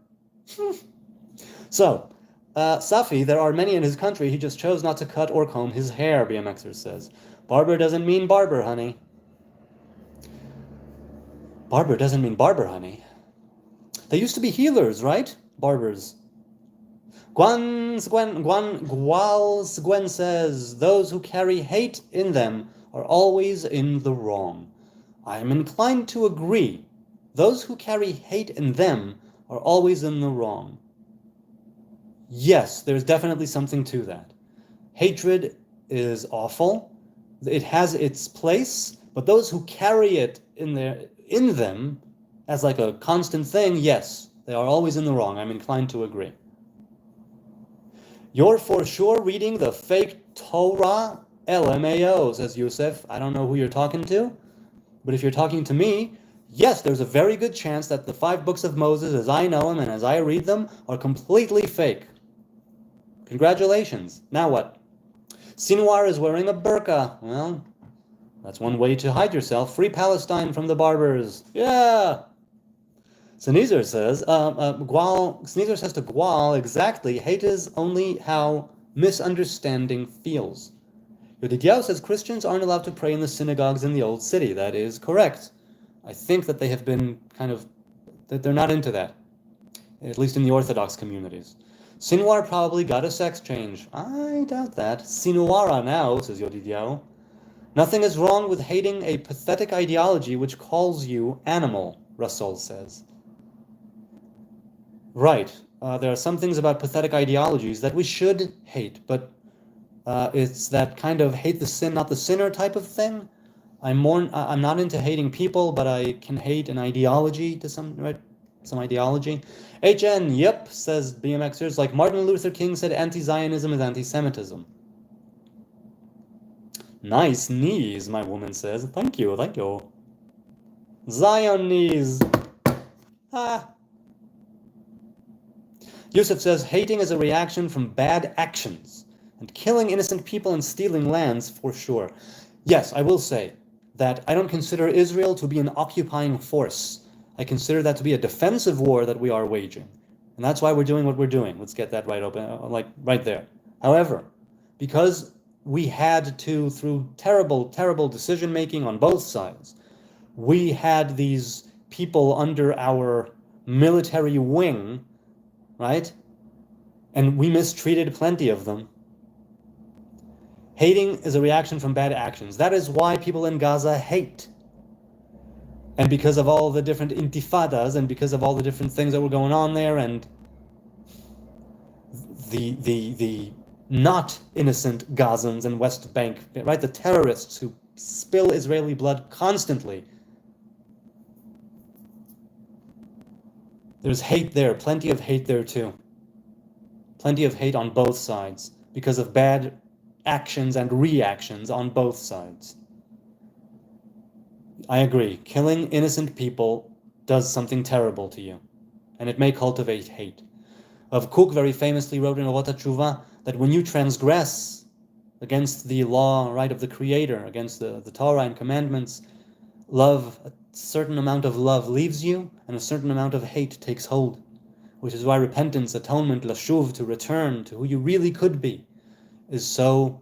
So, Safi, there are many in his country. He just chose not to cut or comb his hair, BMXer says. Barber doesn't mean barber, honey. Barber doesn't mean barber, honey. They used to be healers, right? Barbers. Gwen says, those who carry hate in them are always in the wrong. I am inclined to agree. Those who carry hate in them are always in the wrong. Yes, there's definitely something to that. Hatred is awful. It has its place, but those who carry it in them as like a constant thing, yes, they are always in the wrong. I'm inclined to agree. You're for sure reading the fake Torah LMAO, says Yusuf. I don't know who you're talking to, But if you're talking to me, yes, there's a very good chance that the 5 books of Moses, as I know them and as I read them, are completely fake. Congratulations. Now what? Sinwar is wearing a burqa. Well, that's one way to hide yourself. Free Palestine from the barbers. Yeah. Sneezer says, Sneezer says to Gwal, exactly, hate is only how misunderstanding feels. Yodidiao says Christians aren't allowed to pray in the synagogues in the old city. That is correct. I think that they have been that they're not into that, at least in the Orthodox communities. Sinwar probably got a sex change. I doubt that. Sinuara now, says Yodidiao. Nothing is wrong with hating a pathetic ideology which calls you animal, Russell says. Right. There are some things about pathetic ideologies that we should hate, but it's that kind of hate the sin, not the sinner type of thing. I'm not into hating people, but I can hate an ideology to some ideology. HN, yep, says BMXers. Like Martin Luther King said, anti-Zionism is anti-Semitism. Nice knees, my woman says. Thank you. Zion knees. Ah. Yusuf says, hating is a reaction from bad actions, and killing innocent people and stealing lands, for sure. Yes, I will say that I don't consider Israel to be an occupying force. I consider that to be a defensive war that we are waging. And that's why we're doing what we're doing. Let's get that right open, right there. However, because we had to, through terrible, terrible decision-making on both sides, we had these people under our military wing, right? And we mistreated plenty of them. Hating is a reaction from bad actions. That is why people in Gaza hate. And because of all the different intifadas and because of all the different things that were going on there and the not innocent Gazans and West Bank, right? The terrorists who spill Israeli blood constantly. There's hate there, plenty of hate there too. Plenty of hate on both sides because of bad actions and reactions on both sides. I agree. Killing innocent people does something terrible to you, and it may cultivate hate. Rav Kook very famously wrote in Orot HaTshuva that when you transgress against the law, right, of the Creator, against the Torah and commandments, love, a certain amount of love leaves you, and a certain amount of hate takes hold, which is why repentance, atonement, lashuv, to return to who you really could be, is so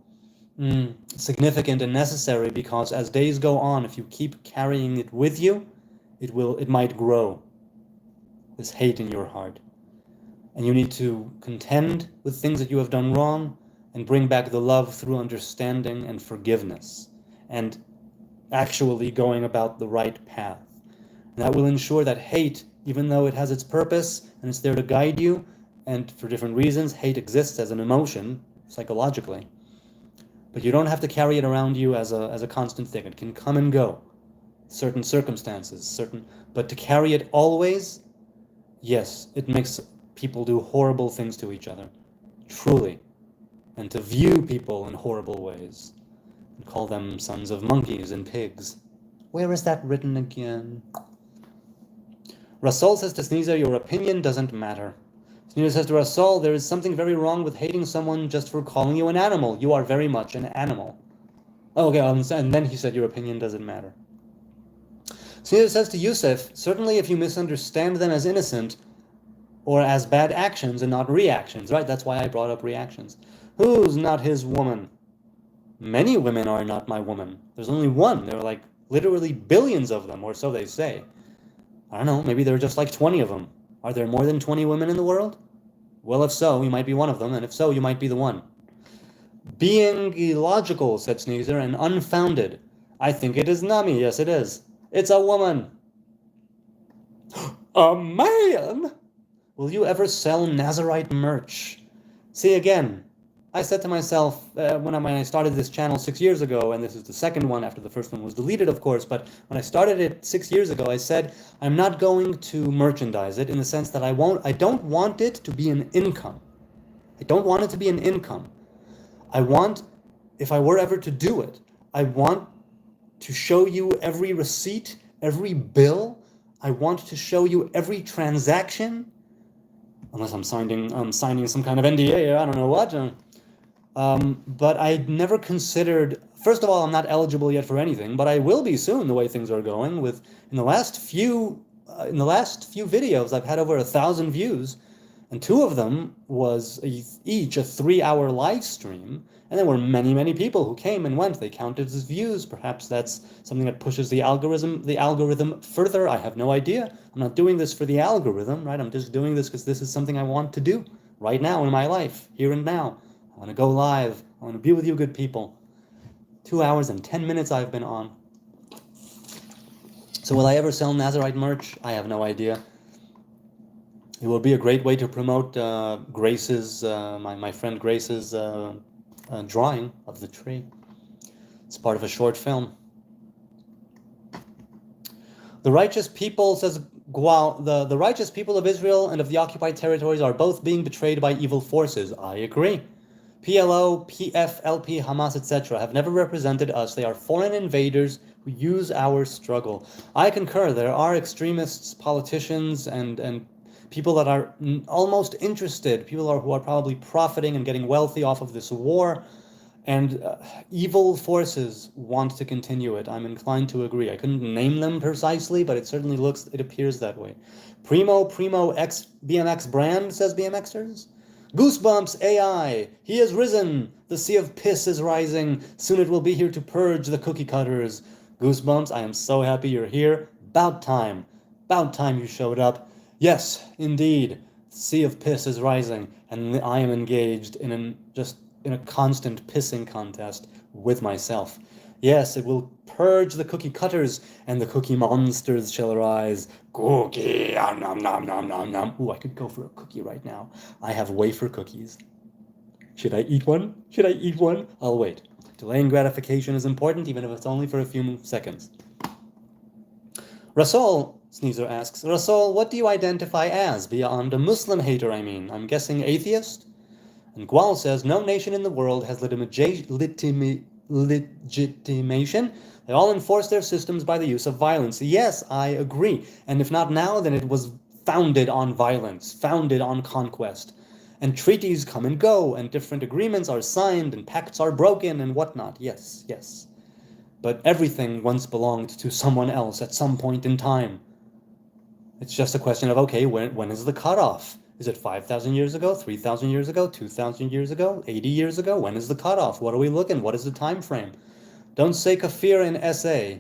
significant and necessary, because as days go on, if you keep carrying it with you, it might grow, this hate in your heart. And you need to contend with things that you have done wrong and bring back the love through understanding and forgiveness and actually going about the right path. And that will ensure that hate, even though it has its purpose and it's there to guide you, and for different reasons, hate exists as an emotion psychologically. But you don't have to carry it around you as a constant thing. It can come and go, certain circumstances, but to carry it always, yes, it makes people do horrible things to each other, truly, and to view people in horrible ways, and call them sons of monkeys and pigs. Where is that written again? Rasol says to Sneezer, your opinion doesn't matter. Sneezer says to Rasol, there is something very wrong with hating someone just for calling you an animal. You are very much an animal. Oh, okay, and then he said your opinion doesn't matter. Sneezer says to Yusuf, certainly if you misunderstand them as innocent, or as bad actions and not reactions, right? That's why I brought up reactions. Who's not his woman? Many women are not my woman. There's only one. There are like literally billions of them, or so they say. I don't know, maybe there are just like 20 of them. Are there more than 20 women in the world? Well, if so, you might be one of them, and if so, you might be the one. Being illogical, said Sneezer, and unfounded. I think it is Nami. Yes, it is. It's a woman. A man? Will you ever sell Nazarite merch? See, again, I said to myself when I started this channel 6 years ago, and this is the second one after the first one was deleted, of course, but when I started it 6 years ago, I said, I'm not going to merchandise it in the sense that I don't want it to be an income. I don't want it to be an income. I want, if I were ever to do it, I want to show you every receipt, every bill. I want to show you every transaction, unless I'm signing some kind of NDA, I don't know what. But I never considered, first of all, I'm not eligible yet for anything, but I will be soon the way things are going. In the last few videos, I've had over 1,000 views, and 2 of them was each a 3-hour live stream, and there were many, many people who came and went. They counted as views. Perhaps that's something that pushes the algorithm further. I have no idea. I'm not doing this for the algorithm, right? I'm just doing this because this is something I want to do right now in my life, here and now. I want to go live. I want to be with you good people. 2 hours and 10 minutes I've been on. So will I ever sell Nazarite merch? I have no idea. It will be a great way to promote Grace's, my friend Grace's drawing of the tree. It's part of a short film. The righteous people, says Gual, the righteous people of Israel and of the occupied territories are both being betrayed by evil forces. I agree. PLO, PFLP, Hamas, etc. have never represented us. They are foreign invaders who use our struggle. I concur. There are extremists, politicians, and people that are almost interested, people who are probably profiting and getting wealthy off of this war, and evil forces want to continue it. I'm inclined to agree. I couldn't name them precisely, but it appears that way. Primo X BMX brand, says BMXers. Goosebumps AI, he is risen. The sea of piss is rising. Soon it will be here to purge the cookie cutters. Goosebumps, I am so happy you're here. About time you showed up. Yes, indeed, the sea of piss is rising, and I am engaged in a constant pissing contest with myself. Yes, it will purge the cookie cutters, and the cookie monsters shall arise. Cookie, nom nom nom nom nom. Ooh, I could go for a cookie right now. I have wafer cookies. Should I eat one? I'll wait. Delaying gratification is important, even if it's only for a few seconds. Rasul, Sneezer asks, Rasul, what do you identify as? Beyond a Muslim hater, I mean. I'm guessing atheist? And Gual says, no nation in the world has legitimation. They all enforce their systems by the use of violence. Yes, I agree. And if not now, then it was founded on violence, founded on conquest. And treaties come and go, and different agreements are signed, and pacts are broken, and whatnot. Yes, yes. But everything once belonged to someone else at some point in time. It's just a question of, okay, when is the cutoff? Is it 5,000 years ago, 3,000 years ago, 2,000 years ago, 80 years ago? When is the cutoff? What are we looking? What is the time frame? Don't say kafir in SA,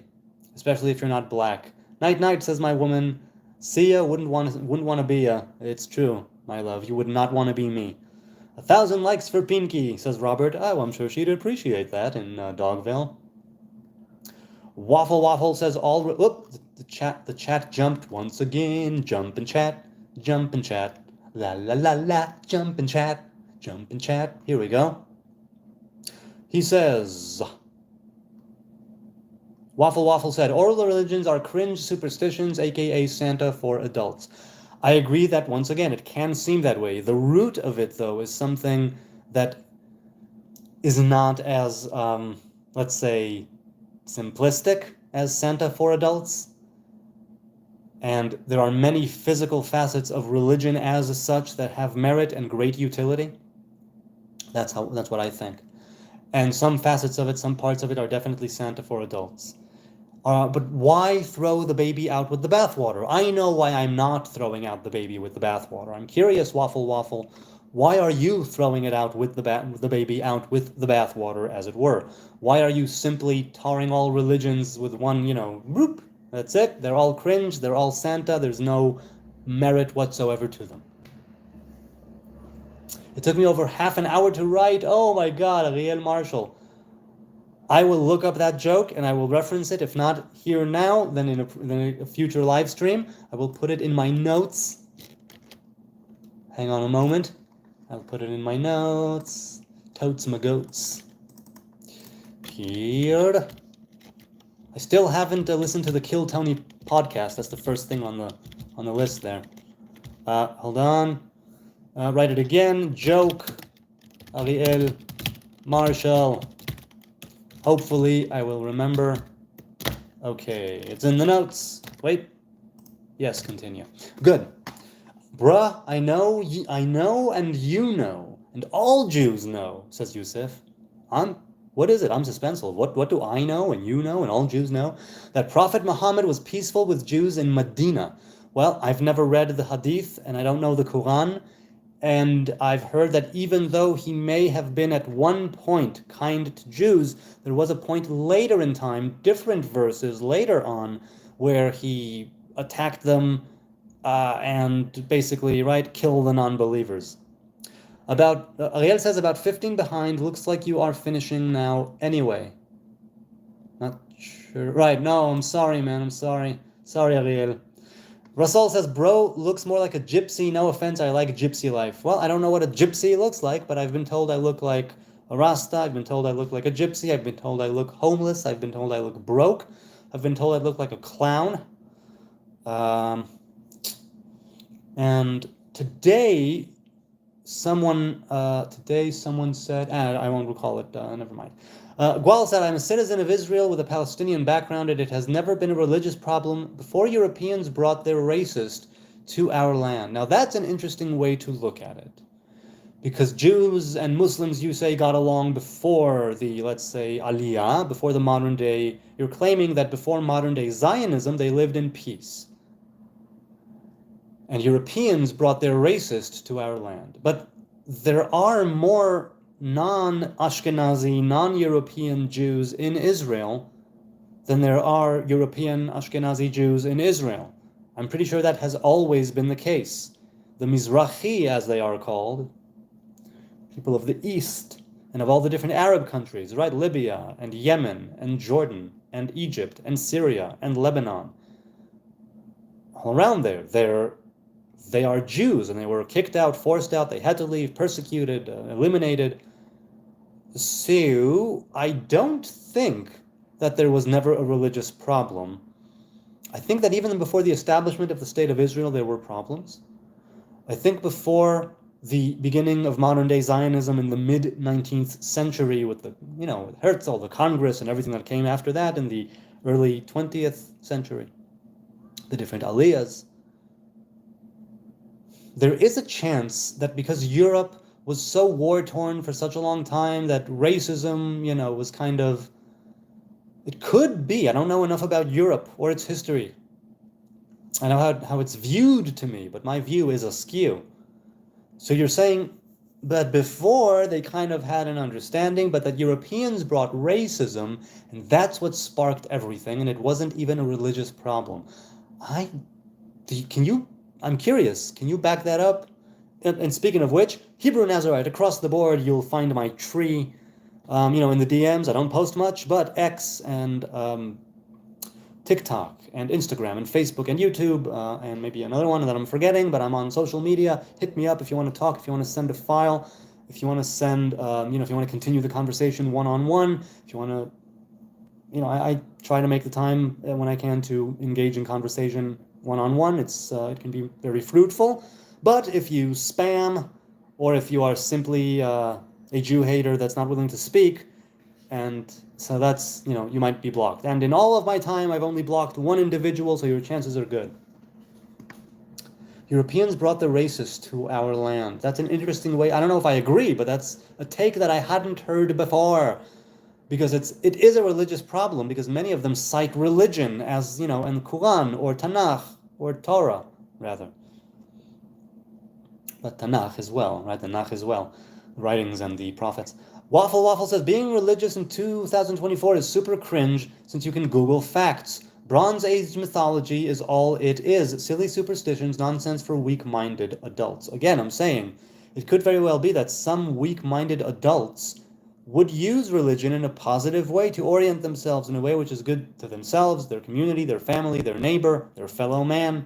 especially if you're not black. Night night, says my woman. See ya, wouldn't want to be ya. It's true, my love. You would not want to be me. 1,000 likes for Pinky, says Robert. Oh, I'm sure she'd appreciate that in Dogville. Waffle says the chat jumped once again. Jump and chat. La la la la, jump and chat. Here we go. He says, Waffle said, oral religions are cringe superstitions, aka Santa for adults. I agree that, once again, it can seem that way. The root of it, though, is something that is not as, let's say, simplistic as Santa for adults. And there are many physical facets of religion as such that have merit and great utility. That's what I think. And some facets of it, some parts of it are definitely Santa for adults. But why throw the baby out with the bathwater? I know why I'm not throwing out the baby with the bathwater. I'm curious, Waffle, why are you throwing it out with the baby out with the bathwater, as it were? Why are you simply tarring all religions with one, whoop? That's it. They're all cringe. They're all Santa. There's no merit whatsoever to them. It took me over half an hour to write. Oh my God, Ariel Marshall. I will look up that joke and I will reference it. If not here now, then in a future live stream, I will put it in my notes. Hang on a moment. I'll put it in my notes. Totes my goats. Here. I still haven't listened to the Kill Tony podcast. That's the first thing on the list there. Hold on. Write it again. Joke. Ariel Marshall. Hopefully I will remember Okay, it's in the notes. Wait. Yes, continue. Good. Bruh, I know, and you know, and all Jews know, says Yusuf. What is it? I'm suspenseful. What do I know, and you know, and all Jews know? That Prophet Muhammad was peaceful with Jews in Medina. Well, I've never read the Hadith, and I don't know the Quran, and I've heard that even though he may have been at one point kind to Jews, there was a point later in time, different verses later on, where he attacked them and basically, right, kill the non-believers. Ariel says about 15 behind, looks like you are finishing now anyway. Not sure. Right, no, I'm sorry, man, I'm sorry. Sorry, Ariel. Rasul says, bro, looks more like a gypsy. No offense, I like gypsy life. Well, I don't know what a gypsy looks like, but I've been told I look like a Rasta. I've been told I look like a gypsy. I've been told I look homeless. I've been told I look broke. I've been told I look like a clown. And today someone said, I won't recall it, never mind. Gwal said, I'm a citizen of Israel with a Palestinian background, and it has never been a religious problem before Europeans brought their racist to our land. Now that's an interesting way to look at it. Because Jews and Muslims, you say, got along before the, let's say, Aliyah, before the modern day. You're claiming that before modern day Zionism, they lived in peace. And Europeans brought their racist to our land. But there are more non-Ashkenazi, non-European Jews in Israel than there are European Ashkenazi Jews in Israel. I'm pretty sure that has always been the case. The Mizrahi, as they are called, people of the East, and of all the different Arab countries, right? Libya, and Yemen, and Jordan, and Egypt, and Syria, and Lebanon. All around there, they are Jews, and they were kicked out, forced out, they had to leave, persecuted, eliminated. So, I don't think that there was never a religious problem. I think that even before the establishment of the State of Israel, there were problems. I think before the beginning of modern-day Zionism in the mid-19th century with with Herzl, the Congress, and everything that came after that in the early 20th century, the different aliyahs, there is a chance that because Europe was so war-torn for such a long time that racism, was kind of, it could be, I don't know enough about Europe or its history. I know how it's viewed to me, but my view is askew. So you're saying that before they kind of had an understanding, but that Europeans brought racism, and that's what sparked everything, and it wasn't even a religious problem. I'm curious, can you back that up? And speaking of which, Hebrew Nazarite, across the board, you'll find my tree, in the DMs. I don't post much, but X and TikTok and Instagram and Facebook and YouTube and maybe another one that I'm forgetting, but I'm on social media. Hit me up if you want to talk, if you want to send a file, if you want to send, if you want to continue the conversation one-on-one, if you want to, I try to make the time when I can to engage in conversation one-on-one. It can be very fruitful. But if you spam, or if you are simply a Jew hater that's not willing to speak, and so that's, you might be blocked. And in all of my time, I've only blocked one individual, so your chances are good. Europeans brought the racists to our land. That's an interesting way. I don't know if I agree, but that's a take that I hadn't heard before. Because it is a religious problem, because many of them cite religion as, in Quran, or Tanakh, or Torah, rather. But Tanakh as well, right? Tanakh as well. Writings and the prophets. Waffle says, being religious in 2024 is super cringe since you can Google facts. Bronze Age mythology is all it is. Silly superstitions, nonsense for weak-minded adults. Again, I'm saying, it could very well be that some weak-minded adults would use religion in a positive way to orient themselves in a way which is good to themselves, their community, their family, their neighbor, their fellow man.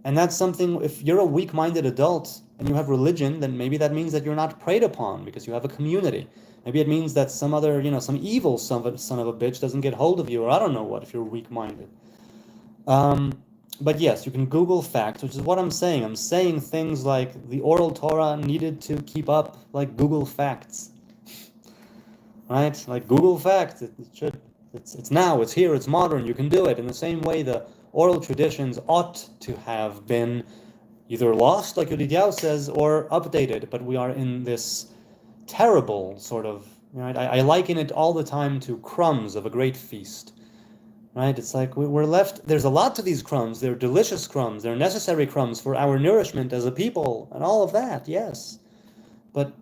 And that's something, if you're a weak-minded adult and you have religion, then maybe that means that you're not preyed upon because you have a community. Maybe it means that some other, some evil son of a bitch doesn't get hold of you, or I don't know what, if you're weak-minded. But yes, you can Google facts, which is what I'm saying. I'm saying things like the oral Torah needed to keep up like Google Facts. Right? Like Google Facts, it It's now, it's here, it's modern, you can do it. In the same way, the oral traditions ought to have been either lost, like Yodidiao says, or updated, but we are in this terrible sort of, right? I liken it all the time to crumbs of a great feast, right? It's like we're left, there's a lot to these crumbs, they're delicious crumbs, they're necessary crumbs for our nourishment as a people, and all of that, yes. But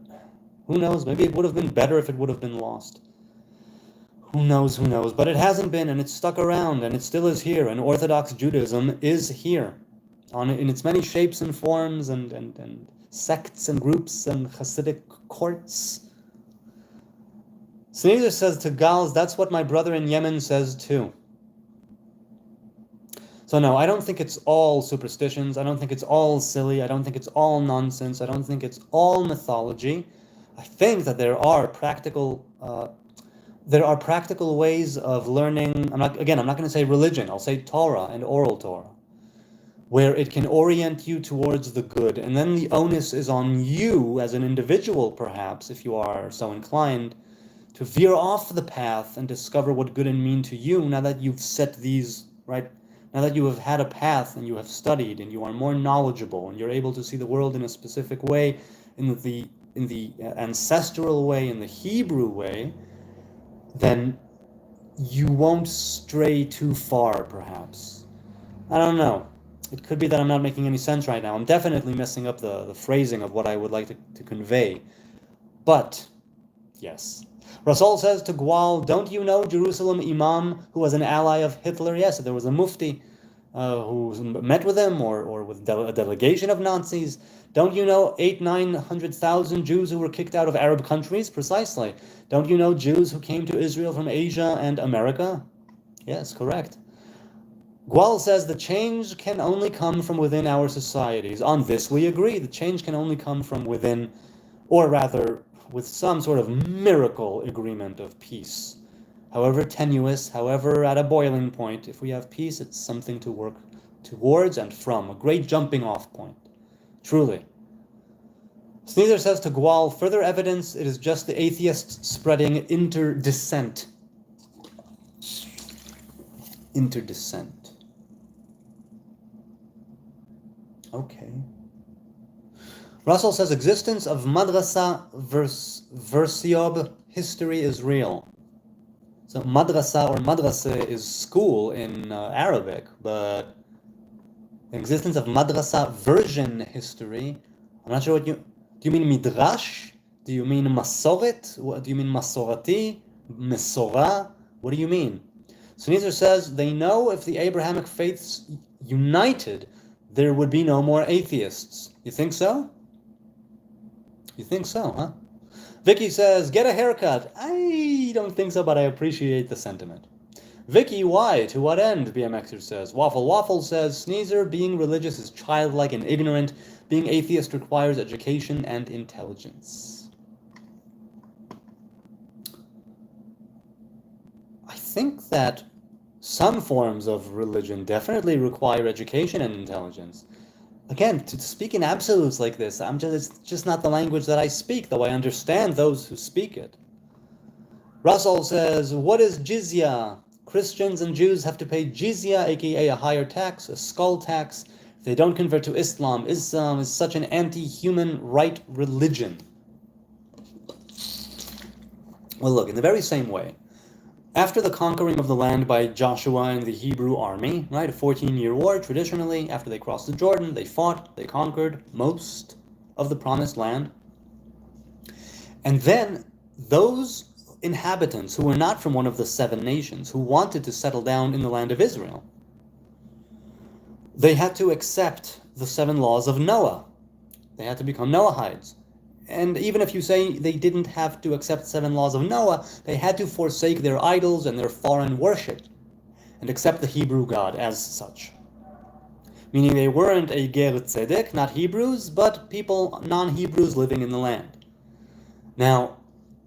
who knows, maybe it would have been better if it would have been lost. Who knows, but it hasn't been, and it's stuck around, and it still is here, and Orthodox Judaism is here, in its many shapes and forms, and sects and groups and Hasidic courts. Sneezer says to Gals, that's what my brother in Yemen says too. So no, I don't think it's all superstitions, I don't think it's all silly, I don't think it's all nonsense, I don't think it's all mythology. I think that there are practical ways of learning. I'm not going to say religion, I'll say Torah and oral Torah, where it can orient you towards the good. And then the onus is on you as an individual, perhaps, if you are so inclined, to veer off the path and discover what good and mean to you now that you've set these, right? Now that you have had a path and you have studied and you are more knowledgeable and you're able to see the world in a specific way, in the ancestral way, in the Hebrew way, then you won't stray too far, perhaps. I don't know. It could be that I'm not making any sense right now. I'm definitely messing up the phrasing of what I would like to convey. But, yes. Rasul says to Gwal, don't you know Jerusalem Imam, who was an ally of Hitler? Yes, there was a mufti who met with him, or with a delegation of Nazis. Don't you know 900,000 Jews who were kicked out of Arab countries? Precisely. Don't you know Jews who came to Israel from Asia and America? Yes, correct. Gwal says the change can only come from within our societies. On this we agree. The change can only come from within, or rather, with some sort of miracle agreement of peace. However tenuous, however at a boiling point, if we have peace, it's something to work towards and from, a great jumping off point. Truly. Sneezer says to Gwal, further evidence, it is just the atheists spreading interdescent. Interdescent. Okay. Russell says existence of madrasa versiob history is real. So madrasa or madrasa is school in Arabic, but the existence of madrasa version history, I'm not sure what do you mean midrash? Do you mean masoret? What do you mean masorati? Mesorah? What do you mean? Sneezer says they know if the Abrahamic faiths united, there would be no more atheists. You think so? You think so, huh? Vicky says, get a haircut. I don't think so, but I appreciate the sentiment. Vicky, why? To what end? BMXer says. Waffle says, Sneezer, being religious is childlike and ignorant. Being atheist requires education and intelligence. I think that some forms of religion definitely require education and intelligence. Again, to speak in absolutes like this, it's just not the language that I speak, though I understand those who speak it. Russell says, what is jizya? Christians and Jews have to pay jizya, aka a higher tax, a skull tax. If they don't convert to Islam, Islam is such an anti-human right religion. Well, look, in the very same way, after the conquering of the land by Joshua and the Hebrew army, right, a 14-year war, traditionally, after they crossed the Jordan, they fought, they conquered most of the promised land. And then those inhabitants who were not from one of the 7 nations, who wanted to settle down in the land of Israel, they had to accept the 7 laws of Noah. They had to become Noahites. And even if you say they didn't have to accept 7 laws of Noah, they had to forsake their idols and their foreign worship and accept the Hebrew God as such. Meaning they weren't a ger tzedek, not Hebrews, but people, non-Hebrews living in the land. Now,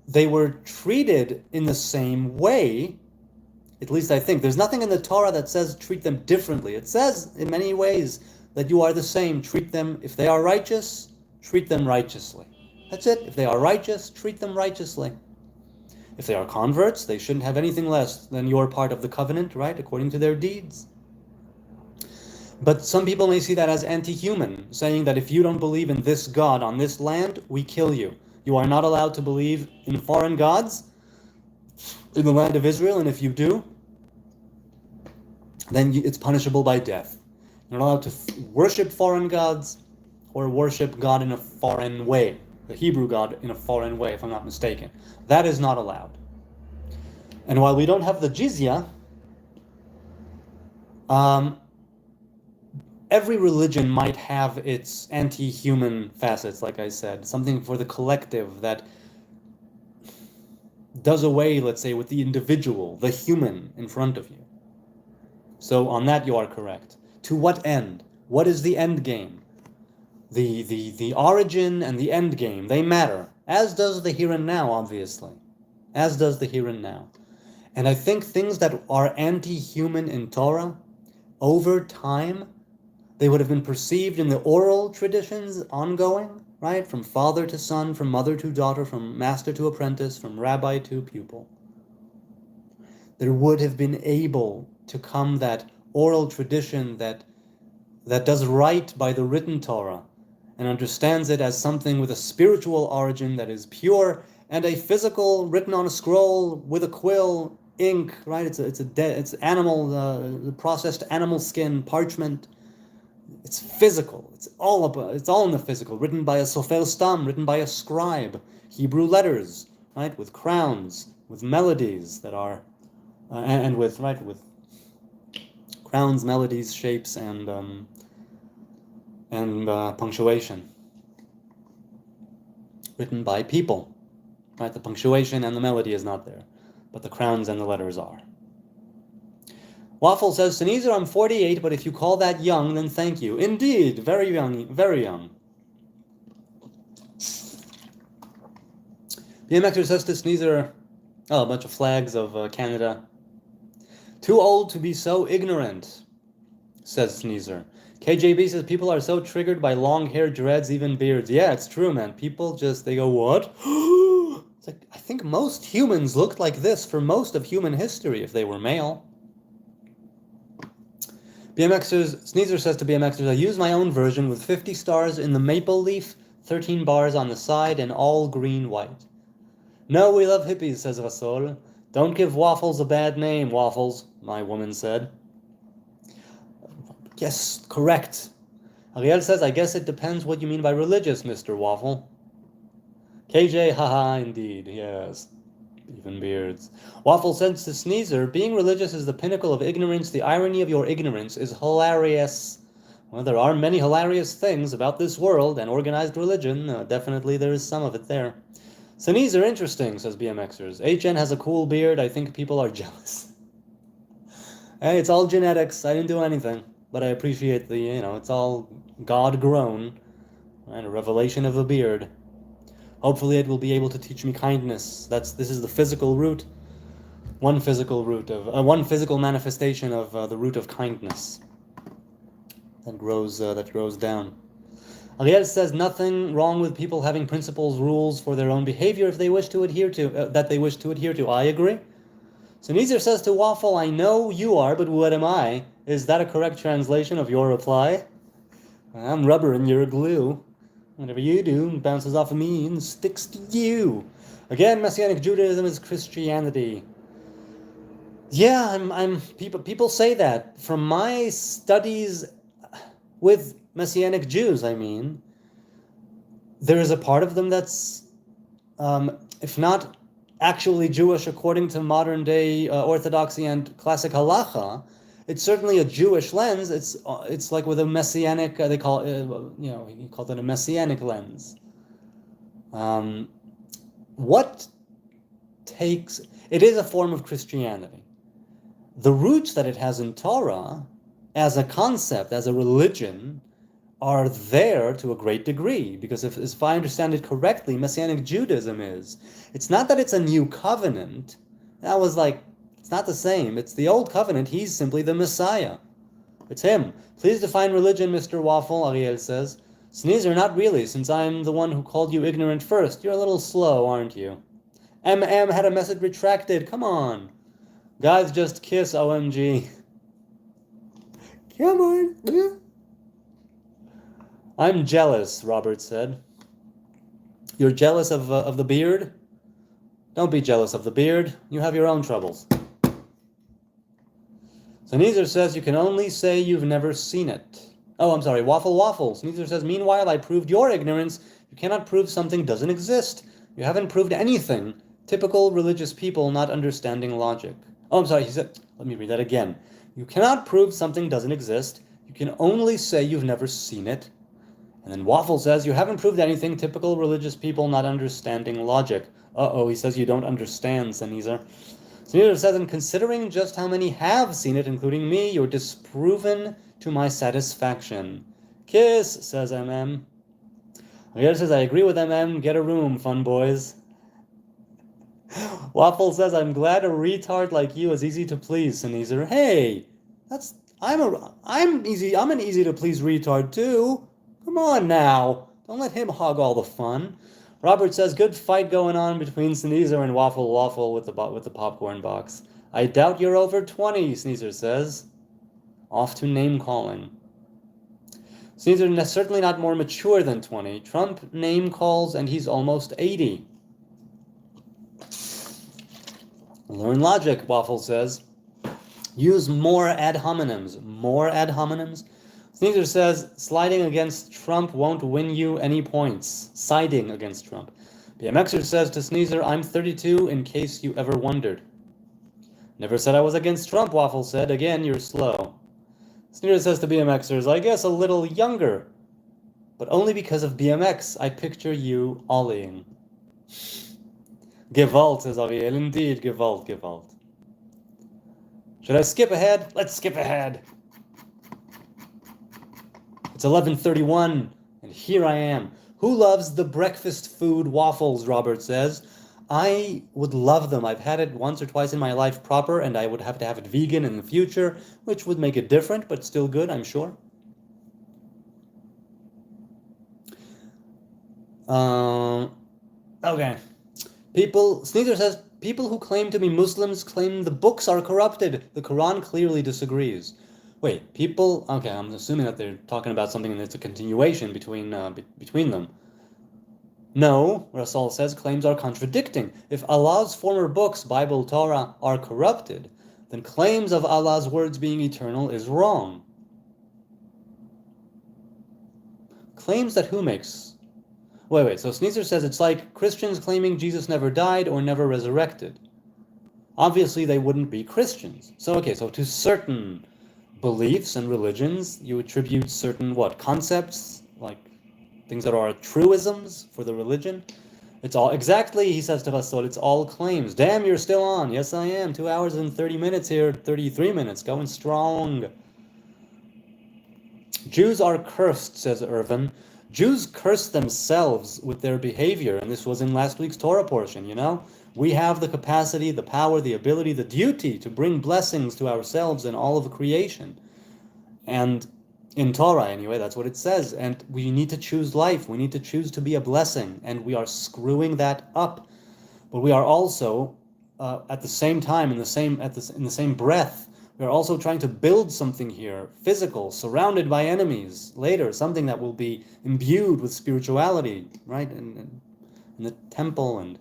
they were treated in the same way, at least I think. There's nothing in the Torah that says treat them differently. It says in many ways that you are the same. Treat them, if they are righteous, treat them righteously. That's it. If they are righteous, treat them righteously. If they are converts, they shouldn't have anything less than your part of the covenant, right, according to their deeds. But some people may see that as anti-human, saying that if you don't believe in this God on this land, we kill you. You are not allowed to believe in foreign gods in the land of Israel, and if you do, then it's punishable by death. You're not allowed to worship foreign gods or worship God in a foreign way, the Hebrew God in a foreign way, if I'm not mistaken. That is not allowed. And while we don't have the jizya, every religion might have its anti-human facets, like I said, something for the collective that does away, let's say, with the individual, the human in front of you. So on that you are correct. To what end? What is the end game? The origin and the end game, they matter, as does the here and now, obviously. As does the here and now. And I think things that are anti-human in Torah, over time, they would have been perceived in the oral traditions ongoing, right? From father to son, from mother to daughter, from master to apprentice, from rabbi to pupil. There would have been able to come that oral tradition that does right by the written Torah and understands it as something with a spiritual origin that is pure, and a physical written on a scroll with a quill, ink, right? It's animal, processed animal skin, parchment. It's physical. It's all in the physical. Written by a sofer stam, written by a scribe. Hebrew letters, right? With crowns, with melodies that are, and with crowns, melodies, shapes, and punctuation. Written by people, right? The punctuation and the melody is not there, but the crowns and the letters are. Waffle says, Sneezer, I'm 48, but if you call that young, then thank you. Indeed, very young, very young. BMXer says to Sneezer, a bunch of flags of Canada. Too old to be so ignorant, says Sneezer. KJB says, people are so triggered by long hair, dreads, even beards. Yeah, it's true, man. People they go, what? It's like, I think most humans looked like this for most of human history if they were male. Sneezer says to BMXers, I use my own version with 50 stars in the maple leaf, 13 bars on the side, and all green white. No, we love hippies, says Vasol. Don't give Waffles a bad name, Waffles, my woman said. Yes, correct. Ariel says, I guess it depends what you mean by religious, Mr. Waffle. KJ, haha, indeed, yes. Even beards. Waffle says to Sneezer, being religious is the pinnacle of ignorance. The irony of your ignorance is hilarious. Well, there are many hilarious things about this world and organized religion. Definitely there is some of it there. Sneezer, interesting, says BMXers. HN has a cool beard. I think people are jealous. Hey, it's all genetics. I didn't do anything. But I appreciate it's all God-grown. Right? A revelation of a beard. Hopefully it will be able to teach me kindness. This is the physical root. One physical manifestation of the root of kindness that grows down. Ariel says nothing wrong with people having principles, rules for their own behavior if they wish to adhere to. I agree. So Nezer says to Waffle, I know you are, but what am I? Is that a correct translation of your reply? I'm rubber and you're glue. Whatever you do bounces off of me and sticks to you. Again, Messianic Judaism is Christianity. Yeah, people say that. From my studies with Messianic Jews, there is a part of them that's, if not actually Jewish according to modern day Orthodoxy and classic halacha, it's certainly a Jewish lens. It's like with a Messianic, they call it, he called it a Messianic lens. It is a form of Christianity. The roots that it has in Torah, as a concept, as a religion, are there to a great degree, because if I understand it correctly, Messianic Judaism it's not that it's a new covenant. It's not the same. It's the old covenant. He's simply the Messiah. It's him. Please define religion, Mr. Waffle, Ariel says. Sneezer, not really, since I'm the one who called you ignorant first. You're a little slow, aren't you? MM had a message retracted. Come on. Guys, just kiss, OMG. Come on. I'm jealous, Robert said. You're jealous of the beard? Don't be jealous of the beard. You have your own troubles. Sneezer says you can only say you've never seen it. Oh, I'm sorry, Waffle. Sneezer says, meanwhile, I proved your ignorance. You cannot prove something doesn't exist. You haven't proved anything. Typical religious people not understanding logic. Oh, I'm sorry, he said, let me read that again. You cannot prove something doesn't exist. You can only say you've never seen it. And then Waffle says, you haven't proved anything. Typical religious people not understanding logic. Uh-oh, he says you don't understand, Sneezer. Sneezer says, and considering just how many have seen it, including me, you're disproven to my satisfaction. Kiss, says MM. Sneezer says, I agree with MM. Get a room, fun boys. Waffle says, I'm glad a retard like you is easy to please, Sneezer. Hey, I'm an easy to please retard too. Come on now. Don't let him hog all the fun. Robert says, good fight going on between Sneezer and Waffle with the popcorn box. I doubt you're over 20, Sneezer says. Off to name calling. Sneezer is certainly not more mature than 20. Trump name calls and he's almost 80. Learn logic, Waffle says. Use more ad hominems. More ad hominems? Sneezer says, sliding against Trump won't win you any points. Siding against Trump. BMXer says to Sneezer, I'm 32 in case you ever wondered. Never said I was against Trump, Waffle said. Again, you're slow. Sneezer says to BMXers, I guess a little younger. But only because of BMX, I picture you ollieing. Gewalt, says Aviel. Indeed, Gewalt. Should I skip ahead? Let's skip ahead. It's 11:31, and here I am. Who loves the breakfast food waffles, Robert says. I would love them. I've had it once or twice in my life proper, and I would have to have it vegan in the future, which would make it different, but still good, I'm sure. Okay. Sneezer says, people who claim to be Muslims claim the books are corrupted. The Quran clearly disagrees. Wait, okay, I'm assuming that they're talking about something that's a continuation between them. No, Rasul says, claims are contradicting. If Allah's former books, Bible, Torah, are corrupted, then claims of Allah's words being eternal is wrong. Claims that who makes? Wait, so Sneezer says it's like Christians claiming Jesus never died or never resurrected. Obviously, they wouldn't be Christians. So to certain beliefs and religions, you attribute certain, concepts, like things that are truisms for the religion. It's all, exactly, he says to Rasul, it's all claims. Damn, you're still on. Yes, I am. 2 hours and 30 minutes here, 33 minutes, going strong. Jews are cursed, says Irvin. Jews curse themselves with their behavior, and this was in last week's Torah portion, We have the capacity, the power, the ability, the duty to bring blessings to ourselves and all of creation. And in Torah, anyway, that's what it says. And we need to choose life. We need to choose to be a blessing. And we are screwing that up. But we are also, at the same time, in the same breath, we are also trying to build something here, physical, surrounded by enemies, later, something that will be imbued with spirituality, right? In the temple. And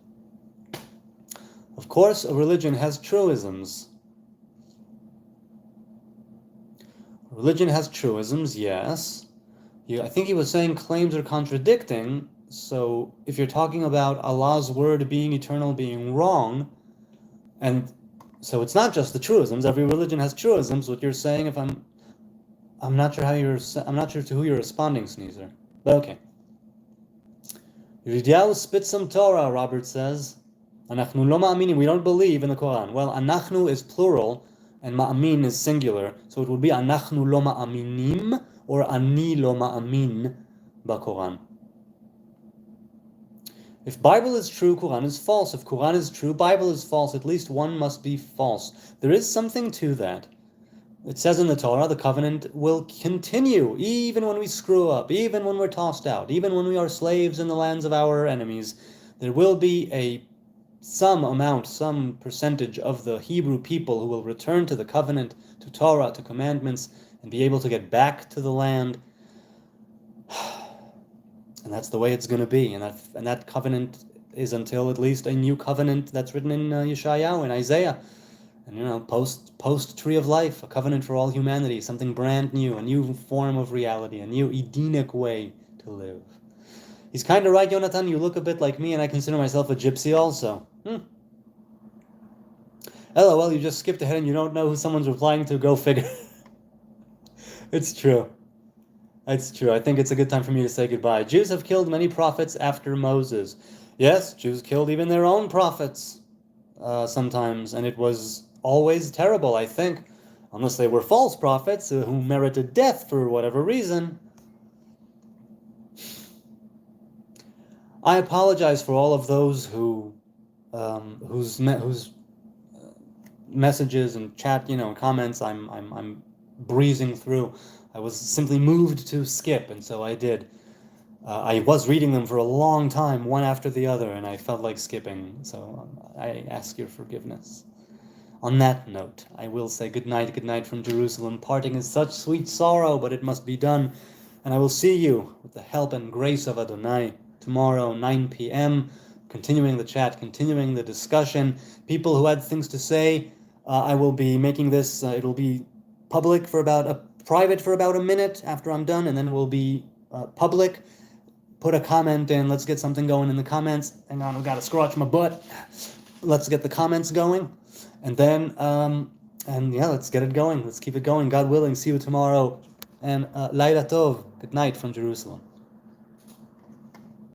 of course, a religion has truisms. Religion has truisms, yes. I think he was saying claims are contradicting. So if you're talking about Allah's word being eternal being wrong, and so it's not just the truisms. Every religion has truisms. What you're saying, I'm not sure to who you're responding, Sneezer. But okay. Yiridiyahu spits some Torah, Robert says. Anachnu lo ma'aminim. We don't believe in the Quran. Well, anachnu is plural, and ma'amin is singular. So it would be anachnu lo ma'aminim or ani lo ma'amin ba-Quran. If Bible is true, Quran is false. If Quran is true, Bible is false. At least one must be false. There is something to that. It says in the Torah, the covenant will continue even when we screw up, even when we're tossed out, even when we are slaves in the lands of our enemies. There will be a some amount, some percentage of the Hebrew people who will return to the covenant, to Torah, to commandments, and be able to get back to the land. And that's the way it's going to be. And that covenant is until at least a new covenant that's written in Yeshayahu and Isaiah. And post Tree of Life, a covenant for all humanity, something brand new, a new form of reality, a new Edenic way to live. He's kind of right, Jonathan. You look a bit like me, and I consider myself a gypsy also. LOL, you just skipped ahead and you don't know who someone's replying to. Go figure. It's true. It's true. I think it's a good time for me to say goodbye. Jews have killed many prophets after Moses. Yes, Jews killed even their own prophets sometimes, and it was always terrible, I think, unless they were false prophets who merited death for whatever reason. I apologize for all of those whose messages and chat, comments I'm breezing through. I was simply moved to skip, and so I did. I was reading them for a long time, one after the other, and I felt like skipping, so I ask your forgiveness. On that note, I will say good night from Jerusalem. Parting is such sweet sorrow, but it must be done. And I will see you, with the help and grace of Adonai, tomorrow, 9 p.m., continuing the chat, continuing the discussion. People who had things to say, I will be making this, it'll be private for about a minute after I'm done, and then it will be public. Put a comment in. Let's get something going in the comments. Hang on, I've got to scratch my butt. Let's get the comments going. And then, let's get it going. Let's keep it going. God willing, see you tomorrow. And Laila Tov, good night from Jerusalem.